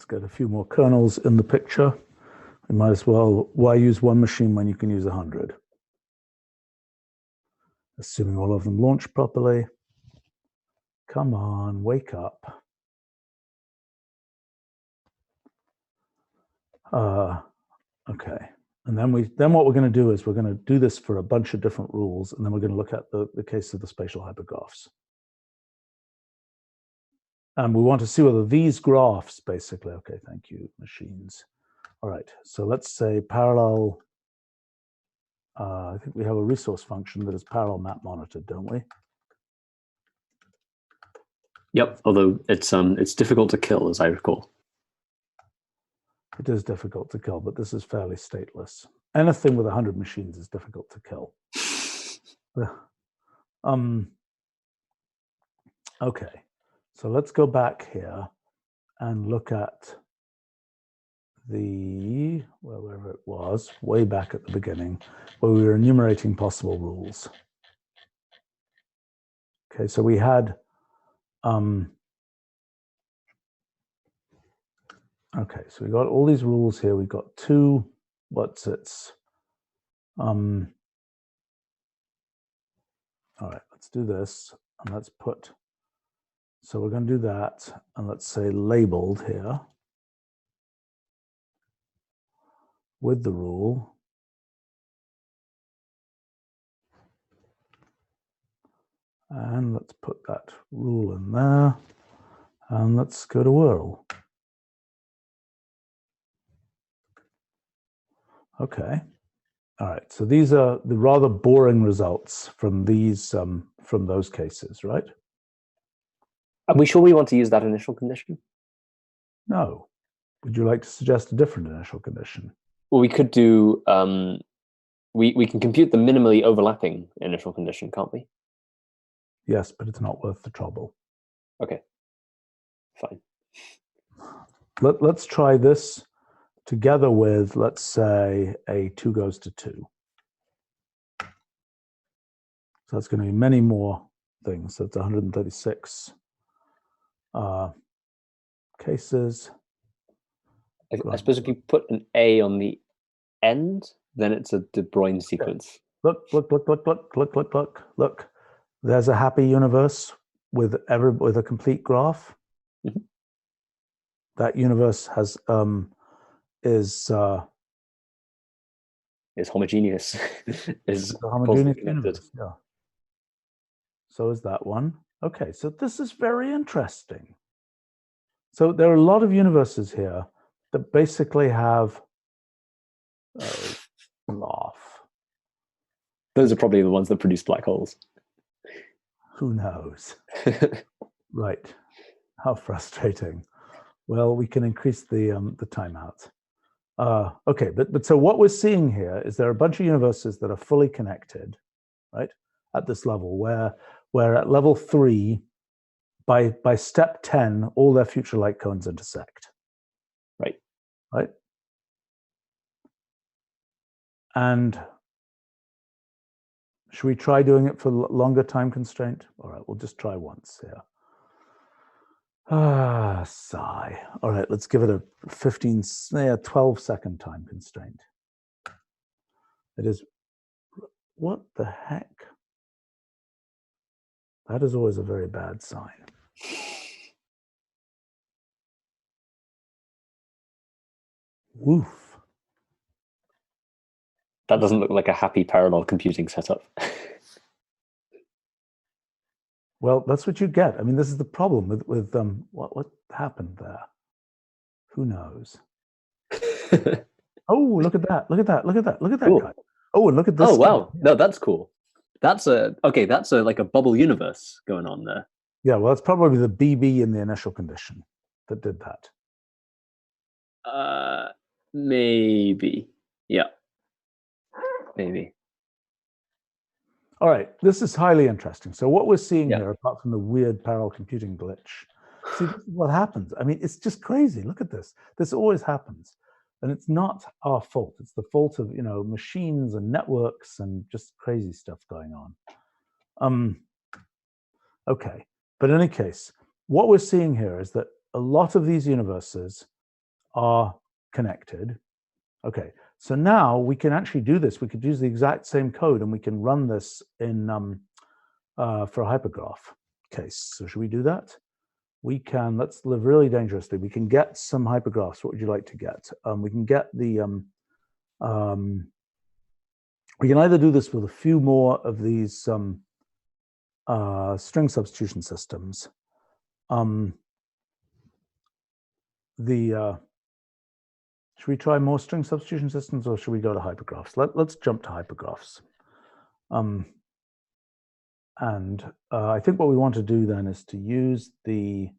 get a few more kernels in the picture. We might as well, why use one machine when you can use 100? Assuming all of them launch properly. Come on, wake up. Okay, and then what we're going to do is we're going to do this for a bunch of different rules, and then we're going to look at the case of the spatial hypergraphs. And we want to see whether these graphs, basically, okay, thank you, machines. All right, so let's say parallel, I think we have a resource function that is parallel map monitored, don't we? Yep, although it's difficult to kill, as I recall. It is difficult to kill, but this is fairly stateless. Anything with 100 machines is difficult to kill. Okay, so let's go back here and look at the, well, wherever it was, way back at the beginning, where we were enumerating possible rules. Okay, so we had, okay, so we got all these rules here. We've got 2, what's its, all right, let's do this, and let's put So we're going to do that, and let's say labeled here with the rule. And let's put that rule in there, and let's go to whirl. Okay. All right. So these are the rather boring results from these from those cases, right? Are we sure we want to use that initial condition? No. Would you like to suggest a different initial condition? Well, we could do. We can compute the minimally overlapping initial condition, can't we? Yes, but it's not worth the trouble. Okay. Fine. Let's try this together with, let's say, a 2 goes to 2. So that's going to be many more things. So it's 136 cases. I suppose if you put an A on the end, then it's a De Broglie sequence. Look, look, look, look, look, look, look, look, look. There's a happy universe with a complete graph. Mm-hmm. That universe has is homogeneous. is a homogeneous connected. universe. Yeah. So is that one. Okay, so this is very interesting. So there are a lot of universes here that basically have laugh. Those are probably the ones that produce black holes. Who knows? Right. How frustrating. Well, we can increase the timeout. Okay, but so what we're seeing here is there are a bunch of universes that are fully connected, right? At this level, where at level 3, by step 10, all their future light cones intersect. Right. Right. And should we try doing it for longer time constraint? All right, we'll just try once here. Sigh. All right, let's give it a 12-second time constraint. It is, what the heck? That is always a very bad sign. Woof. That doesn't look like a happy parallel computing setup. Well, that's what you get. I mean, this is the problem with what happened there. Who knows? Oh, look at that! Look at that! Look at that! Look at that Cool. guy! Oh, and look at this. Oh wow! guy. No, that's cool. That's like a bubble universe going on there. Yeah, well, it's probably the BB in the initial condition that did that. Maybe. Yeah. Maybe. All right, this is highly interesting. So what we're seeing Yeah. here, apart from the weird parallel computing glitch, see, this is what happens. I mean, it's just crazy. Look at this. This always happens. And it's not our fault. It's the fault of, machines and networks and just crazy stuff going on. Okay, but in any case, what we're seeing here is that a lot of these universes are connected. Okay, so now we can actually do this. We could use the exact same code and we can run this in for a hypergraph case. So should we do that? We can, let's live really dangerously. We can get some hypergraphs. What would you like to get? We can get the, we can either do this with a few more of these string substitution systems. Should we try more string substitution systems or should we go to hypergraphs? Let's jump to hypergraphs. I think what we want to do then is to use the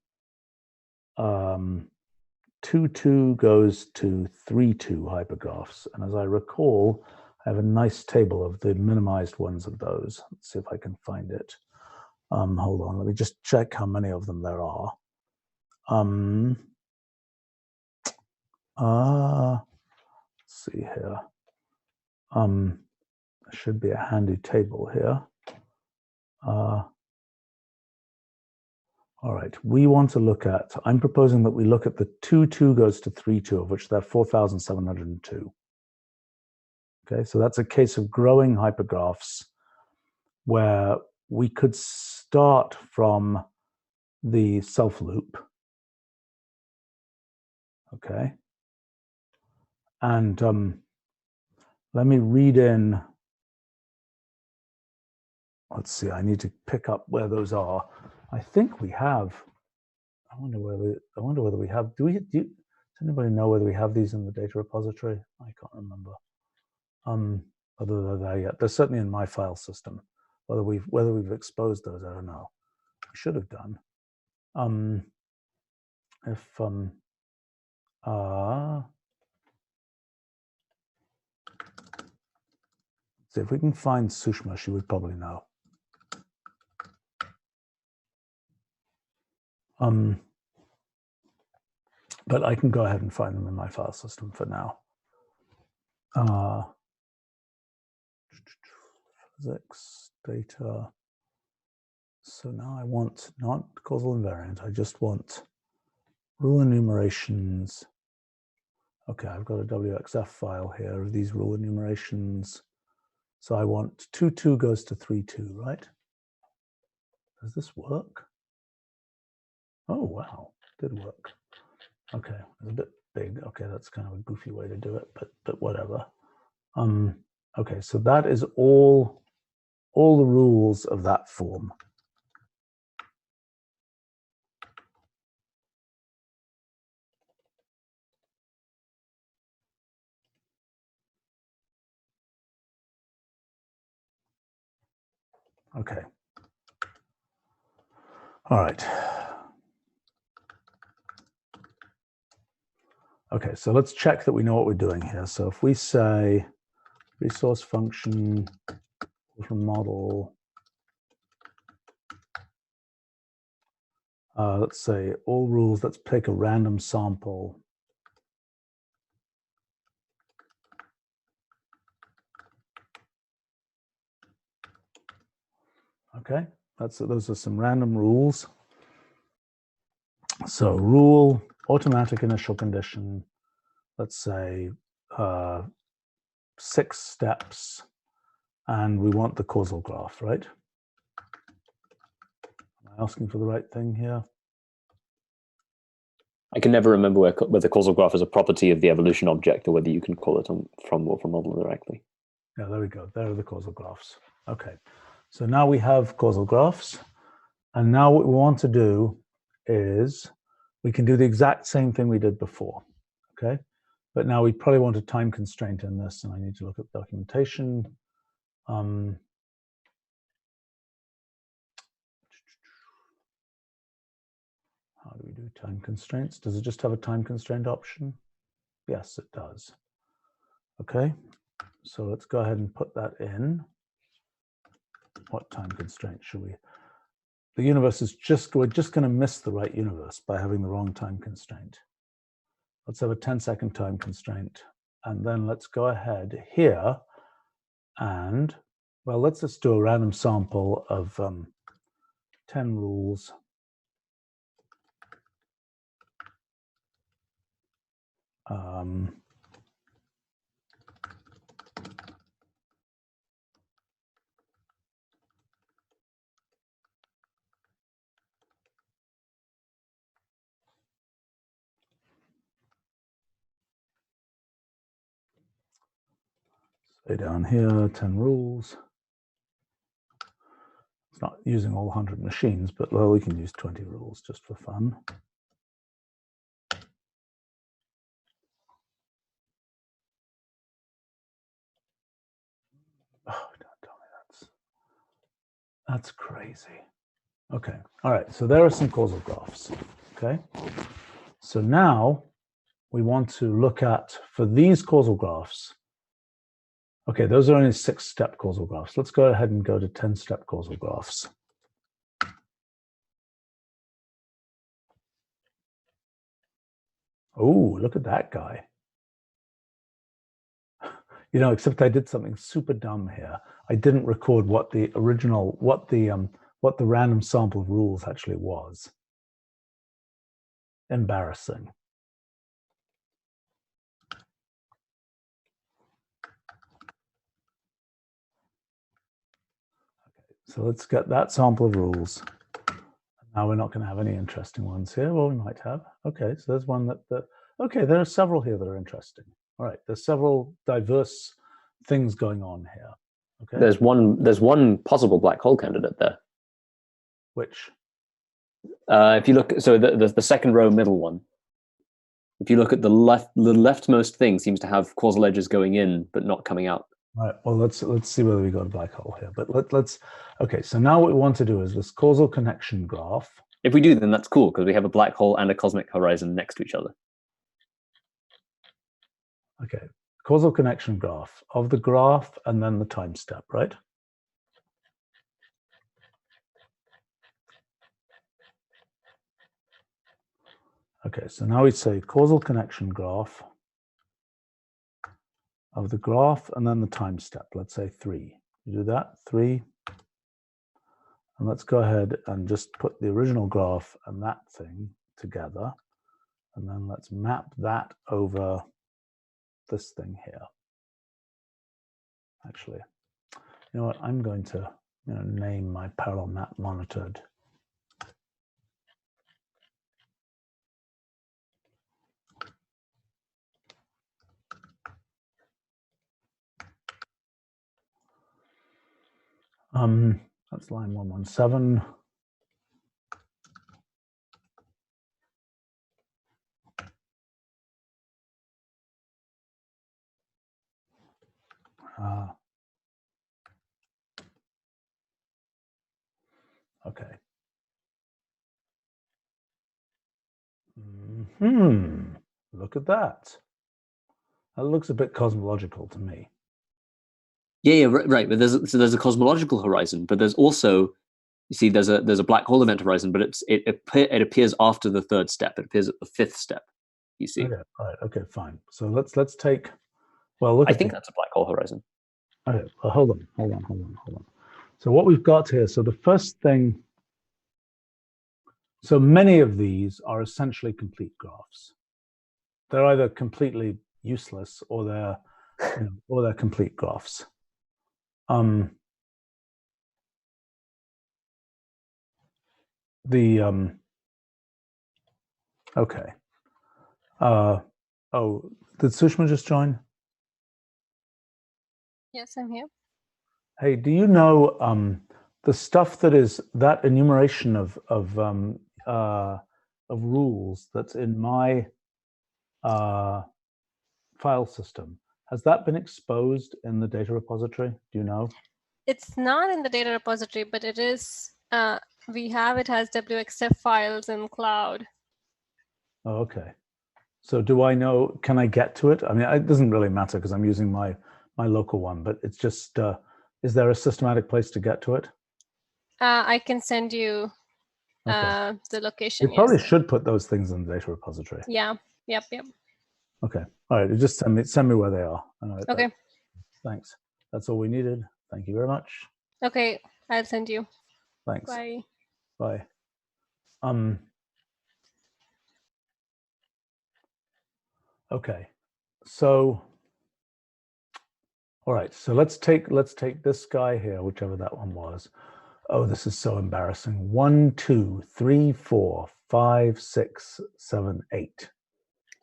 2-2 goes to 3-2 hypergraphs. And as I recall, I have a nice table of the minimized ones of those. Let's see if I can find it. Hold on, let me just check how many of them there are. Let's see here. There should be a handy table here. All right, we want to look at, I'm proposing that we look at the 2-2 goes to 3-2, of which there are 4,702. Okay, so that's a case of growing hypergraphs where we could start from the self loop. Okay. And let me read in, let's see, I need to pick up where those are. I think we have, I wonder whether we have, does anybody know whether we have these in the data repository? I can't remember. Whether they're there yet. They're certainly in my file system. Whether we've exposed those, I don't know. We should have done. See if we can find Sushma, she would probably know. But I can go ahead and find them in my file system for now. Physics, data. So now I want not causal invariant, I just want rule enumerations. Okay, I've got a WXF file here of these rule enumerations. So I want 2,2 goes to 3,2, right? Does this work? Oh, wow, it did work. Okay, it's a bit big. Okay, that's kind of a goofy way to do it, but whatever. Okay, so that is all the rules of that form. Okay. All right. Okay, so let's check that we know what we're doing here. So if we say resource function Wolfram model, let's say all rules, let's take a random sample. Okay, those are some random rules. So rule, automatic initial condition, let's say 6 steps, and we want the causal graph, right? Am I asking for the right thing here? I can never remember whether causal graph is a property of the evolution object or whether you can call it from Wolfram Model directly. Yeah, there we go. There are the causal graphs. Okay, so now we have causal graphs, and now what we want to do is we can do the exact same thing we did before, okay? But now we probably want a time constraint in this, and I need to look at documentation. How do we do time constraints? Does it just have a time constraint option? Yes, it does. Okay, so let's go ahead and put that in. What time constraint should we? The universe is we're just going to miss the right universe by having the wrong time constraint. Let's have a 10-second time constraint. And then let's go ahead here and, well, let's just do a random sample of 10 rules. Say down here, 10 rules. It's not using all 100 machines, but well, we can use 20 rules just for fun. Oh, don't tell me that's crazy. Okay, all right, so there are some causal graphs, okay? So now we want to look at, for these causal graphs, okay, those are only 6-step causal graphs. Let's go ahead and go to 10-step causal graphs. Oh, look at that guy. You know, except I did something super dumb here. I didn't record what the original, what the random sample of rules actually was. Embarrassing. Okay, so let's get that sample of rules. And Now we're not going to have any interesting ones here. Well, we might have. Okay, so there's one okay, there are several here that are interesting. All right, there's several diverse things going on here. Okay. There's one possible black hole candidate there. Which? If you look, so the second row middle one. If you look at the leftmost thing seems to have causal edges going in but not coming out. Right. Well, let's see whether we got a black hole here. But let's. Okay. So now what we want to do is this causal connection graph. If we do, then that's cool because we have a black hole and a cosmic horizon next to each other. Okay. Causal connection graph of the graph and then the time step, right? Okay. So now we say causal connection graph of the graph and then the time step. Let's say 3. You do that, 3. And let's go ahead and just put the original graph and that thing together. And then let's map that over this thing here. Actually, you know what? I'm going to name my parallel map monitored. That's line 117. Okay. Look at that. That looks a bit cosmological to me. Yeah, right. But there's a cosmological horizon, but there's also, you see, there's a black hole event horizon, but it appears after the third step. It appears at the fifth step. You see. Okay. All right. Okay. Fine. So let's take. Well, look. I think that's a black hole horizon. Okay. Well, hold on. So what we've got here. So the first thing. So many of these are essentially complete graphs. They're either completely useless or they're complete graphs. Okay. Oh, did Sushma just join? Yes, I'm here. Hey, do you know the stuff that is that enumeration of rules that's in my file system? Has that been exposed in the data repository? Do you know? It's not in the data repository, but it is. We have it as WXF files in cloud. Oh, okay. So do I know? Can I get to it? I mean, it doesn't really matter because I'm using my local one. But it's just, is there a systematic place to get to it? I can send you the location. You probably should put those things in the data repository. Yeah. Yep. Okay. All right. Just send me where they are. Okay. Thanks. That's all we needed. Thank you very much. Okay. I'll send you. Thanks. Bye. Bye. Okay. So, all right. So let's take this guy here, whichever that one was. Oh, this is so embarrassing. 1, 2, 3, 4, 5, 6, 7, 8.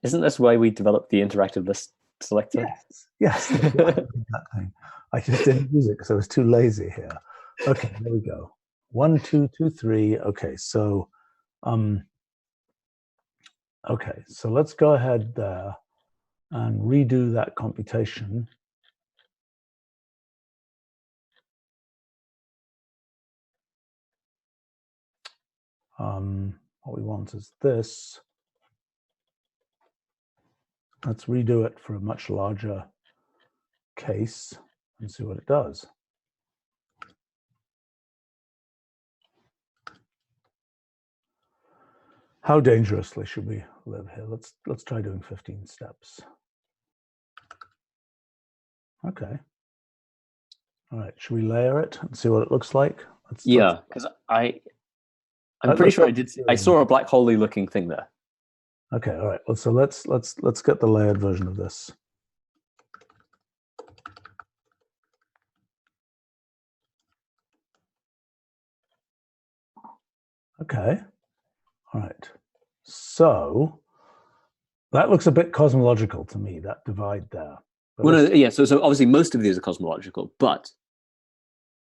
Isn't this why we developed the interactive list selector? Yes. That thing. I just didn't use it because I was too lazy here. Okay, there we go. 1, 2, 2, 3. Okay, so so let's go ahead there and redo that computation. What we want is this. Let's redo it for a much larger case and see what it does. How dangerously should we live here? Let's try doing 15 steps. Okay. All right. Should we layer it and see what it looks like? Yeah, because I'm pretty sure I saw a black hole-y looking thing there. Okay. All right. Well, so let's get the layered version of this. Okay. All right. So that looks a bit cosmological to me, that divide there. But Well, no, yeah. So obviously most of these are cosmological, but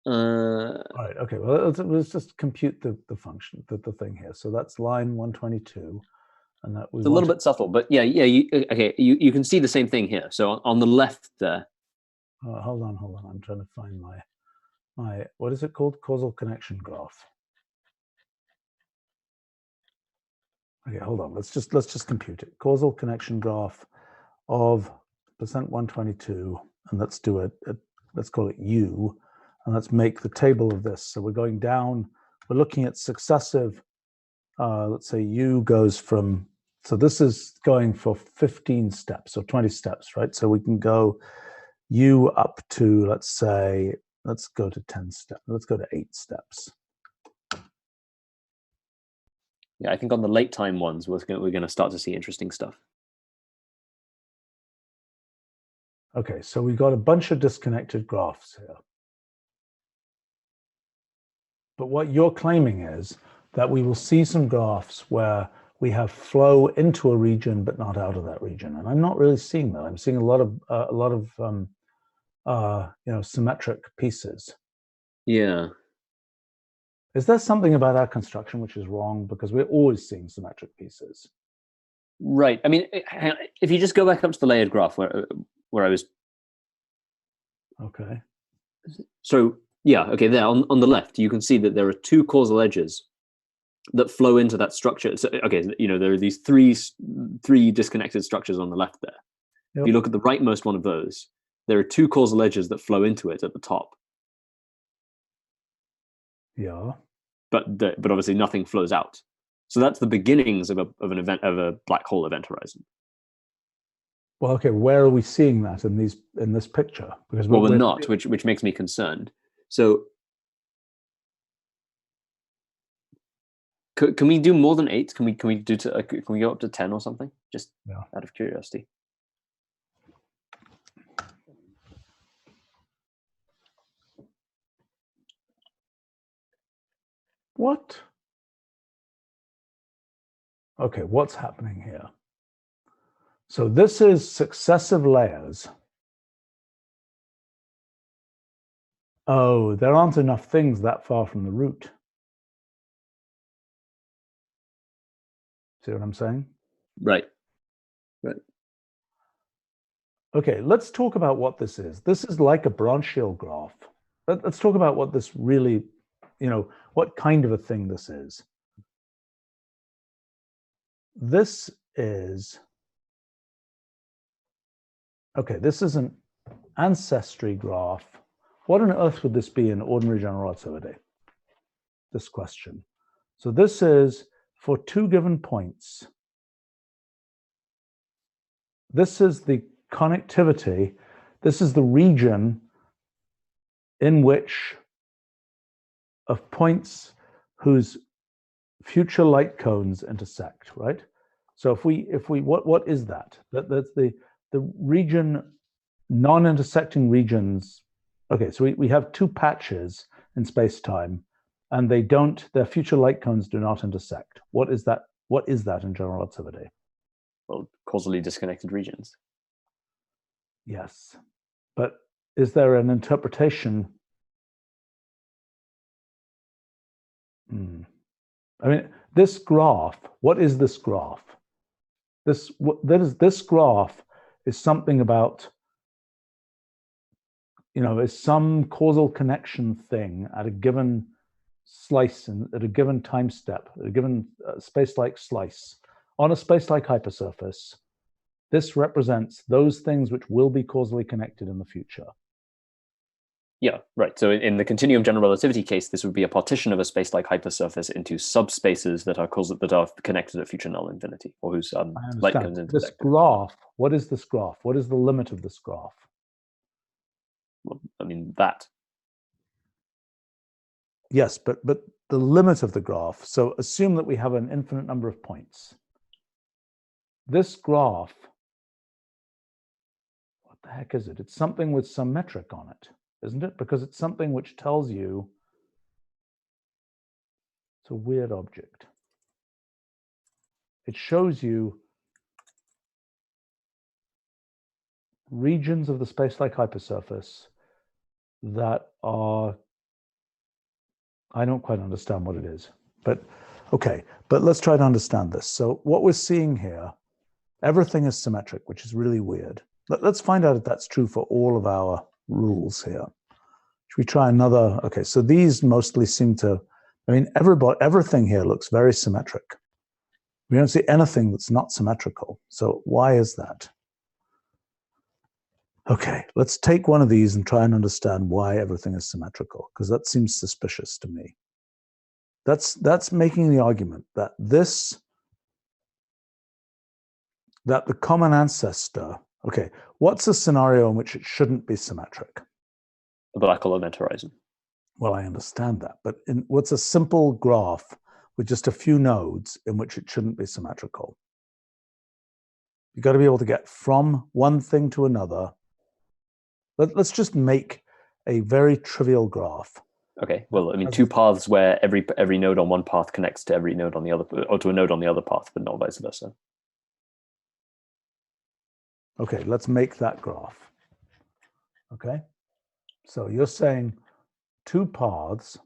all right. Okay. Well, let's just compute the function, the thing here. So that's line 122, and that we it's a little bit subtle. But yeah. Okay. You can see the same thing here. So on the left there. Hold on. I'm trying to find my what is it called? Causal connection graph. Okay, hold on. Let's just compute it. Causal connection graph of %122, and let's do it. Let's call it U, and let's make the table of this. So we're going down. We're looking at successive. Let's say U goes from. So this is going for 15 steps or 20 steps, right? So we can go U up to, let's say, let's go to 10 steps. Let's go to 8 steps. Yeah, I think on the late time ones, we're going to start to see interesting stuff. Okay, so we've got a bunch of disconnected graphs here. But what you're claiming is that we will see some graphs where we have flow into a region but not out of that region, and I'm not really seeing that. I'm seeing a lot of symmetric pieces. Yeah. Is there something about our construction which is wrong? Because we're always seeing symmetric pieces. Right. I mean, if you just go back up to the layered graph where I was. Okay. So yeah, okay, there on the left, you can see that there are two causal edges that flow into that structure. So, okay, there are these three disconnected structures on the left there. Yep. If you look at the rightmost one of those, there are two causal edges that flow into it at the top. Yeah. But obviously nothing flows out. So that's the beginnings of a black hole event horizon. Well, okay, where are we seeing that in this picture? Because we're not, which makes me concerned. So can we do more than 8? Can we go up to 10 or something? Just out of curiosity. What? Okay, what's happening here? So this is successive layers. Oh, there aren't enough things that far from the root. See what I'm saying? Right. Okay, let's talk about what this is. This is like a branchial graph. Let's talk about what this really, what kind of a thing this is. This is, okay, this is an ancestry graph. What on earth would this be in ordinary general relativity? This question. So this is for two given points. This is the connectivity. This is the region in which of points whose future light cones intersect, right? So if we what is that? That's the region, non-intersecting regions. Okay, so we have two patches in space-time, and their future light cones do not intersect. What is that? What is that in general relativity? Well, causally disconnected regions. Yes, but is there an interpretation? I mean, this graph, what is this graph? This graph is something about, is some causal connection thing at a given slice and at a given time step, at a given space-like slice on a space-like hypersurface. This represents those things which will be causally connected in the future. Yeah, right. So in the continuum general relativity case, this would be a partition of a space-like hypersurface into subspaces that are connected at future null infinity, or whose light cones intersect. This graph, what is this graph? What is the limit of this graph? Well, I mean, that. Yes, but the limit of the graph. So assume that we have an infinite number of points. This graph, what the heck is it? It's something with some metric on it, isn't it? Because it's something which tells you. It's a weird object. It shows you regions of the space-like hypersurface that are, I don't quite understand what it is, but okay, but let's try to understand this. So what we're seeing here, everything is symmetric, which is really weird. Let's find out if that's true for all of our rules here. Should we try another? Okay, so these mostly seem to, I mean, everything here looks very symmetric. We don't see anything that's not symmetrical. So why is that? Okay, let's take one of these and try and understand why everything is symmetrical, because that seems suspicious to me. That's making the argument that that the common ancestor, okay, what's a scenario in which it shouldn't be symmetric? A black hole event horizon. Well, I understand that, but what's a simple graph with just a few nodes in which it shouldn't be symmetrical? You've got to be able to get from one thing to another. Let's just make a very trivial graph. Okay, well, I mean, two paths where every node on one path connects to every node on the other, or to a node on the other path, but not vice versa. Okay, let's make that graph. Okay, so you're saying two paths.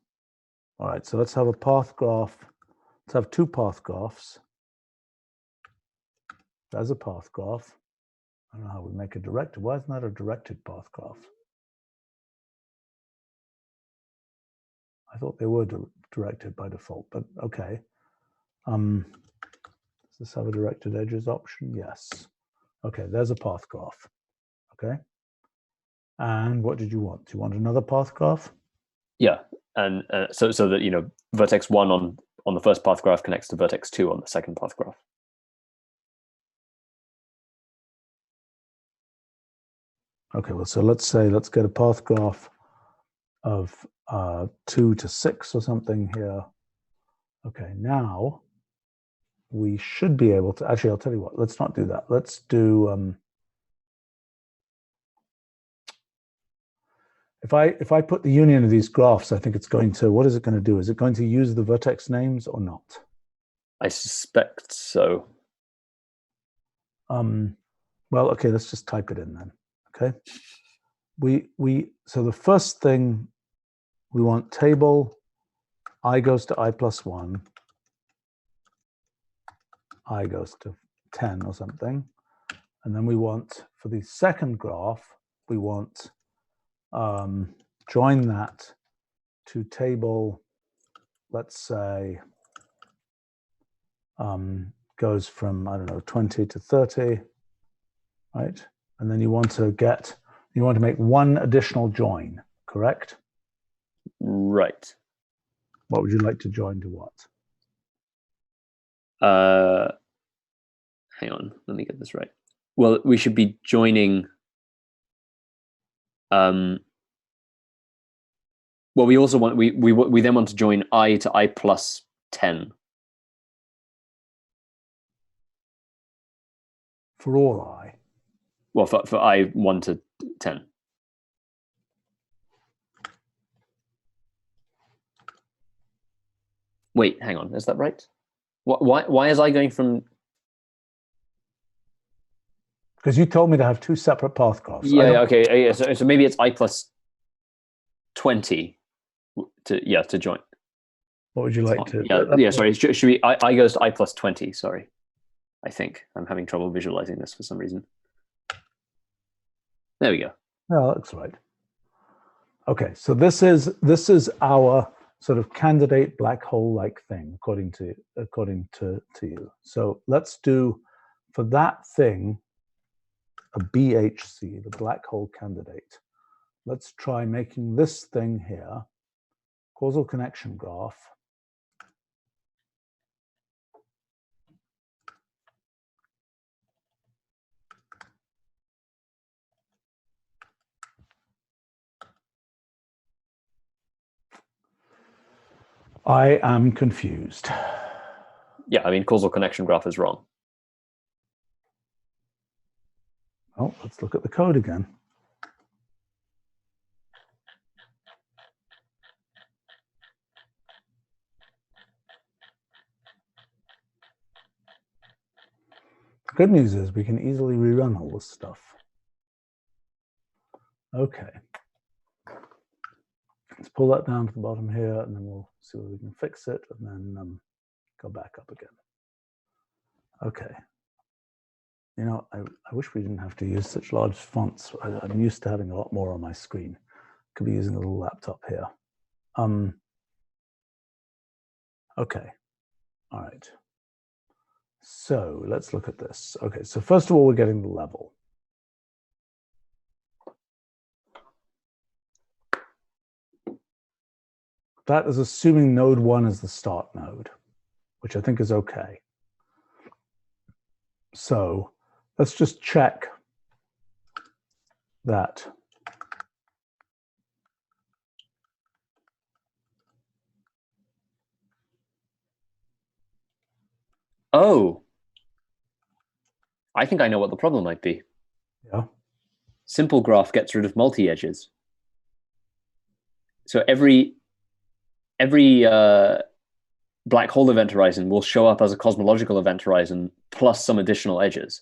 All right, so let's have a path graph. Let's have two path graphs. There's a path graph. I don't know how we make a directed. Why isn't that a directed path graph? I thought they were directed by default, but okay. Does this have a directed edges option? Yes. Okay, there's a path graph. Okay. And what did you want? Do you want another path graph? Yeah, and so that vertex 1 on the first path graph connects to vertex 2 on the second path graph. Okay, well, so let's get a path graph of 2 to 6 or something here. Okay, now we should be able to, actually, I'll tell you what, let's not do that. Let's do, if I put the union of these graphs, I think it's going to, what is it going to do? Is it going to use the vertex names or not? I suspect so. Well, okay, let's just type it in then, okay? So the first thing, we want table, I goes to I plus 1, I goes to 10 or something. And then we want, for the second graph, we want join that to table, let's say, goes from, I don't know, 20 to 30, right? And then you want to make one additional join, correct? Right. What would you like to join to what? Hang on, let me get this right. Well, we should be joining. Well, we also want we then want to join I to I plus 10. For all I. Well, for I 1 to 10. Wait, hang on, is that right? Why is I going from? Because you told me to have two separate path graphs. Yeah, okay. So maybe it's I plus 20 to join. What would you like to? Yeah. Sorry. Should we? I goes to I plus 20. Sorry. I think I'm having trouble visualizing this for some reason. There we go. No, that looks right. Okay, so this is our sort of candidate black hole-like thing, according to you. So let's do for that thing a BHC, the black hole candidate. Let's try making this thing here, causal connection graph. I am confused. Yeah, I mean, causal connection graph is wrong. Oh, let's look at the code again. Good news is we can easily rerun all this stuff. Okay. Let's pull that down to the bottom here, and then we'll see whether we can fix it, and then go back up again. Okay. You know, I wish we didn't have to use such large fonts. I'm used to having a lot more on my screen. Could be using a little laptop here. Okay. All right. So let's look at this. Okay, so first of all, we're getting the level. That is assuming node 1 is the start node, which I think is okay. So let's just check that. Oh, I think I know what the problem might be. Yeah. Simple graph gets rid of multi-edges. So every black hole event horizon will show up as a cosmological event horizon plus some additional edges.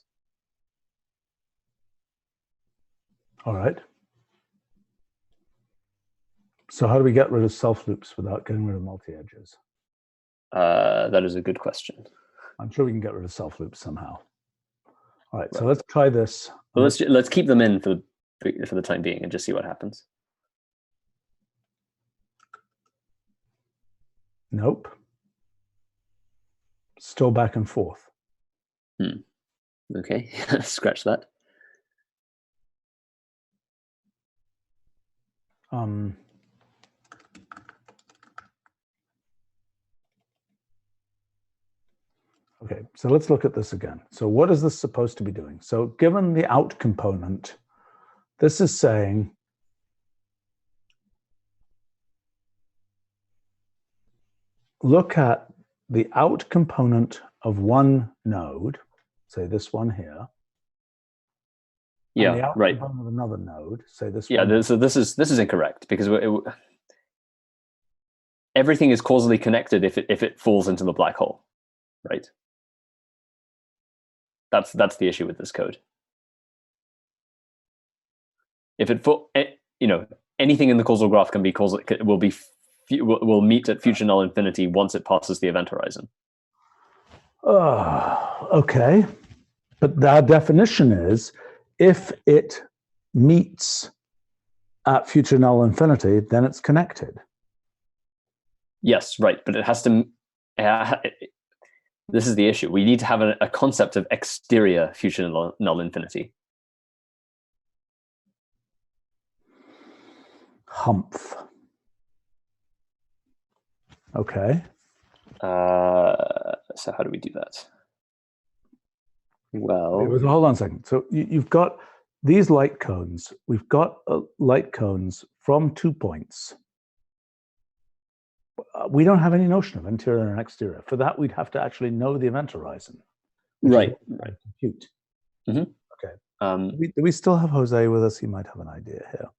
All right. So how do we get rid of self-loops without getting rid of multi-edges? That is a good question. I'm sure we can get rid of self-loops somehow. All right, so let's try this. Well, let's keep them in for the time being and just see what happens. Nope. Still back and forth. Okay, scratch that. Okay, so let's look at this again. So what is this supposed to be doing? So given the out component, this is saying look at the out component of one node, say this one here. Yeah, and the out right. component of another node, say this Yeah, one. so this is incorrect because everything is causally connected if it falls into the black hole, right? That's the issue with this code. If anything in the causal graph can be causal, will meet at future null infinity once it passes the event horizon. Okay, but the definition is if it meets at future null infinity, then it's connected. Yes, right, but it has to. This is the issue. We need to have a concept of exterior future null infinity. Humph. Okay. So how do we do that? Well, hold on a second. So you've got these light cones. We've got light cones from 2 points. We don't have any notion of interior and exterior. For that, we'd have to actually know the event horizon. Right. Compute. Mm-hmm. Okay. Do we still have Jose with us? He might have an idea here.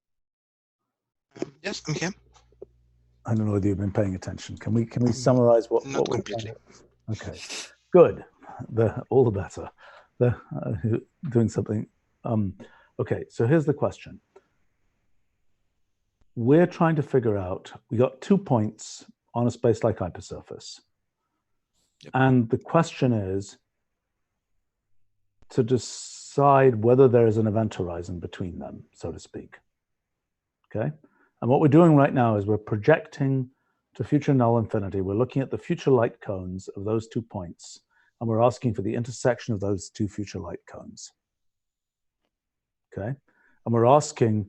Yes, I'm here. I don't know whether you've been paying attention. Can we summarize what Not we're completely. Okay, good. All the better. Doing something. Okay, so here's the question. We're trying to figure out, we got 2 points on a space-like hypersurface. Yep. And the question is to decide whether there is an event horizon between them, so to speak. Okay? And what we're doing right now is we're projecting to future null infinity. We're looking at the future light cones of those 2 points, and we're asking for the intersection of those 2 future light cones. Okay? And we're asking,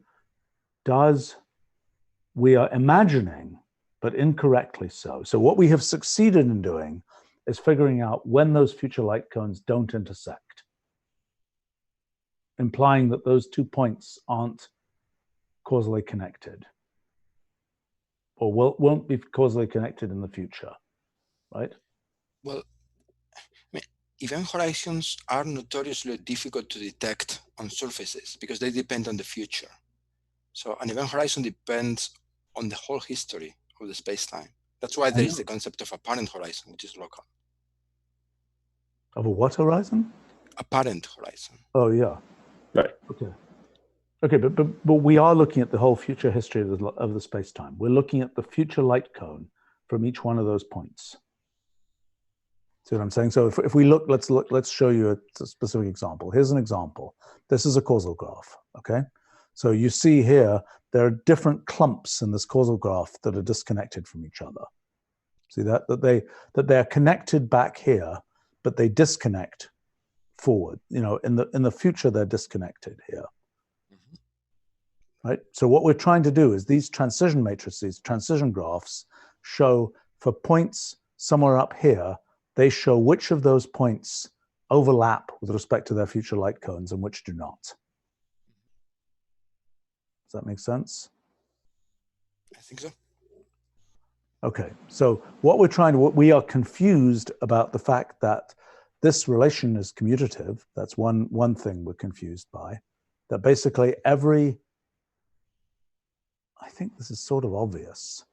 we are imagining, but incorrectly so. So what we have succeeded in doing is figuring out when those future light cones don't intersect, implying that those 2 points aren't causally connected, or won't be causally connected in the future, right? Well, event horizons are notoriously difficult to detect on surfaces because they depend on the future. So an event horizon depends on the whole history of the space-time. That's why there is the concept of apparent horizon, which is local. Of a what horizon? apparent horizon. Oh, yeah. Right. Okay. Okay, but we are looking at the whole future history of the space-time. We're looking at the future light cone from each one of those points. See what I'm saying? So if we look, let's show you a specific example. Here's an example. This is a causal graph, okay? So you see here, there are different clumps in this causal graph that are disconnected from each other. See that? That they are connected back here, but they disconnect forward. You know, in the future, they're disconnected here. Right? So what we're trying to do is these transition matrices, transition graphs, show for points somewhere up here, they show which of those points overlap with respect to their future light cones and which do not. Does that make sense? I think so. Okay, so what we're trying to, we are confused about the fact that this relation is commutative. That's one thing we're confused by. That basically I think this is sort of obvious.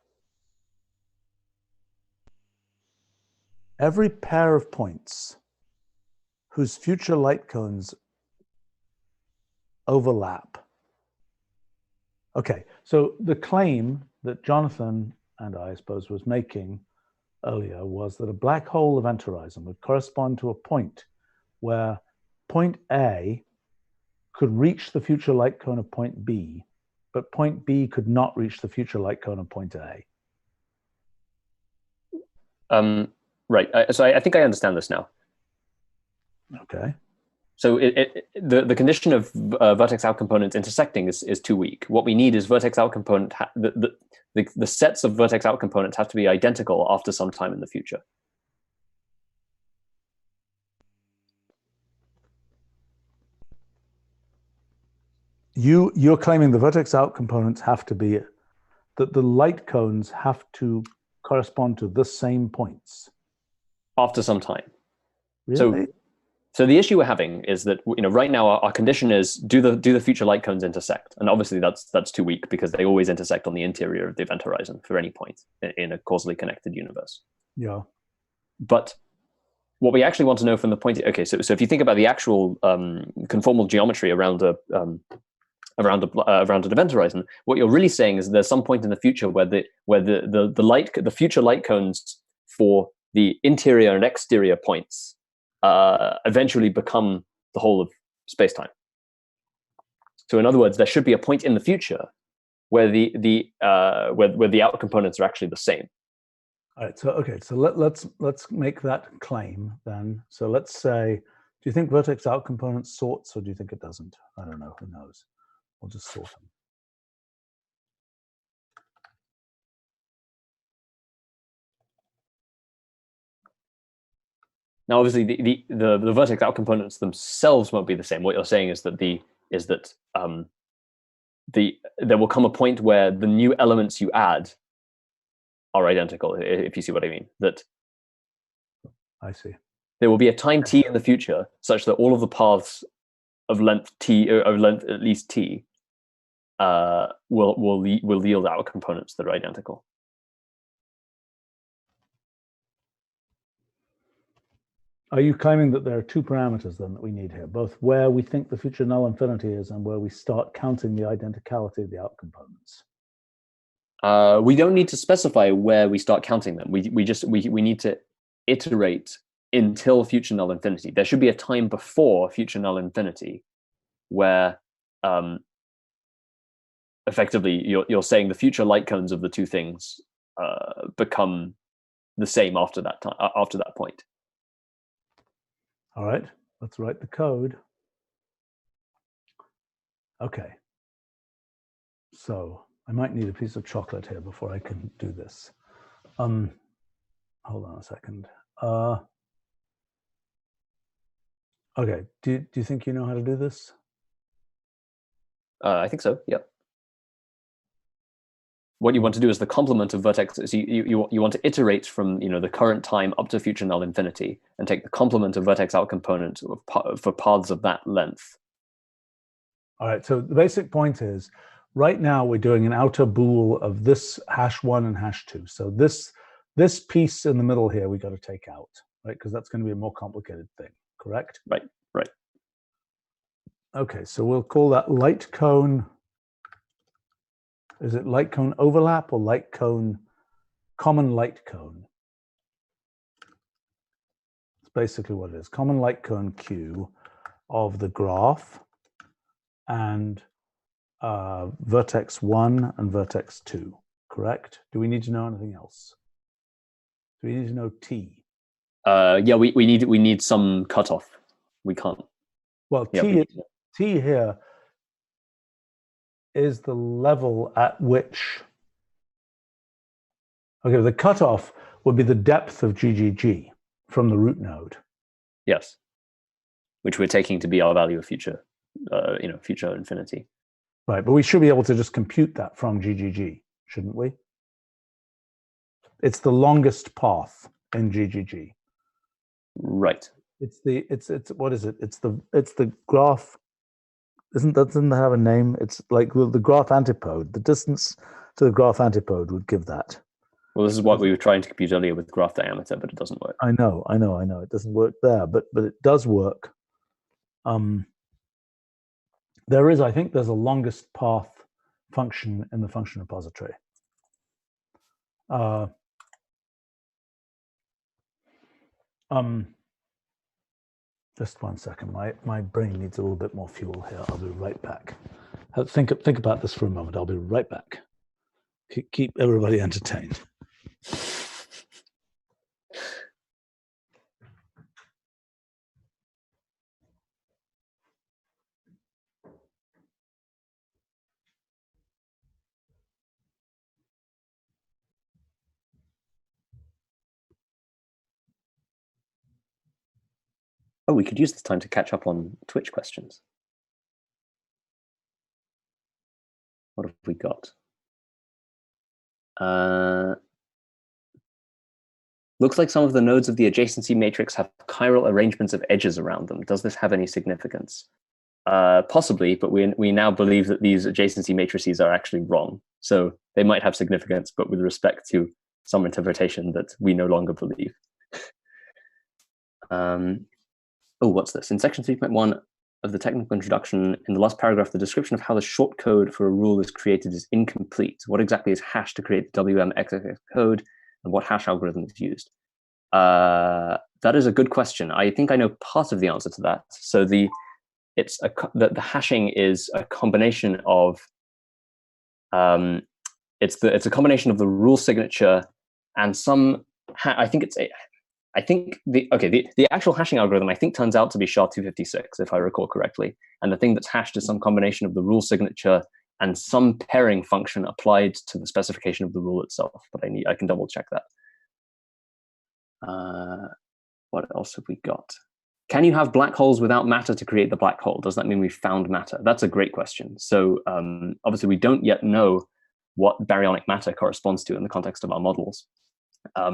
Every pair of points whose future light cones overlap. Okay, so the claim that Jonathan and I suppose was making earlier was that a black hole event horizon would correspond to a point where point A could reach the future light cone of point B, but point B could not reach the future light cone of point A. Right. So I think I understand this now. Okay. So the condition of vertex out components intersecting is too weak. What we need is vertex out component. The sets of vertex out components have to be identical after some time in the future. You're claiming the vertex out components have to be, that the light cones have to correspond to the same points. After some time. Really? So the issue we're having is that, you know, right now our condition is do the future light cones intersect, and obviously that's too weak because they always intersect on the interior of the event horizon for any point in a causally connected universe. Yeah. But what we actually want to know from the point, okay, so if you think about the actual conformal geometry around an event horizon, what you're really saying is there's some point in the future where the future light cones for the interior and exterior points eventually become the whole of space-time. So in other words, there should be a point in the future where the out components are actually the same. All right. So okay. So let's make that claim then. So let's say, do you think vertex out component sorts, or do you think it doesn't? I don't know. Who knows? We'll just sort them. Now, obviously, the vertex out components themselves won't be the same. What you're saying is that there will come a point where the new elements you add are identical. If you see what I mean, that I see. There will be a time t in the future such that all of the paths of length t, of length at least t, will yield out components that are identical. Are you claiming that there are two parameters then that we need here, both where we think the future null infinity is and where we start counting the identicality of the out components? We don't need to specify where we start counting them. We need to iterate until future null infinity. There should be a time before future null infinity where effectively you're saying the future light cones of the two things become the same after that time, after that point. All right, let's write the code. Okay. So I might need a piece of chocolate here before I can do this. Hold on a second. Okay, do you think you know how to do this? I think so, yep. What you want to do is the complement of vertex. So you want to iterate from the current time up to future null infinity and take the complement of vertex out component for paths of that length. All right, so the basic point is, right now we're doing an outer bool of this #1 and #2. So this piece in the middle here we got to take out, right? Because that's going to be a more complicated thing, correct? Right. Right. Okay, so we'll call that light cone. Is it light cone overlap or light cone, common light cone? It's basically what it is. Common light cone Q of the graph and vertex 1 and vertex 2, correct? Do we need to know anything else? Do we need to know T? Yeah, we need some cutoff. We can't. Well, Yeah, T here is the level at which, okay, the cutoff would be the depth of GGG from the root node. Yes, which we're taking to be our value of future, future infinity. Right, but we should be able to just compute that from GGG, shouldn't we? It's the longest path in GGG. Right. It's what is it? It's the graph. Doesn't that have a name? It's like the graph antipode. The distance to the graph antipode would give that. Well, this is what we were trying to compute earlier with graph diameter, but it doesn't work. I know. It doesn't work there, but it does work. I think there's a longest path function in the function repository. Just 1 second. My brain needs a little bit more fuel here. I'll be right back. Think about this for a moment. I'll be right back. Keep everybody entertained. Oh, we could use this time to catch up on Twitch questions. What have we got? Looks like some of the nodes of the adjacency matrix have chiral arrangements of edges around them. Does this have any significance? Possibly, but we now believe that these adjacency matrices are actually wrong. So they might have significance, but with respect to some interpretation that we no longer believe. Oh, what's this? In section 3.1 of the technical introduction, in the last paragraph, the description of how the short code for a rule is created is incomplete. What exactly is hash to create the WMXXX code, and what hash algorithm is used? That is a good question. I think I know part of the answer to that. So the hashing is a combination of it's a combination of the rule signature and some. The actual hashing algorithm I think turns out to be SHA-256 if I recall correctly, and the thing that's hashed is some combination of the rule signature and some pairing function applied to the specification of the rule itself. But I can double check that. What else have we got? Can you have black holes without matter to create the black hole? Does that mean we found matter? That's a great question. So obviously we don't yet know what baryonic matter corresponds to in the context of our models.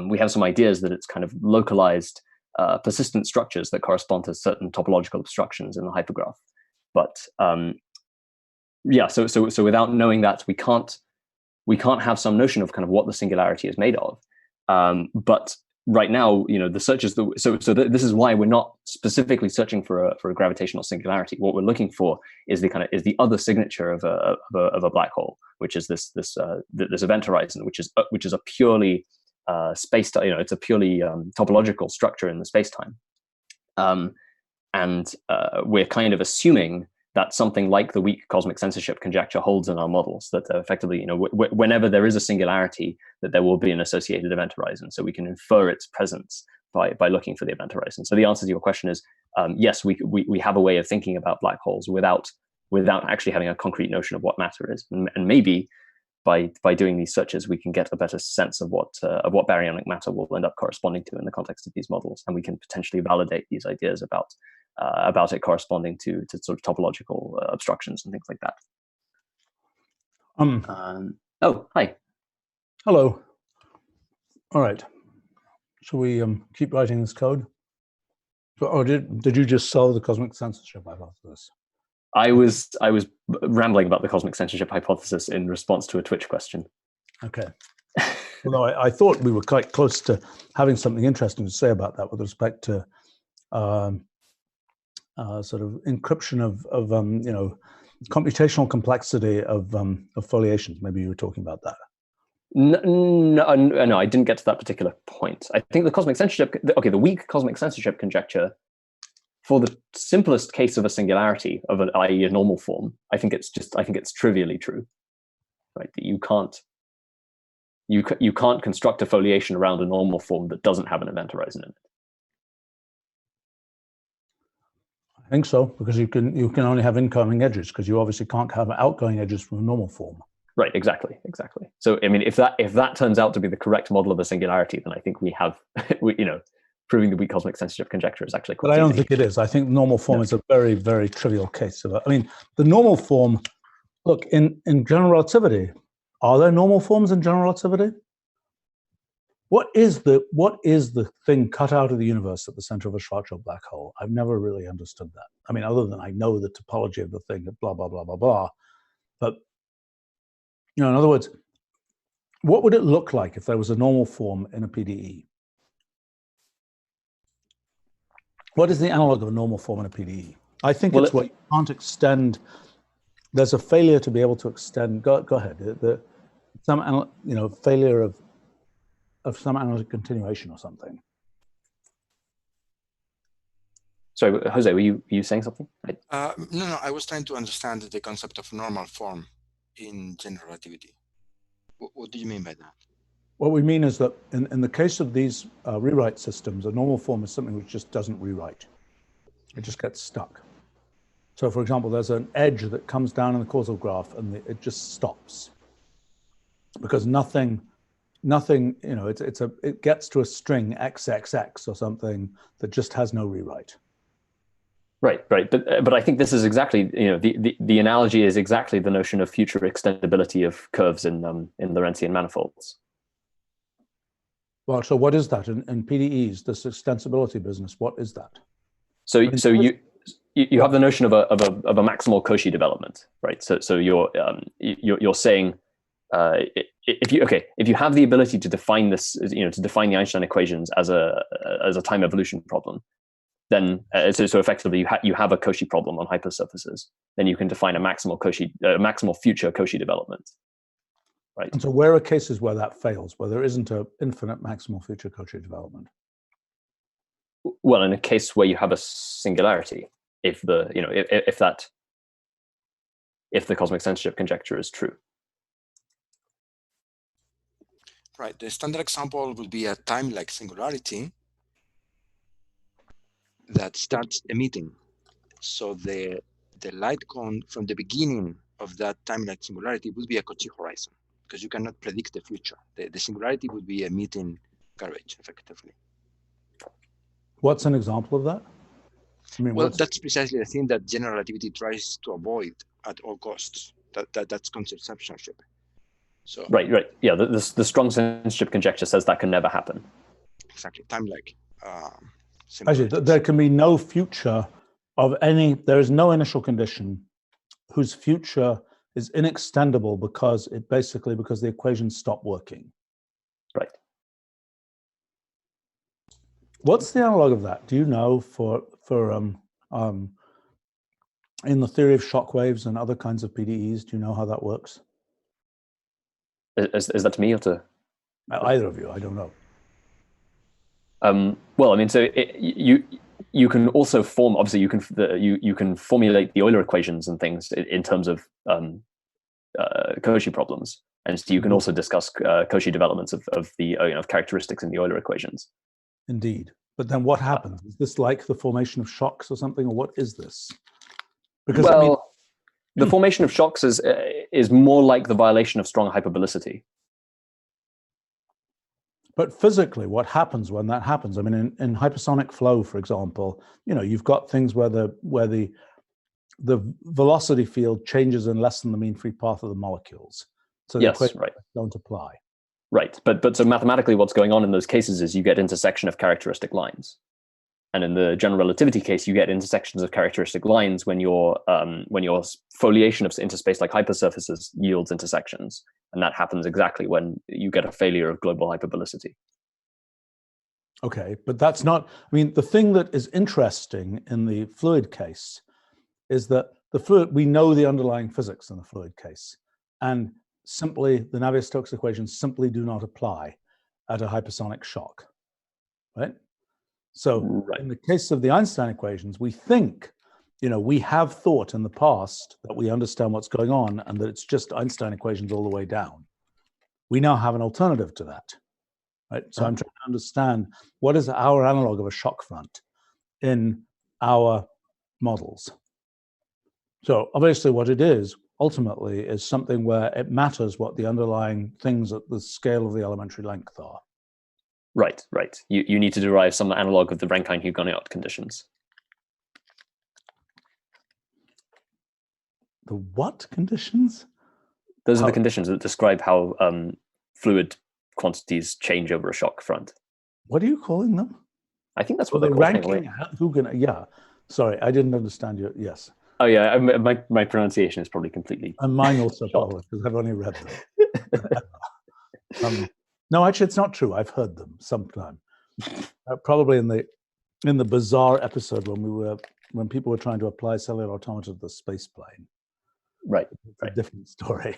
We have some ideas that it's kind of localized persistent structures that correspond to certain topological obstructions in the hypergraph. But yeah, so without knowing that, we can't have some notion of kind of what the singularity is made of. But right now, the search is this is why we're not specifically searching for a gravitational singularity. What we're looking for is the other signature of a black hole, which is this event horizon, which is a purely space. It's a purely topological structure in the space-time, and we're kind of assuming that something like the weak cosmic censorship conjecture holds in our models, that effectively, whenever there is a singularity, that there will be an associated event horizon. So we can infer its presence by looking for the event horizon. So the answer to your question is yes, we have a way of thinking about black holes without actually having a concrete notion of what matter is, and maybe by doing these searches, we can get a better sense of what baryonic matter will end up corresponding to in the context of these models, and we can potentially validate these ideas about it corresponding to sort of topological obstructions and things like that. Oh, hi. Hello. All right. Shall we keep writing this code? Or did you just solve the cosmic censorship hypothesis? I was rambling about the cosmic censorship hypothesis in response to a Twitch question. Okay. Although I thought we were quite close to having something interesting to say about that with respect to sort of encryption of computational complexity of foliations. Maybe you were talking about that. No, I didn't get to that particular point. I think the cosmic censorship, the weak cosmic censorship conjecture, for the simplest case of a singularity, of an, i.e. a normal form, I think it's trivially true, right? That you can't construct a foliation around a normal form that doesn't have an event horizon in it. I think so, because you can only have incoming edges, because you obviously can't have outgoing edges from a normal form. Right, exactly. So, I mean, if that turns out to be the correct model of a singularity, then I think we have, proving the weak cosmic censorship conjecture is actually quite. But I don't think it is. I think normal form is a very, very trivial case of it. I mean, the normal form. Look, in general relativity, are there normal forms in general relativity? What is the thing cut out of the universe at the center of a Schwarzschild black hole? I've never really understood that. I mean, other than I know the topology of the thing, blah blah blah blah blah. But in other words, what would it look like if there was a normal form in a PDE? What is the analog of a normal form in a PDE? I think it's what you can't extend. There's a failure to be able to extend. Go ahead. Failure of some analytic continuation or something. Sorry, Jose, were you saying something? No, I was trying to understand the concept of normal form in general relativity. What do you mean by that? What we mean is that in the case of these rewrite systems, a normal form is something which just doesn't rewrite. It just gets stuck. So, for example, there's an edge that comes down in the causal graph, and it just stops because nothing. It gets to a string XXX or something that just has no rewrite. Right. But I think this is exactly, the analogy is exactly the notion of future extendability of curves in Lorentzian manifolds. Well, so what is that in PDEs? This extensibility business. What is that? So you have the notion of a maximal Cauchy development, right? So you're saying if you have the ability to define this, to define the Einstein equations as a time evolution problem, then so effectively you have a Cauchy problem on hypersurfaces. Then you can define a maximal future Cauchy development, right? And so where are cases where that fails, where there isn't an infinite maximal future Cauchy development? Well, in a case where you have a singularity, if the cosmic censorship conjecture is true. Right. The standard example would be a time-like singularity that starts emitting. So the light cone from the beginning of that time-like singularity would be a Cauchy horizon, because you cannot predict the future. The singularity would be emitting garbage, effectively. What's an example of that? I mean, well, that's precisely the thing that general relativity tries to avoid at all costs. That's concept censorship. So right. Yeah, the strong censorship conjecture says that can never happen. Exactly, time-like. Actually, there can be no future of any. There is no initial condition whose future is inextendable because the equations stop working. Right. What's the analog of that? Do you know for in the theory of shock waves and other kinds of PDEs? Do you know how that works? Is that to me or to either of you? I don't know. Well, I mean, so you can also form. Obviously, you can formulate the Euler equations and things in terms of Cauchy problems, and so you can also discuss Cauchy developments of the of characteristics in the Euler equations. Indeed, but then what happens? Is this like the formation of shocks or something, or what is this? Because the formation of shocks is more like the violation of strong hyperbolicity. But physically, what happens when that happens? I mean, in hypersonic flow, for example, you've got things where the velocity field changes in less than the mean free path of the molecules. So the equations don't apply. Right, but so mathematically, what's going on in those cases is you get intersection of characteristic lines, and in the general relativity case, you get intersections of characteristic lines when your foliation of interspace like hypersurfaces yields intersections, and that happens exactly when you get a failure of global hyperbolicity. Okay, but that's not, I mean, the thing that is interesting in the fluid case is that the fluid, we know the underlying physics in the fluid case, and simply the Navier-Stokes equations simply do not apply at a hypersonic shock, right? So in the case of the Einstein equations, we think, we have thought in the past that we understand what's going on and that it's just Einstein equations all the way down. We now have an alternative to that, right? So I'm trying to understand what is our analog of a shock front in our models. So obviously what it is ultimately is something where it matters what the underlying things at the scale of the elementary length are. Right, right. You need to derive some analog of the Rankine-Hugoniot conditions. The what conditions? Those are the conditions that describe how fluid quantities change over a shock front. What are you calling them? I think that's what they're called. Rankine-Hugoniot. Yeah, sorry, I didn't understand you. Yes. Oh yeah, my pronunciation is probably completely. And mine also probably, because I've only read them. No, actually, it's not true. I've heard them sometime. Probably in the bizarre episode when people were trying to apply cellular automata to the space plane. Right. It's a different story.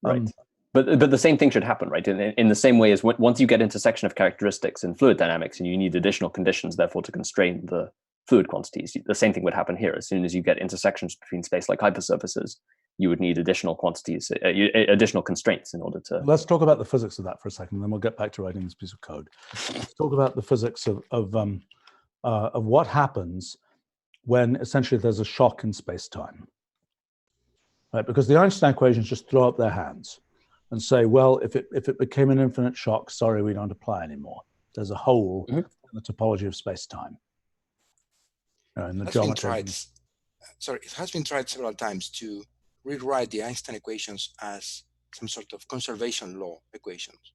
Right. But the same thing should happen, right? In the same way as once you get intersection of characteristics in fluid dynamics, and you need additional conditions, therefore, to constrain the fluid quantities, the same thing would happen here. As soon as you get intersections between space-like hypersurfaces, you would need additional quantities, additional constraints in order to. Let's talk about the physics of that for a second, then we'll get back to writing this piece of code. Let's talk about the physics of what happens when essentially there's a shock in space-time, right? Because the Einstein equations just throw up their hands and say, well, if it became an infinite shock, sorry, we don't apply anymore. There's a hole in the topology of space-time. In the geometry. It has been tried several times to rewrite the Einstein equations as some sort of conservation law equations.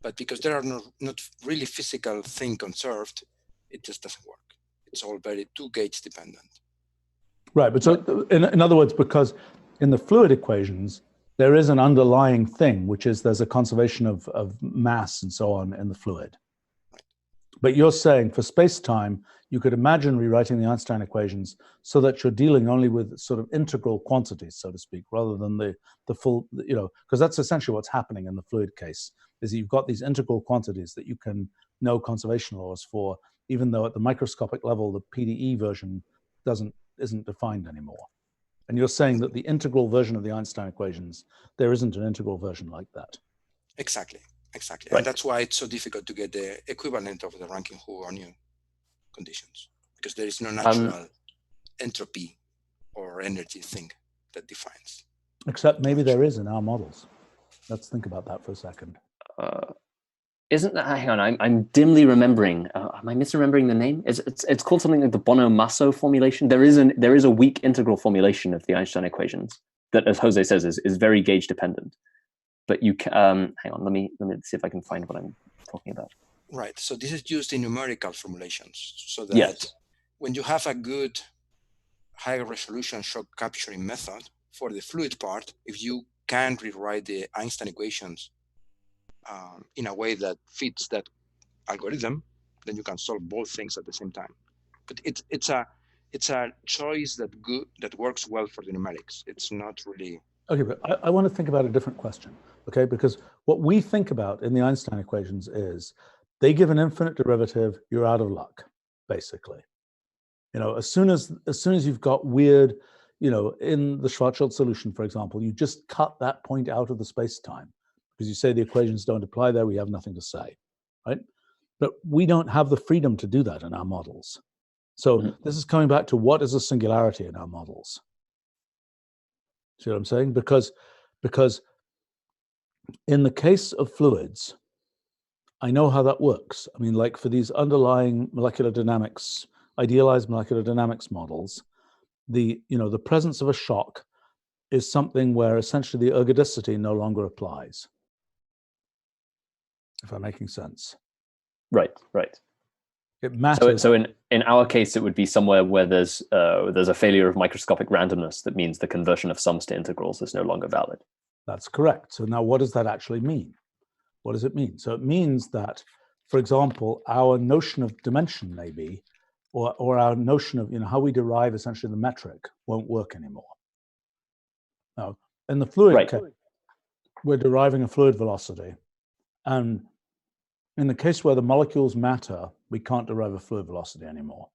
But because there are not really physical thing conserved, it just doesn't work. It's all very two gauge dependent. Right, but so in other words, because in the fluid equations, there is an underlying thing, which is there's a conservation of mass and so on in the fluid. Right. But you're saying for space-time, you could imagine rewriting the Einstein equations so that you're dealing only with sort of integral quantities, so to speak, rather than the full, because that's essentially what's happening in the fluid case, is that you've got these integral quantities that you can know conservation laws for, even though at the microscopic level, the PDE version isn't defined anymore. And you're saying that the integral version of the Einstein equations, there isn't an integral version like that. Exactly. Right. And that's why it's so difficult to get the equivalent of the Rankine-Hugoniot conditions, because there is no natural entropy or energy thing that defines. Except maybe there is in our models. Let's think about that for a second. Isn't that, hang on, I'm dimly remembering, am I misremembering the name? It's called something like the Bono-Masso formulation. There is a weak integral formulation of the Einstein equations that, as Jose says, is very gauge dependent. But you can, hang on, let me see if I can find what I'm talking about. Right, so this is used in numerical formulations, so that when you have a good high resolution shock capturing method for the fluid part, if you can rewrite the Einstein equations in a way that fits that algorithm, then you can solve both things at the same time. But it's a choice that works well for the numerics. It's not really. Okay, but I want to think about a different question, okay? Because what we think about in the Einstein equations is they give an infinite derivative, you're out of luck, basically. As soon as you've got weird, in the Schwarzschild solution, for example, you just cut that point out of the space-time because you say the equations don't apply there, we have nothing to say, right? But we don't have the freedom to do that in our models. So this is coming back to what is a singularity in our models. See what I'm saying? Because in the case of fluids, I know how that works. I mean, like for these underlying molecular dynamics, idealized molecular dynamics models, the presence of a shock is something where essentially the ergodicity no longer applies. If I'm making sense. Right. It matters. So in our case, it would be somewhere where there's a failure of microscopic randomness that means the conversion of sums to integrals is no longer valid. That's correct. So now what does that actually mean? What does it mean? So it means that for example, our notion of dimension maybe, or our notion of how we derive essentially the metric won't work anymore. Now, in the fluid case, we're deriving a fluid velocity, and in the case where the molecules matter, we can't derive a fluid velocity anymore.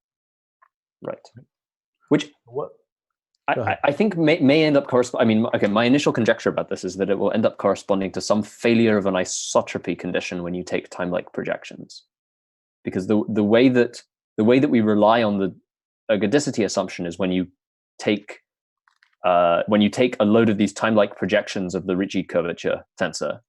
Right. Which what? I think may end up corresponding. I mean, okay, my initial conjecture about this is that it will end up corresponding to some failure of an isotropy condition when you take time-like projections, because the way that we rely on the ergodicity assumption is when you take a load of these time-like projections of the Ricci curvature tensor,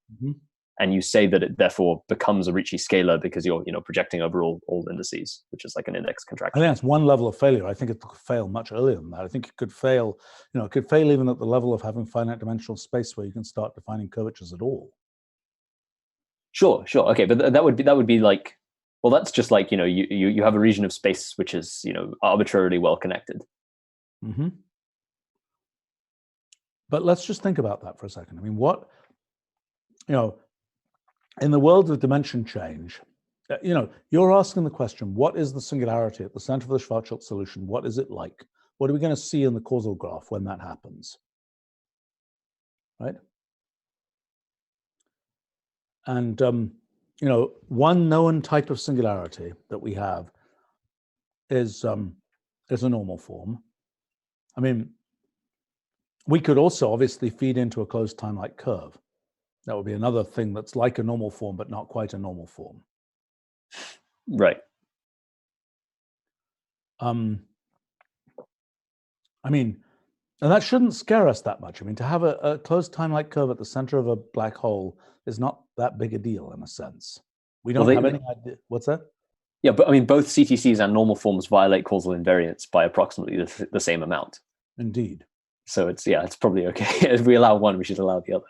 and you say that it therefore becomes a Ricci scalar because you're projecting over all indices, which is like an index contraction. I think that's one level of failure. I think it could fail much earlier than that. I think it could fail, it could fail even at the level of having finite dimensional space where you can start defining curvatures at all. Sure. Okay, but that would be like, well, that's just like, you have a region of space which is, arbitrarily well connected. But let's just think about that for a second. I mean, what, in the world of dimension change, you're asking the question, what is the singularity at the center of the Schwarzschild solution? What is it like? What are we going to see in the causal graph when that happens? Right? And, one known type of singularity that we have is a normal form. I mean, we could also obviously feed into a closed time-like curve. That would be another thing that's like a normal form, but not quite a normal form. Right. I mean, and that shouldn't scare us that much. I mean, to have a closed time-like curve at the center of a black hole is not that big a deal in a sense. We don't have any idea. What's that? Yeah, but I mean, both CTCs and normal forms violate causal invariance by approximately the same amount. Indeed. So it's probably okay. If we allow one, we should allow the other.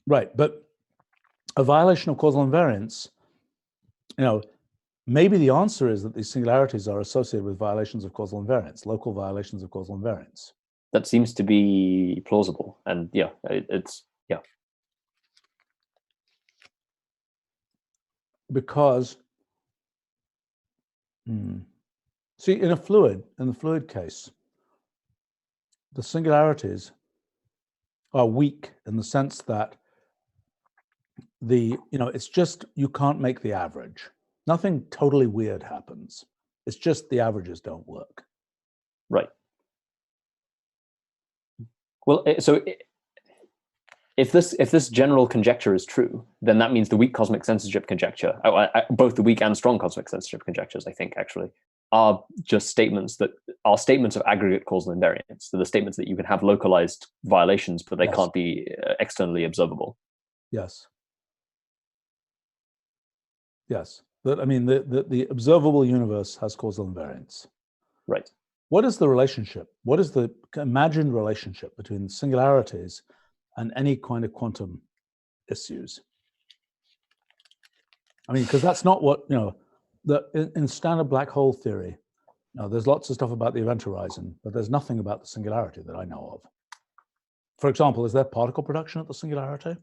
Right, but a violation of causal invariance, maybe the answer is that these singularities are associated with violations of causal invariance, local violations of causal invariance. That seems to be plausible, and it's. Because, see, in the fluid case, the singularities are weak in the sense that it's just, you can't make the average. Nothing totally weird happens. It's just the averages don't work. Right. Well, so if this general conjecture is true, then that means the weak cosmic censorship conjecture, both the weak and strong cosmic censorship conjectures, I think, actually, are just statements of aggregate causal invariance. So the statements that you can have localized violations, but they can't be externally observable. Yes. Yes. I mean, the observable universe has causal invariance. Right. What is the relationship? What is the imagined relationship between singularities and any kind of quantum issues? I mean, because that's not what, in standard black hole theory, there's lots of stuff about the event horizon, but there's nothing about the singularity that I know of. For example, is there particle production at the singularity?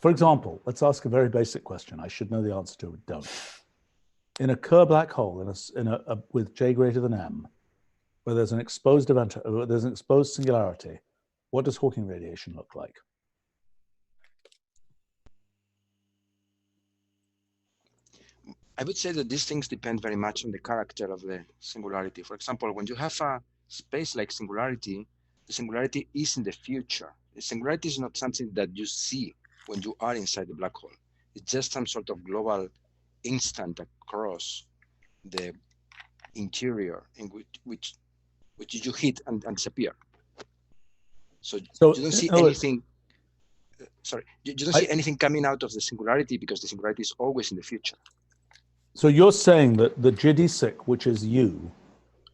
For example, let's ask a very basic question. I should know the answer to it, don't. In a Kerr black hole, with J greater than M, where there's an exposed event, there's an exposed singularity, what does Hawking radiation look like? I would say that these things depend very much on the character of the singularity. For example, when you have a space-like singularity, the singularity is in the future. The singularity is not something that you see when you are inside the black hole. It's just some sort of global instant across the interior in which you hit and disappear. So you don't see anything. Sorry, you don't see anything coming out of the singularity because the singularity is always in the future. So you're saying that the geodesic, which is you,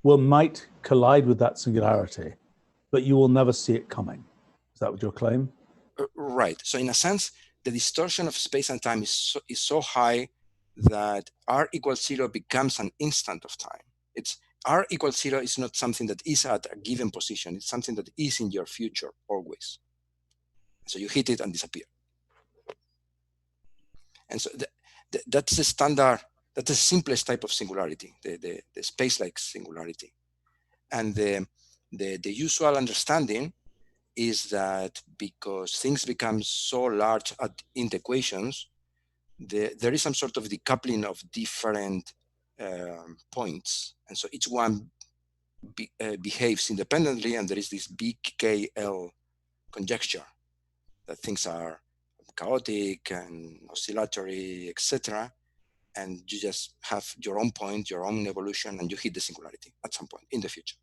might collide with that singularity, but you will never see it coming. Is that what your claim? Right. So in a sense, the distortion of space and time is so high that r = 0 becomes an instant of time. r equals 0 is not something that is at a given position. It's something that is in your future always. So you hit it and disappear. And so that's the standard, that's the simplest type of singularity, the space-like singularity. And the usual understanding is that because things become so large in the equations, there is some sort of decoupling of different points. And so each one behaves independently, and there is this big KL conjecture that things are chaotic and oscillatory, etc. And you just have your own point, your own evolution, and you hit the singularity at some point in the future.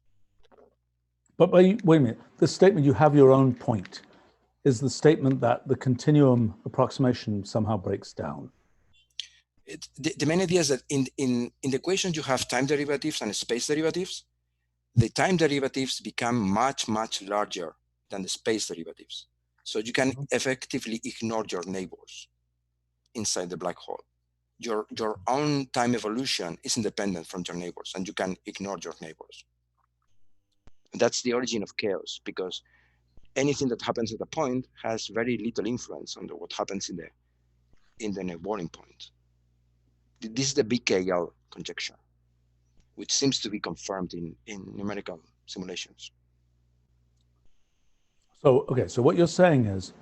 But wait a minute, the statement "you have your own point" is the statement that the continuum approximation somehow breaks down. The main idea is that in the equation you have time derivatives and space derivatives. The time derivatives become much, much larger than the space derivatives. So you can effectively ignore your neighbors inside the black hole. Your own time evolution is independent from your neighbors, and you can ignore your neighbors. And that's the origin of chaos, because anything that happens at a point has very little influence on what happens in the neighboring point. This is the BKL conjecture, which seems to be confirmed in numerical simulations. So, okay, so what you're saying is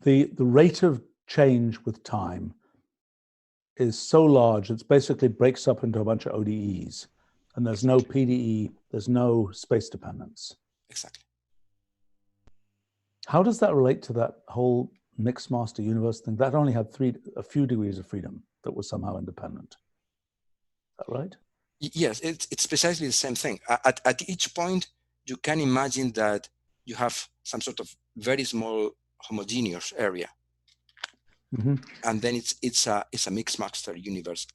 the rate of change with time is so large, it basically breaks up into a bunch of ODEs, and there's no PDE, there's no space dependence. Exactly. How does that relate to that whole mixed master universe thing? That only had a few degrees of freedom that was somehow independent. Is that right? Yes, it's precisely the same thing. At each point, you can imagine that you have some sort of very small homogeneous area. Mm-hmm. And then it's a mixed master universe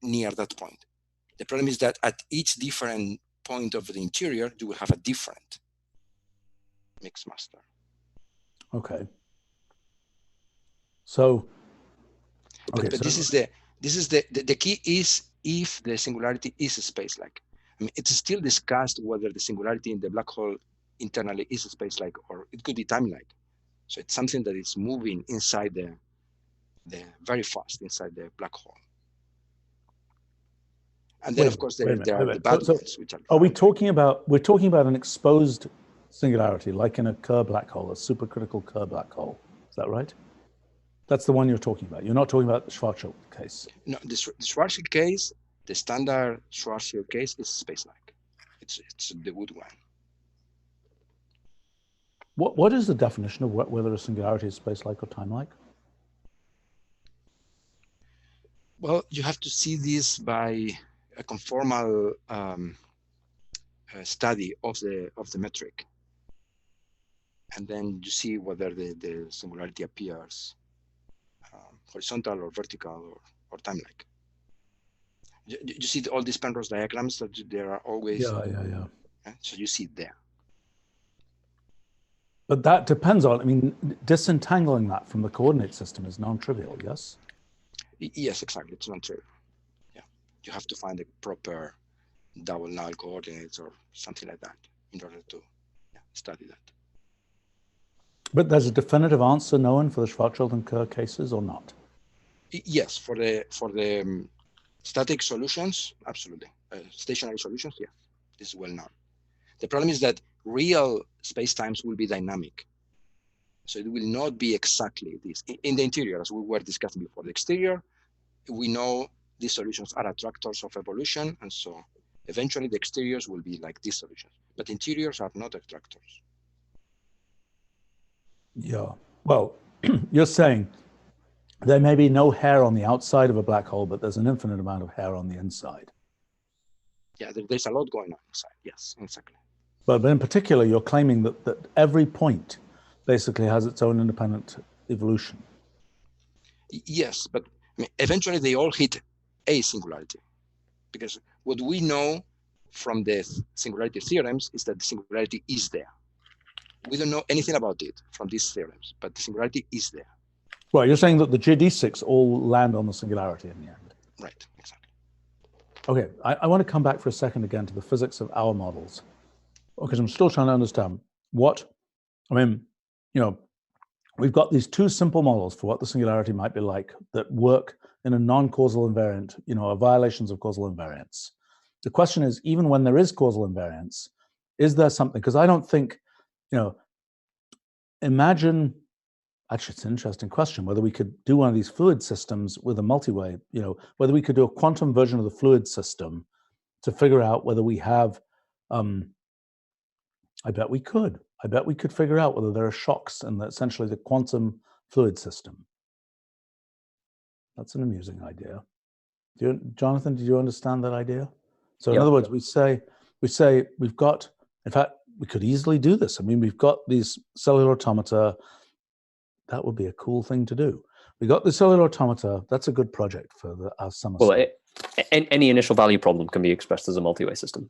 near that point. The problem is that at each different point of the interior, you will have a different mixed master. Okay. So, but this is the key is if the singularity is space-like. I mean, it's still discussed whether the singularity in the black hole internally is space-like, or it could be time-like. So it's something that is moving inside the very fast inside the black hole. And then, of course, there are the bad ones, which are. We're talking about an exposed singularity, like in a Kerr black hole, a supercritical Kerr black hole. Is that right? That's the one you're talking about. You're not talking about the Schwarzschild case. No, the Schwarzschild case, the standard Schwarzschild case is space-like. It's the good one. What is the definition of whether a singularity is space-like or time-like? Well, you have to see this by a conformal study of the metric, and then you see whether the singularity appears horizontal or vertical or time-like. You see all these Penrose diagrams that there are always. Yeah. So you see it there. But that depends on, I mean, disentangling that from the coordinate system is non-trivial, yes? Yes, exactly. It's non-trivial. Yeah, you have to find the proper double null coordinates or something like that in order to study that. But there's a definitive answer known for the Schwarzschild and Kerr cases or not? Yes, for the static solutions, absolutely. Stationary solutions, yeah, this is well known. The problem is that real spacetimes will be dynamic. So it will not be exactly this. In the interior, as we were discussing before, the exterior, we know these solutions are attractors of evolution, and so eventually the exteriors will be like these solutions. But interiors are not attractors. Yeah. Well, you're saying there may be no hair on the outside of a black hole, but there's an infinite amount of hair on the inside. Yeah, there's a lot going on inside. Yes, exactly. But in particular, you're claiming that every point basically has its own independent evolution. Yes, but I mean, eventually they all hit a singularity, because what we know from the singularity theorems is that the singularity is there. We don't know anything about it from these theorems, but the singularity is there. Well, you're saying that the GD6 all land on the singularity in the end. Right, exactly. Okay, I want to come back for a second again to the physics of our models, because I'm still trying to understand we've got these two simple models for what the singularity might be like that work in a non-causal invariant, are violations of causal invariance. The question is, even when there is causal invariance, is there something? Because I don't think, imagine, actually, it's an interesting question, whether we could do one of these fluid systems with a multi-way, whether we could do a quantum version of the fluid system to figure out whether we have, I bet we could. I bet we could figure out whether there are shocks in essentially the quantum fluid system. That's an amusing idea. Jonathan, did you understand that idea? So in other words, we say we've got, in fact, we could easily do this. I mean, we've got these cellular automata. That would be a cool thing to do. We got the cellular automata. That's a good project for our summer. Well, any initial value problem can be expressed as a multi-way system.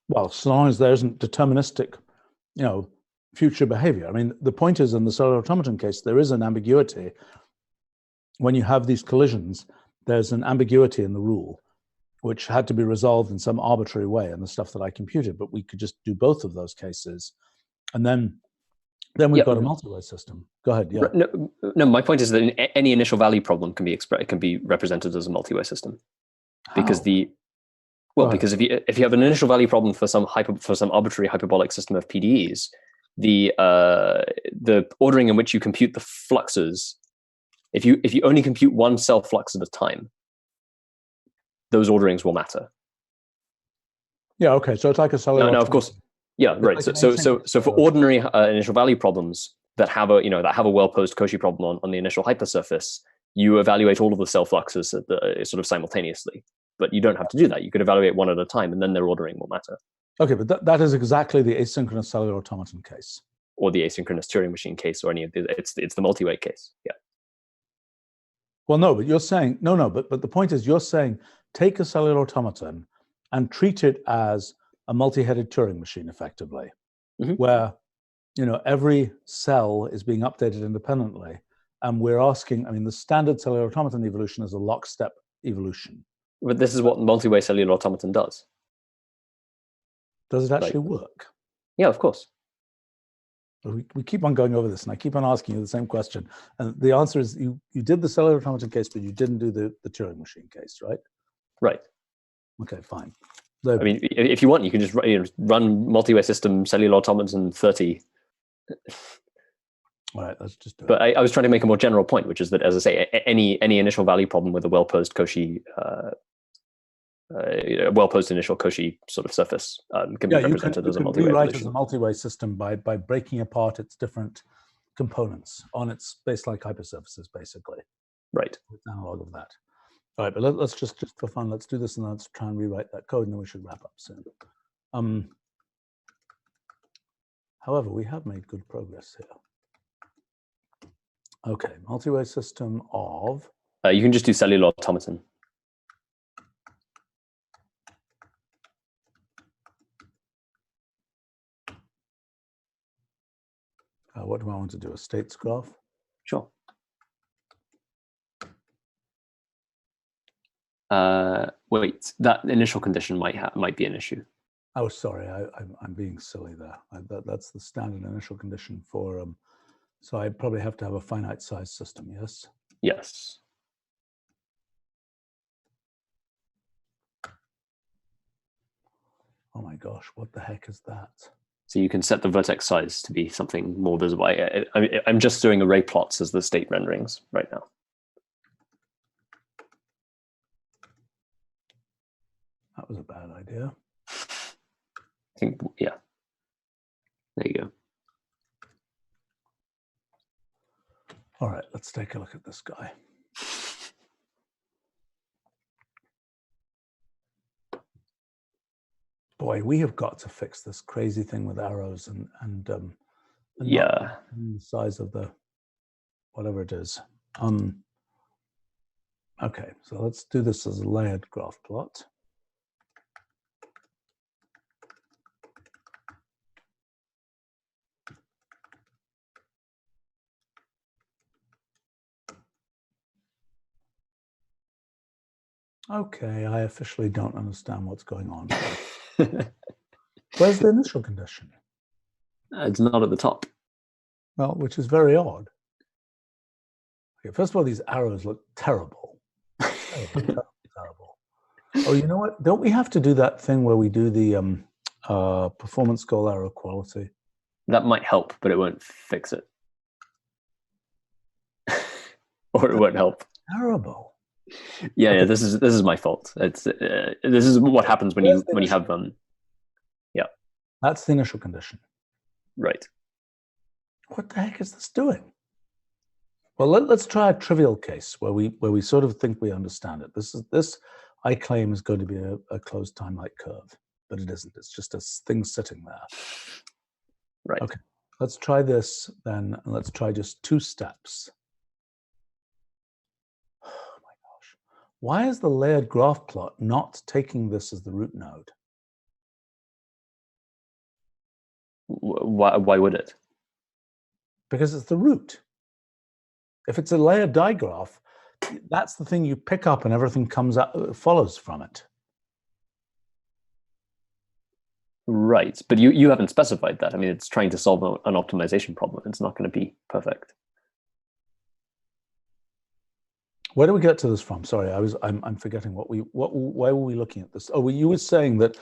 Well, so long as there isn't deterministic, future behavior. I mean, the point is, in the cellular automaton case, there is an ambiguity. When you have these collisions, there's an ambiguity in the rule, which had to be resolved in some arbitrary way in the stuff that I computed. But we could just do both of those cases, and then we've got a multi-way system. Go ahead. Yeah. No, my point is that any initial value problem can be represented as a multi-way system. How? Because because if you have an initial value problem for some arbitrary hyperbolic system of PDEs, the ordering in which you compute the fluxes, if you only compute one cell flux at a time, those orderings will matter. Yeah. Okay. So it's like a cellular. No, of course. Yeah. Right. Like So for ordinary initial value problems that have a well-posed Cauchy problem on the initial hypersurface, you evaluate all of the cell fluxes sort of simultaneously. But you don't have to do that. You could evaluate one at a time, and then their ordering will matter. Okay, but that is exactly the asynchronous cellular automaton case, or the asynchronous Turing machine case, or any of the. It's the multi-way case. Yeah. Well, no, but you're saying no. But the point is, you're saying take a cellular automaton and treat it as a multi-headed Turing machine, effectively, where every cell is being updated independently, and we're asking. I mean, the standard cellular automaton evolution is a lockstep evolution. But this is what multi-way cellular automaton does. Does it actually work? Yeah, of course. We keep on going over this, and I keep on asking you the same question. And the answer is you did the cellular automaton case, but you didn't do the Turing machine case, right? Right. Okay, fine. I mean, if you want, you can just run multi-way system cellular automaton 30. All right, let's just do it. But I was trying to make a more general point, which is that, as I say, any initial value problem with a well-posed Cauchy, well-posed initial Cauchy sort of surface can be represented as a multi-way rewrite solution. as a multi-way system by breaking apart its different components on its space-like hypersurfaces, basically. Right. It's analog of that. All right, but let's just for fun, let's do this, and let's try and rewrite that code, and then we should wrap up soon. However, we have made good progress here. Okay, multi-way system of. You can just do cellular automaton. What do I want to do? A states graph? Sure. Wait, that initial condition might be an issue. Oh, sorry, I'm being silly there. That's the standard initial condition for. So I probably have to have a finite size system. Yes. Yes. Oh my gosh, what the heck is that? So you can set the vertex size to be something more visible. I'm just doing array plots as the state renderings right now. That was a bad idea. I think, yeah. There you go. All right, let's take a look at this guy. Boy, we have got to fix this crazy thing with arrows and yeah, the size of the whatever it is. Okay, so let's do this as a layered graph plot. Okay, I officially don't understand what's going on. Where's the initial condition? It's not at the top. Well, which is very odd. Okay, first of all, these arrows look terrible. Terrible. Oh, you know what? Don't we have to do that thing where we do the performance goal arrow quality? That might help, but it won't fix it. Or it won't help. Terrible. Yeah, Okay. yeah. This is my fault. It's this is what happens when you have yeah. That's the initial condition. Right. What the heck is this doing? Well, let's try a trivial case where we sort of think we understand it. This I claim is going to be a closed time-like curve, but it isn't. It's just a thing sitting there. Right. Okay. Let's try this then. And let's try just 2 steps. Oh my gosh. Why is the layered graph plot not taking this as the root node? Why would it? Because it's the root. If it's a layered digraph, that's the thing you pick up and everything comes out, follows from it. Right, but you haven't specified that. I mean, it's trying to solve an optimization problem. It's not going to be perfect. Where do we get to this from? Sorry, I'm forgetting why were we looking at this? Oh, you were saying that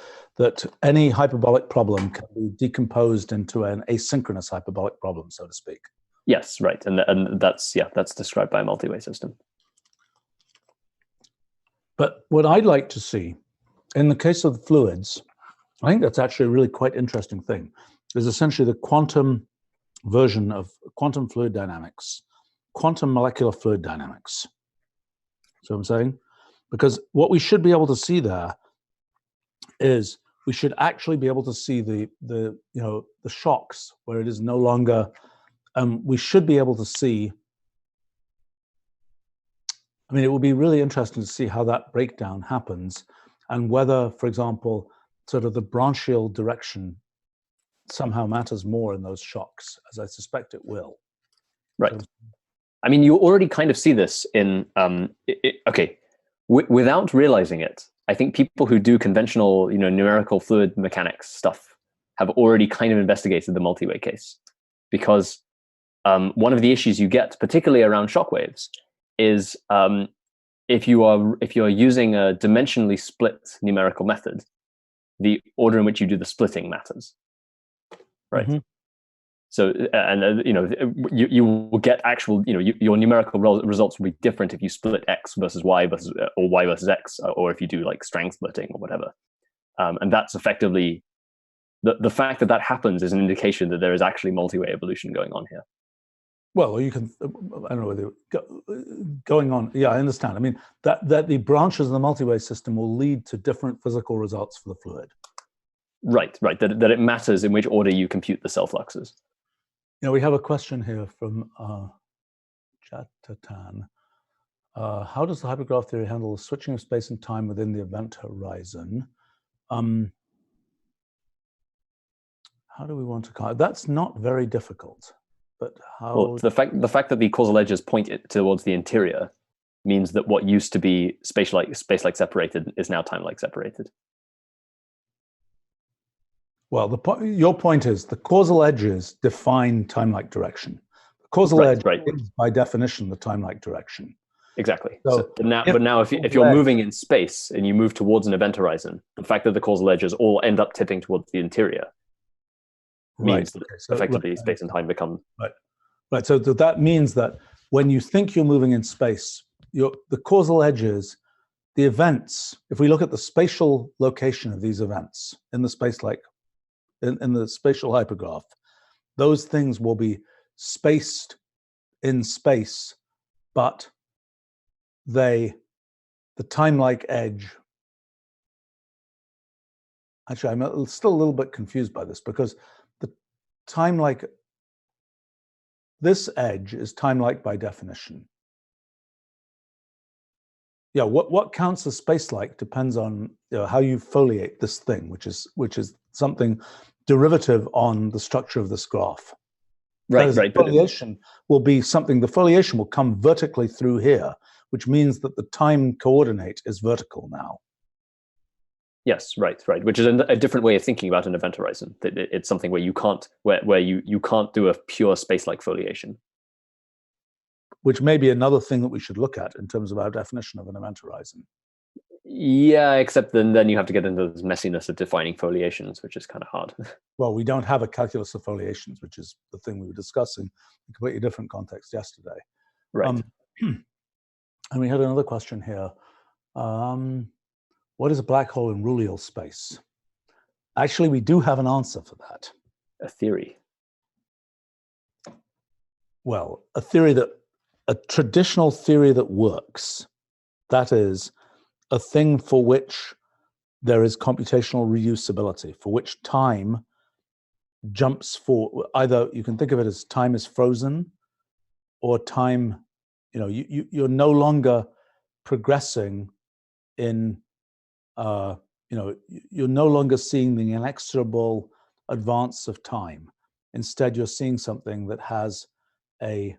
any hyperbolic problem can be decomposed into an asynchronous hyperbolic problem, so to speak. Yes, right, and that's described by a multi-way system. But what I'd like to see, in the case of the fluids, I think that's actually a really quite interesting thing, is essentially the quantum version of quantum fluid dynamics, quantum molecular fluid dynamics. So I'm saying, because what we should be able to see there is we should actually be able to see the shocks where it is no longer. We should be able to see. I mean, it would be really interesting to see how that breakdown happens, and whether, for example, sort of the branchial direction somehow matters more in those shocks, as I suspect it will. Right. So, I mean, you already kind of see this in, without realizing it, I think people who do conventional, numerical fluid mechanics stuff have already kind of investigated the multi-way case, because one of the issues you get, particularly around shock waves, is if you are using a dimensionally split numerical method, the order in which you do the splitting matters, right? Mm-hmm. So, and you will get actual, your numerical results will be different if you split X versus Y versus, or Y versus X, or if you do like strang splitting or whatever. And that's effectively, the fact that happens is an indication that there is actually multi-way evolution going on here. Well, or you can, I don't know whether going on. Yeah, I understand. I mean, that the branches of the multi-way system will lead to different physical results for the fluid. Right. That it matters in which order you compute the cell fluxes. We have a question here from Chatatan. How does the hypergraph theory handle the switching of space and time within the event horizon? How do we want to? That's not very difficult. But how? Well, the fact that the causal edges point towards the interior means that what used to be space-like separated is now time-like separated. Well, your point is the causal edges define time-like direction. The causal edge is by definition the time-like direction. Exactly. But now if you're moving in space and you move towards an event horizon, the fact that the causal edges all end up tipping towards the interior means that effectively space and time become right. So that means that when you think you're moving in space, the causal edges, the events. If we look at the spatial location of these events in the space-like, in the spatial hypergraph, those things will be spaced in space, but the time-like edge. Actually, I'm still a little bit confused by this, because the time-like, this edge is time-like by definition. Yeah, what counts as space-like depends on how you foliate this thing, which is something derivative on the structure of this graph. Right, right. The foliation will be something, the foliation will come vertically through here, which means that the time coordinate is vertical now. Yes, right, right. Which is a different way of thinking about an event horizon. That it's something where you can't, where you can't do a pure space-like foliation. Which may be another thing that we should look at in terms of our definition of an event horizon. Yeah, except then you have to get into this messiness of defining foliations, which is kind of hard. Well, we don't have a calculus of foliations, which is the thing we were discussing in a completely different context yesterday. Right. And we had another question here. What is a black hole in Rullial space? Actually, we do have an answer for that. A theory. Well, a traditional theory that works. That is a thing for which there is computational reusability, for which time jumps for, either you can think of it as time is frozen, or time, you're no longer progressing in, you're no longer seeing the inexorable advance of time. Instead, you're seeing something that has a,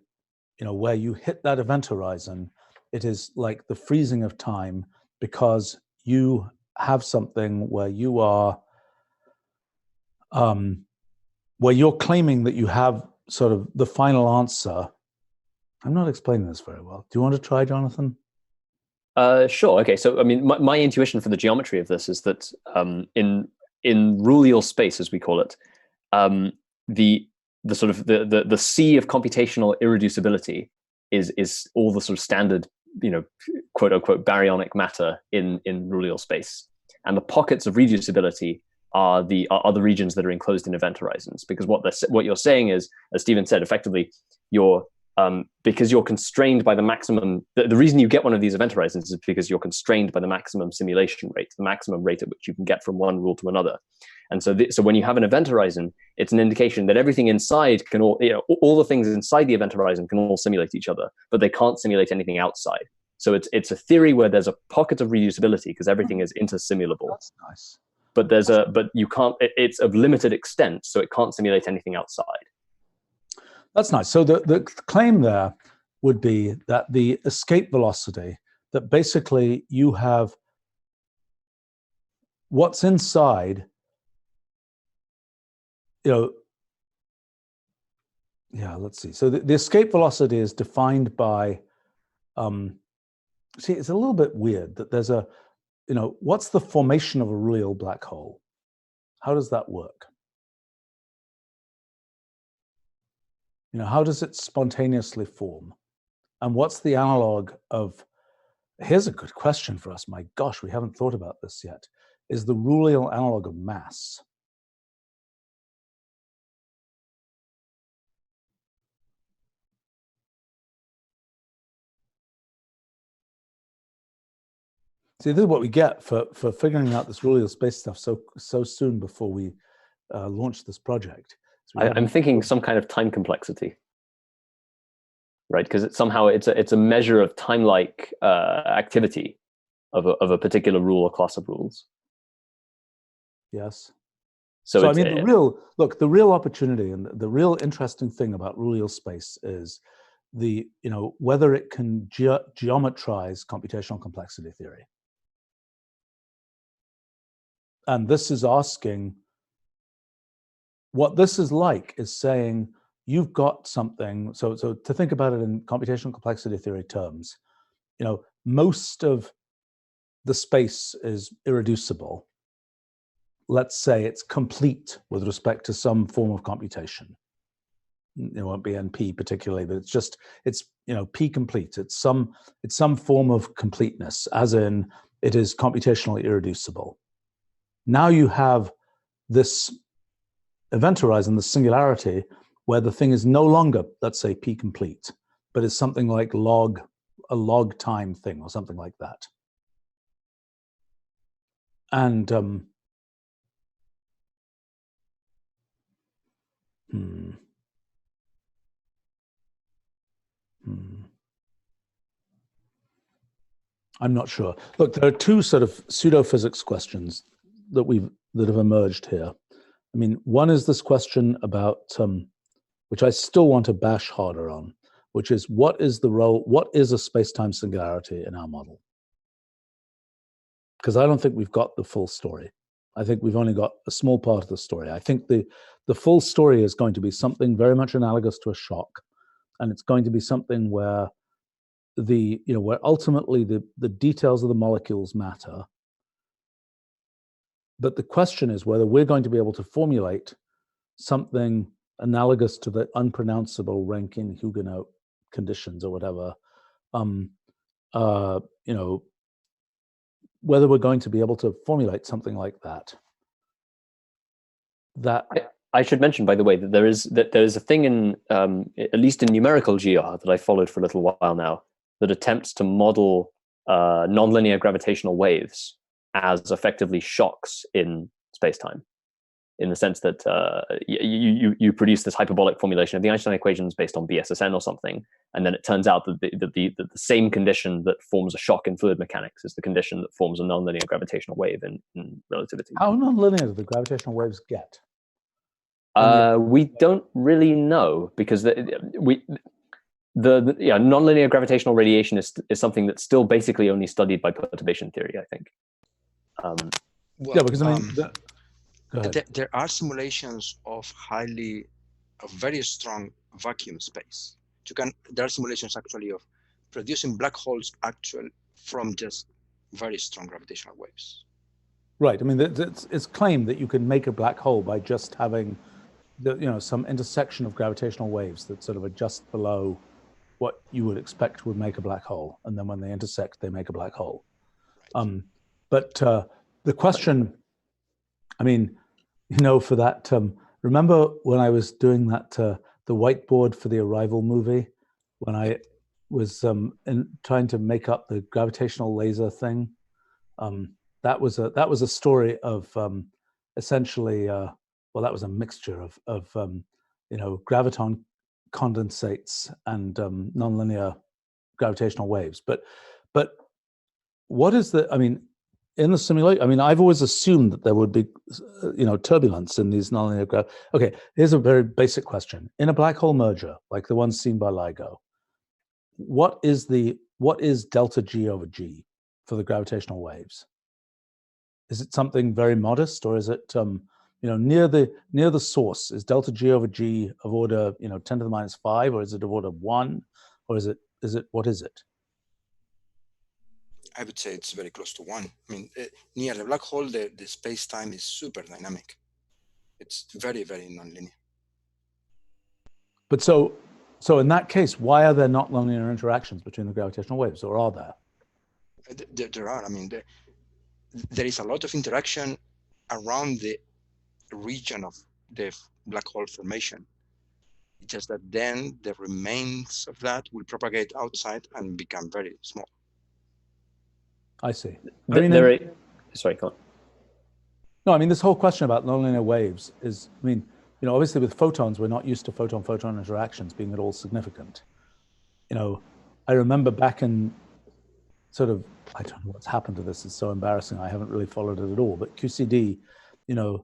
where you hit that event horizon, it is like the freezing of time, because you have something where you are, where you're claiming that you have sort of the final answer. I'm not explaining this very well. Do you want to try, Jonathan? Sure. Okay. So, I mean, my intuition for the geometry of this is that in Rullial space, as we call it, the sort of the sea of computational irreducibility is all the sort of standard, quote unquote baryonic matter in Rullial space, and the pockets of reducibility are the regions that are enclosed in event horizons. Because what you're saying is, as Stephen said, effectively, because you're constrained by the maximum. The reason you get one of these event horizons is because you're constrained by the maximum simulation rate, the maximum rate at which you can get from one rule to another. And so, so when you have an event horizon, it's an indication that everything inside can all the things inside the event horizon can all simulate each other, but they can't simulate anything outside. So it's a theory where there's a pocket of reusability because everything is intersimulable. That's nice. But but you can't. It's of limited extent, so it can't simulate anything outside. That's nice. So the claim there would be that the escape velocity, that basically you have what's inside, let's see. So the escape velocity is defined by, see, it's a little bit weird that there's a, what's the formation of a real black hole? How does that work? How does it spontaneously form? And what's the analog of, here's a good question for us. My gosh, we haven't thought about this yet. Is the Rullial analog of mass? See, this is what we get for figuring out this Rullial space stuff so soon before we launch this project. So I'm thinking some kind of time complexity, right? Because it's a measure of time-like activity of a particular rule or class of rules. Yes. So I mean, the real opportunity and the real interesting thing about Rullial space is whether it can geometrize computational complexity theory. And this is asking, what this is like is saying, you've got something, so to think about it in computational complexity theory terms, most of the space is irreducible. Let's say it's complete with respect to some form of computation. It won't be NP particularly, but it's P complete. It's some form of completeness, as in it is computationally irreducible. Now you have this event horizon, the singularity, where the thing is no longer, let's say, P complete, but it's something like a log time thing or something like that. And I'm not sure. Look, there are two sort of pseudo-physics questions that have emerged here. I mean, one is this question about which I still want to bash harder on, which is what is a space-time singularity in our model? Because I don't think we've got the full story. I think we've only got a small part of the story. I think the full story is going to be something very much analogous to a shock, and it's going to be something where where ultimately the details of the molecules matter. But the question is whether we're going to be able to formulate something analogous to the unpronounceable Rankine-Huguenot conditions or whatever, whether we're going to be able to formulate something like that. I should mention, by the way, that there is a thing in at least in numerical GR that I followed for a little while now that attempts to model nonlinear gravitational waves as effectively shocks in space-time, in the sense that you produce this hyperbolic formulation of the Einstein equations based on BSSN or something, and then it turns out that the same condition that forms a shock in fluid mechanics is the condition that forms a nonlinear gravitational wave in relativity. How nonlinear do the gravitational waves get? We don't really know, because the nonlinear gravitational radiation is something that's still basically only studied by perturbation theory, I think. Yeah, because I mean, there are simulations of very strong vacuum space. There are simulations actually of producing black holes from just very strong gravitational waves. Right. I mean, it's claimed that you can make a black hole by just having some intersection of gravitational waves that sort of are just below what you would expect would make a black hole, and then when they intersect, they make a black hole. Right. But the question, I mean, for that, remember when I was doing that the whiteboard for the Arrival movie, when I was trying to make up the gravitational laser thing? That was a story of essentially well, that was a mixture of graviton condensates and nonlinear gravitational waves. But what is in the simulation? I've always assumed that there would be turbulence in these nonlinear Okay, here's a very basic question. In a black hole merger like the one seen by LIGO, what is delta G over G for the gravitational waves? Is it something very modest, or is it near the source? Is delta G over G of order 10 to the minus 5, or is it of order 1, or is it what is it? I would say it's very close to 1. Near the black hole, the space-time is super dynamic. It's very, very nonlinear. But so in that case, why are there not nonlinear interactions between the gravitational waves, or are there? There are. There is a lot of interaction around the region of the black hole formation. It's just that then the remains of that will propagate outside and become very small. I see. Sorry, go on. No, this whole question about nonlinear waves is, obviously with photons, we're not used to photon-photon interactions being at all significant. I remember back in I don't know what's happened to this. It's so embarrassing. I haven't really followed it at all. But QCD, the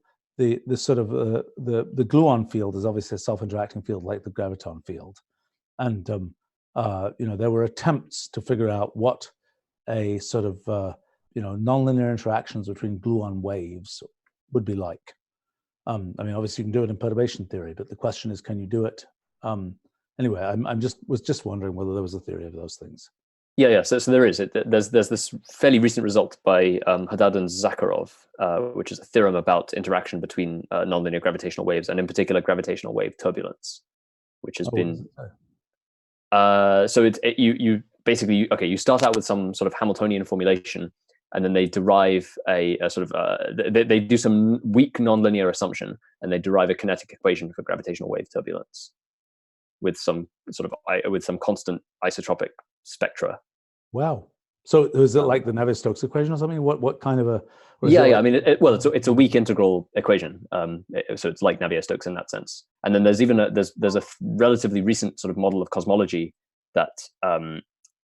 gluon field is obviously a self-interacting field like the graviton field, and there were attempts to figure out what a nonlinear interactions between gluon waves would be like. Obviously you can do it in perturbation theory, but the question is, can you do it? Anyway, was just wondering whether there was a theory of those things. Yeah. So there is. There's this fairly recent result by Haddad and Zakharov, which is a theorem about interaction between nonlinear gravitational waves, and in particular gravitational wave turbulence, which has been. So you basically you start out with some sort of Hamiltonian formulation, and then they derive a sort of they do some weak nonlinear assumption, and they derive a kinetic equation for gravitational wave turbulence with some constant isotropic spectra. Wow. So is it like the Navier-Stokes equation or something? What kind of a? Yeah. It's a weak integral equation. So it's like Navier-Stokes in that sense. And then there's even there's a relatively recent sort of model of cosmology that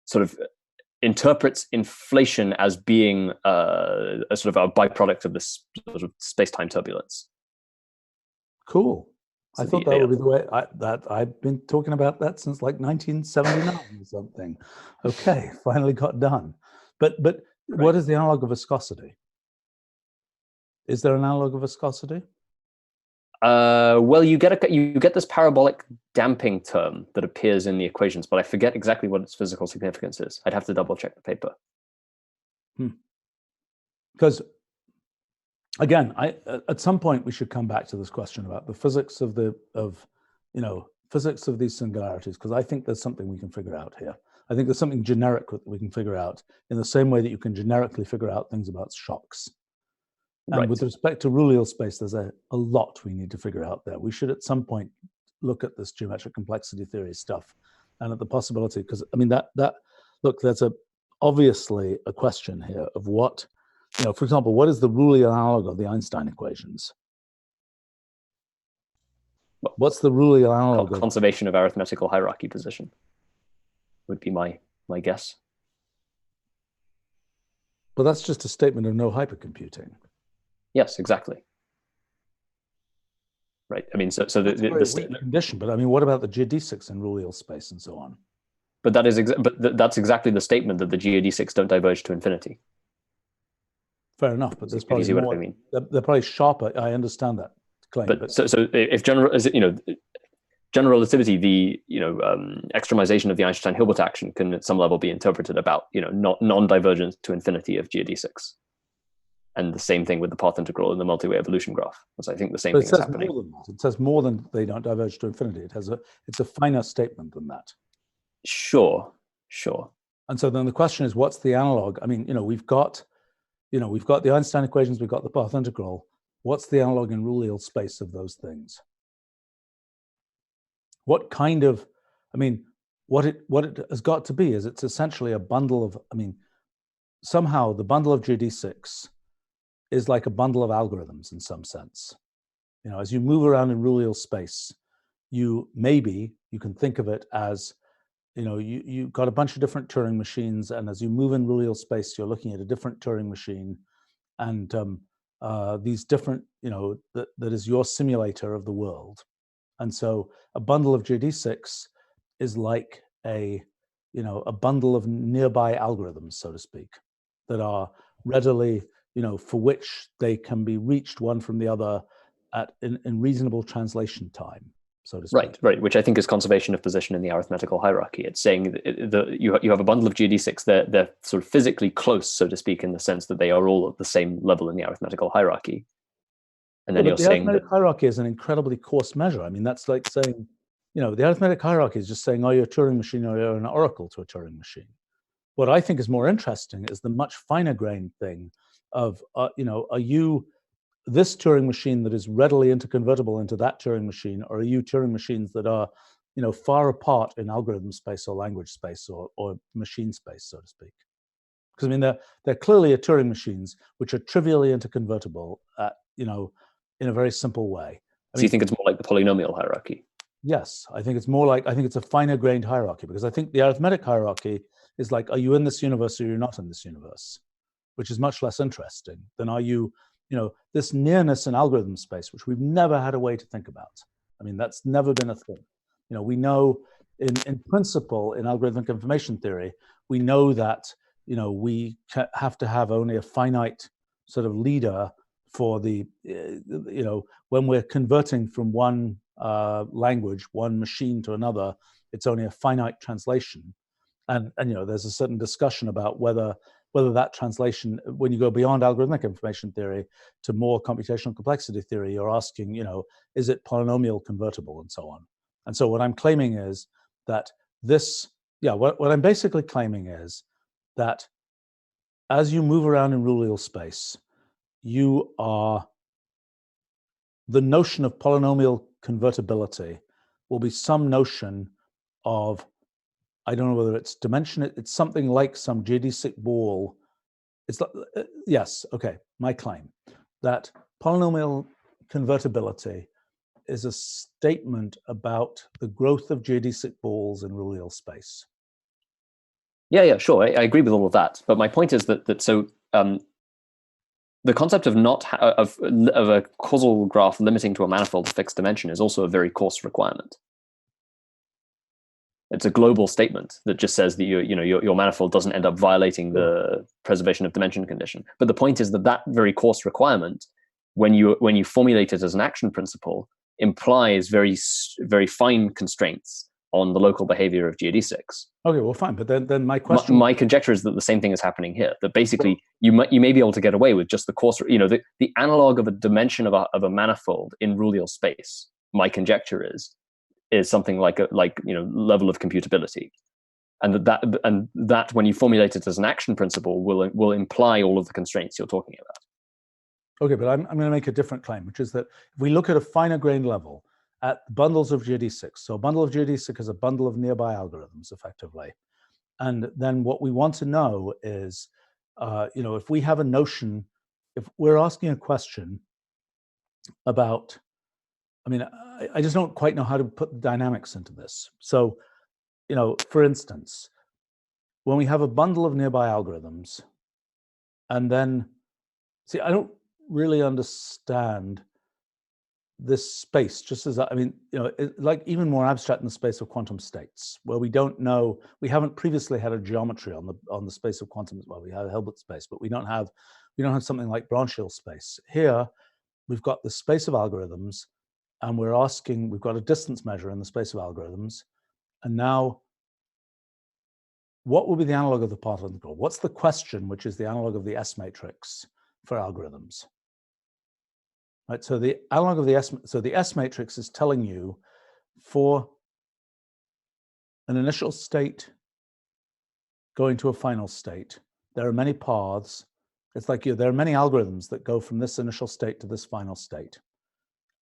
sort of interprets inflation as being a sort of a byproduct of this sort of space-time turbulence. Cool. I thought that would be the way. I've been talking about that since like 1979 or something. Okay, finally got done. But Right. What is the analog of viscosity? Is there an analog of viscosity? Well, you get this parabolic damping term that appears in the equations, but I forget exactly what its physical significance is. I'd have to double check the paper. Because again, at some point we should come back to this question about the physics of physics of these singularities, because I think there's something we can figure out here. I think there's something generic that we can figure out in the same way that you can generically figure out things about shocks. And Right. with respect to Rulliel space, there's a lot we need to figure out there. We should at some point look at this geometric complexity theory stuff and at the possibility, because I mean look, there's obviously a question here of what, for example, what is the Rulliel analog of the Einstein equations? What's the Rulliel analog of conservation of arithmetical hierarchy position would be my guess. Well, that's just a statement of no hypercomputing. Yes, exactly. Right. I mean, so the condition. But I mean, what about the geodesics in Rulliel space and so on? But that's exactly the statement that the geodesics don't diverge to infinity. Fair enough, but there's probably see what more. I mean? They're probably sharper. I understand that claim. But so if general relativity, the extremization of the Einstein-Hilbert action can at some level be interpreted about non-divergence to infinity of geodesics. And the same thing with the path integral in the multi-way evolution graph. So I think the same thing is happening. More than that. It says more than they don't diverge to infinity. It's a finer statement than that. Sure. And so then the question is, what's the analog? I mean, we've got the Einstein equations, we've got the path integral. What's the analog in Rulliel space of those things? What kind of, I mean, what it has got to be is it's essentially a bundle of, I mean, somehow the bundle of geodesics is like a bundle of algorithms in some sense. As you move around in Rulliel space, you can think of it as, you've got a bunch of different Turing machines, and as you move in Rulliel space, you're looking at a different Turing machine, and these different, that is your simulator of the world. And so a bundle of geodesics is like a bundle of nearby algorithms, so to speak, that are readily, for which they can be reached one from the other in reasonable translation time, so to speak. Right, which I think is conservation of position in the arithmetical hierarchy. It's saying that you have a bundle of geodesics, they're sort of physically close, so to speak, in the sense that they are all at the same level in the arithmetical hierarchy. And then you're saying that the arithmetic hierarchy is an incredibly coarse measure. I mean, that's like saying, the arithmetic hierarchy is just saying, are you a Turing machine or you're an oracle to a Turing machine? What I think is more interesting is the much finer grained thing of, are you this Turing machine that is readily interconvertible into that Turing machine, or are you Turing machines that are, far apart in algorithm space or language space or machine space, so to speak? Because I mean, they're clearly a Turing machines which are trivially interconvertible at, in a very simple way. So you think it's more like the polynomial hierarchy? Yes, I think it's a finer grained hierarchy, because I think the arithmetic hierarchy is like, are you in this universe or you're not in this universe, which is much less interesting than are you, this nearness in algorithm space, which we've never had a way to think about. I mean, that's never been a thing. We know in principle in algorithmic information theory, we know that, we have to have only a finite sort of leader for the, when we're converting from one language, one machine to another, it's only a finite translation. And there's a certain discussion about whether that translation, when you go beyond algorithmic information theory to more computational complexity theory, you're asking, is it polynomial convertible and so on. And so what I'm claiming is that what I'm basically claiming is that as you move around in Rulliel space, the notion of polynomial convertibility will be some notion of, I don't know whether it's dimension, it's something like some geodesic ball. It's like, yes, okay, my claim that polynomial convertibility is a statement about the growth of geodesic balls in Rulliel space. Yeah, sure, I agree with all of that. But my point is that the concept of of a causal graph limiting to a manifold of fixed dimension is also a very coarse requirement. It's a global statement that just says that your manifold doesn't end up violating the preservation of dimension condition. But the point is that that very coarse requirement, when you formulate it as an action principle, implies very fine constraints on the local behavior of geodesics. Okay, well, fine. But then my question, my conjecture is that the same thing is happening here. That basically you may be able to get away with just the coarse, the analog of a dimension of a manifold in Rullial space. My conjecture is something like level of computability, and that when you formulate it as an action principle will imply all of the constraints you're talking about. Okay, but I'm going to make a different claim, which is that if we look at a finer grained level at bundles of geodesics, so a bundle of geodesic is a bundle of nearby algorithms, effectively, and then what we want to know is, if we have a notion, if we're asking a question about, I just don't quite know how to put the dynamics into this. So, for instance, when we have a bundle of nearby algorithms, and then, I don't really understand this space, just as like even more abstract in the space of quantum states, where we don't know, we haven't previously had a geometry on the space of quantum. Well, we had a Hilbert space, but we don't have something like branchial space. Here, we've got the space of algorithms, and we've got a distance measure in the space of algorithms, and now, what will be the analog of the path integral? What's the question, which is the analog of the S matrix for algorithms? Right, so the analog of the S matrix is telling you for an initial state going to a final state, there are many paths. It's like there are many algorithms that go from this initial state to this final state.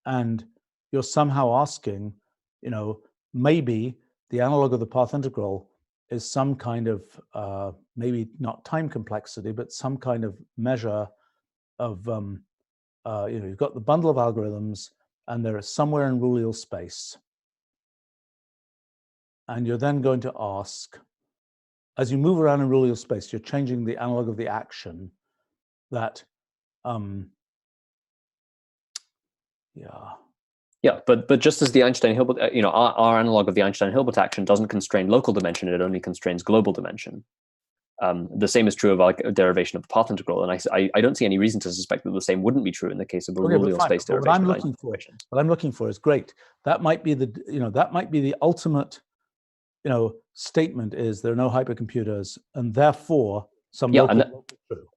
And you're somehow asking, maybe the analog of the path integral is some kind of, maybe not time complexity, but some kind of measure of, you've got the bundle of algorithms, and they're somewhere in Rullial space. And you're then going to ask, as you move around in Rullial space, you're changing the analog of the action that, but just as the Einstein-Hilbert, our analog of the Einstein-Hilbert action doesn't constrain local dimension, it only constrains global dimension. The same is true of a derivation of the path integral, and I don't see any reason to suspect that the same wouldn't be true in the case of a Rullial space derivation. What I'm looking for is great. That might be the ultimate, statement is there are no hypercomputers, and therefore some local true.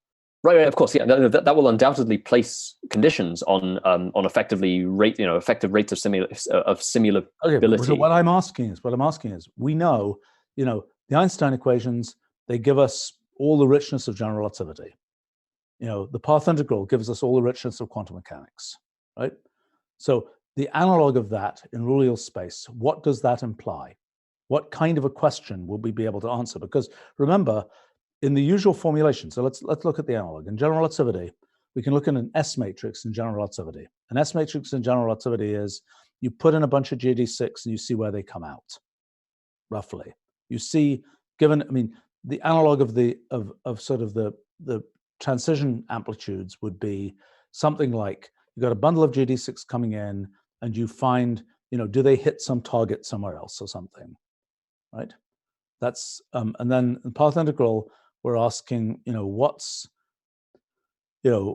Right, of course, that will undoubtedly place conditions on effective rates of simulability. Okay, so what I'm asking is, we know, the Einstein equations, they give us all the richness of general relativity. The path integral gives us all the richness of quantum mechanics, right? So the analog of that in Rullial space, what does that imply? What kind of a question will we be able to answer? Because remember, in the usual formulation, so let's look at the analog. In general relativity, we can look at an S matrix in general relativity. An S matrix in general relativity is you put in a bunch of GD6 and you see where they come out, roughly. You see, the analog of the transition amplitudes would be something like you've got a bundle of GD6 coming in, and you find, do they hit some target somewhere else or something, right? That's and then the path integral, we're asking, what's the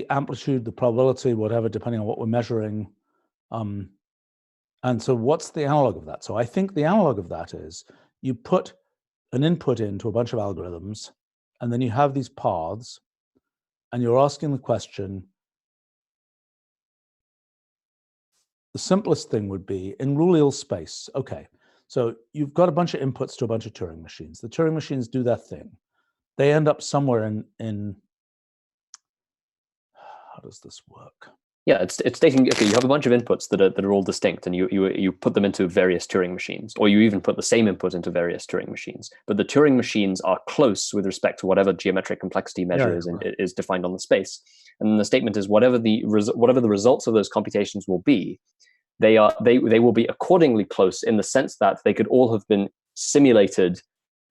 amplitude, the probability, whatever, depending on what we're measuring, and so what's the analog of that? So I think the analog of that is you put an input into a bunch of algorithms, and then you have these paths, and you're asking the question. The simplest thing would be in Rullial space. Okay, so you've got a bunch of inputs to a bunch of Turing machines. The Turing machines do their thing. They end up somewhere in how does this work? Yeah, it's taking, okay, you have a bunch of inputs that are all distinct, and you put them into various Turing machines, or you even put the same input into various Turing machines. But the Turing machines are close with respect to whatever geometric complexity measure is defined on the space. And the statement is whatever the results of those computations will be, they will be accordingly close in the sense that they could all have been simulated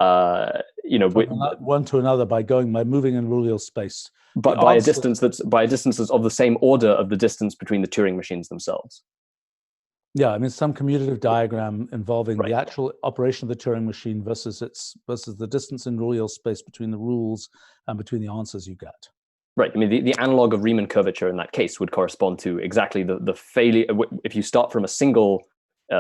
you know, from one to another by moving in Rullial space. But by a distance that's of the same order of the distance between the Turing machines themselves. Yeah, I mean, some commutative diagram involving Right. the actual operation of the Turing machine versus the distance in Rullial space between the rules and between the answers you get. Right. I mean, the analog of Riemann curvature in that case would correspond to exactly the failure. If you start from a single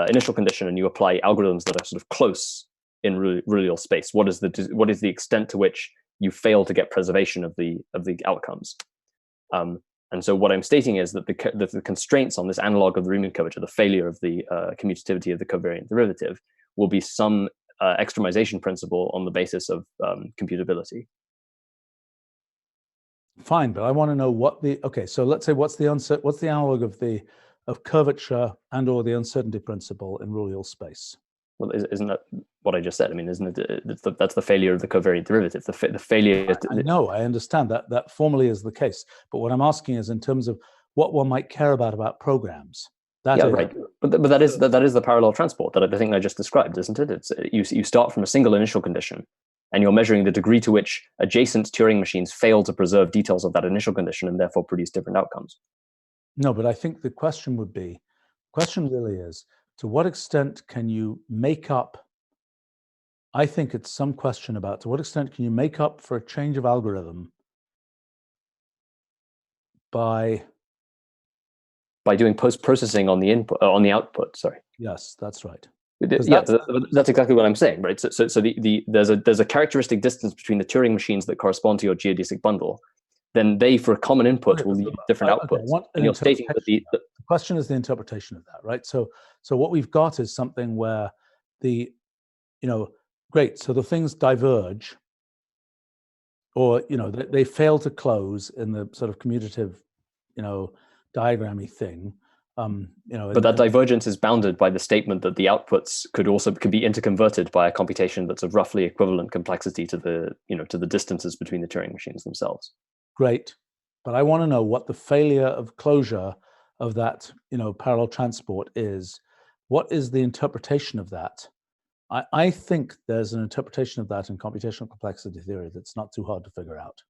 initial condition and you apply algorithms that are sort of close in Rullial space, what is the extent to which you fail to get preservation of the outcomes? And so what I'm stating is that the constraints on this analog of the Riemann curvature, the failure of the commutativity of the covariant derivative, will be some extremization principle on the basis of computability. Fine, but I want to know so let's say what's the analog of curvature and/or the uncertainty principle in Rullial space? Well, isn't that what I just said? I mean, isn't it? That's the failure of the covariant derivative. The failure. I understand that formally is the case. But what I'm asking is in terms of what one might care about programs. Right. But that is the parallel transport that I think I just described, isn't it? It's you start from a single initial condition, and you're measuring the degree to which adjacent Turing machines fail to preserve details of that initial condition and therefore produce different outcomes. No, but I think the question really is, to what extent can you make up? I think it's some question about to what extent can you make up for a change of algorithm by doing post-processing on the input, on the output. Sorry. Yes, that's right. Yeah, that's exactly what I'm saying, right? So there's a characteristic distance between the Turing machines that correspond to your geodesic bundle. Then they, for a common input, will leave different outputs. And you're stating that the question is the interpretation of that, right? So what we've got is something where great. So the things diverge, or they fail to close in the sort of commutative, diagrammy thing. But that divergence is bounded by the statement that the outputs could be interconverted by a computation that's of roughly equivalent complexity to the distances between the Turing machines themselves. Great, but I want to know what the failure of closure of that parallel transport is. What is the interpretation of that? I think there's an interpretation of that in computational complexity theory that's not too hard to figure out.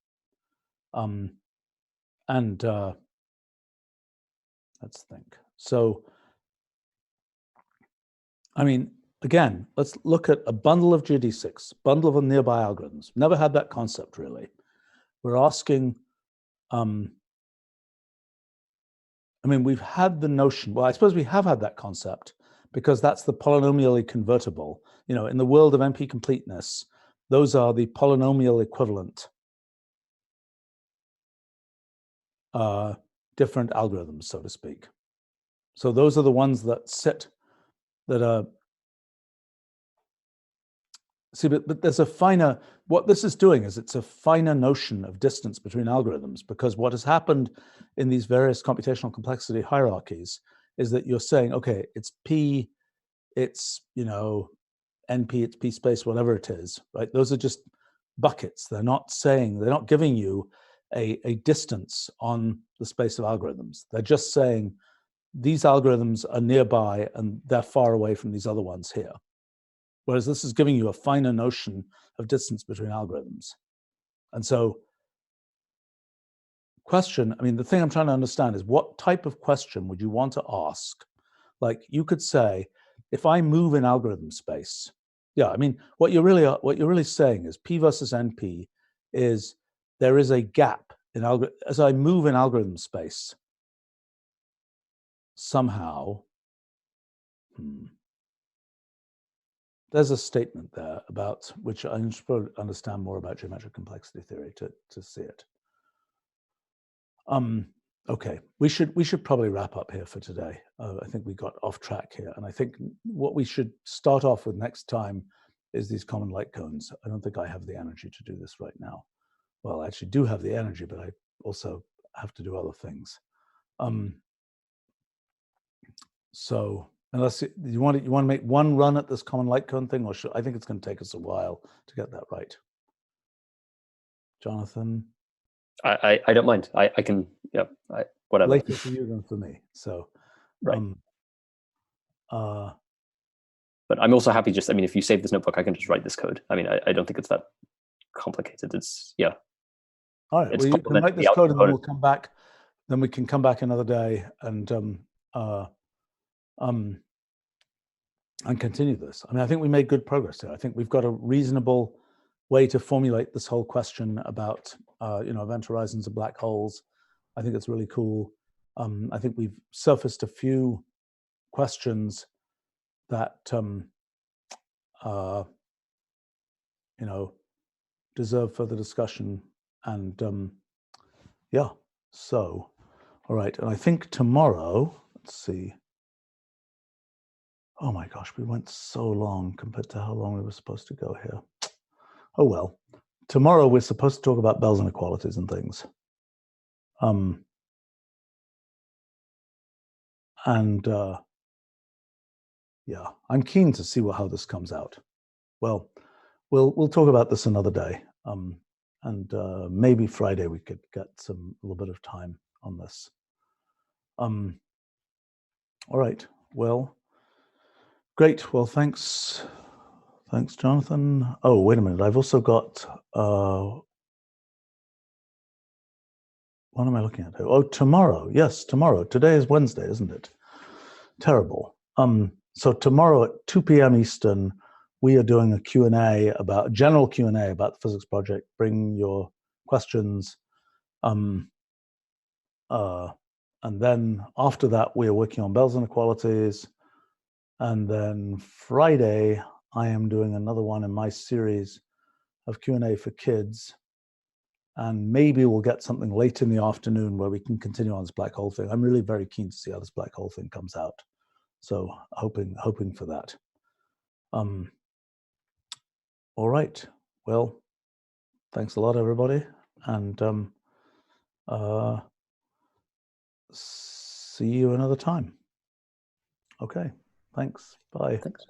Let's think. So, I mean, again, let's look at a bundle of geodesics, bundle of nearby algorithms. Never had that concept, really. We're asking, I mean, we've had the notion, well, I suppose we have had that concept because that's the polynomially convertible. In the world of NP completeness, those are the polynomial equivalent different algorithms, so to speak. So those are the ones that are, see, but there's a finer, what this is doing is it's a finer notion of distance between algorithms, because what has happened in these various computational complexity hierarchies is that you're saying, okay, it's P, it's, NP, it's P space, whatever it is, right? Those are just buckets. They're not giving you a distance on the space of algorithms. They're just saying these algorithms are nearby and they're far away from these other ones here. Whereas this is giving you a finer notion of distance between algorithms. And so the thing I'm trying to understand is what type of question would you want to ask? Like you could say, if I move in algorithm space, what you're really saying is P versus NP is there is a gap in as I move in algorithm space, somehow, there's a statement there about which I should understand more about geometric complexity theory to see it. Okay, we should probably wrap up here for today. I think we got off track here, and I think what we should start off with next time is these common light cones. I don't think I have the energy to do this right now. Well, I actually do have the energy, but I also have to do other things. So unless you want to make one run at this common light cone thing, or I think it's going to take us a while to get that right. Jonathan? I don't mind. I can, whatever. Later for you than for me. So, right. But I'm also happy just, I mean, if you save this notebook, I can just write this code. I mean, I don't think it's that complicated. It's, yeah. All right, It's well, you can write this complementary code and then outcome. we'll come back. Then we can come back another day and continue this. I mean, I think we made good progress here. I think we've got a reasonable way to formulate this whole question about, event horizons and black holes. I think it's really cool. I think we've surfaced a few questions that, deserve further discussion. And yeah, so, all right. And I think tomorrow, let's see. Oh my gosh, we went so long compared to how long we were supposed to go here. Oh well, tomorrow we're supposed to talk about Bell's inequalities and things. Yeah, I'm keen to see how this comes out. Well, we'll talk about this another day. And maybe Friday we could get a little bit of time on this. All right, well, great. Well, thanks, Jonathan. Oh, wait a minute. I've also got, what am I looking at? Oh, tomorrow. Yes, tomorrow. Today is Wednesday, isn't it? Terrible. So tomorrow at 2 p.m. Eastern, we are doing a general Q&A about the physics project. Bring your questions. And then after that, we are working on Bell's inequalities. And then Friday, I am doing another one in my series of Q&A for kids. And maybe we'll get something late in the afternoon where we can continue on this black hole thing. I'm really very keen to see how this black hole thing comes out. So hoping for that. All right. Well, thanks a lot, everybody. And see you another time. Okay. Thanks. Bye. Thanks.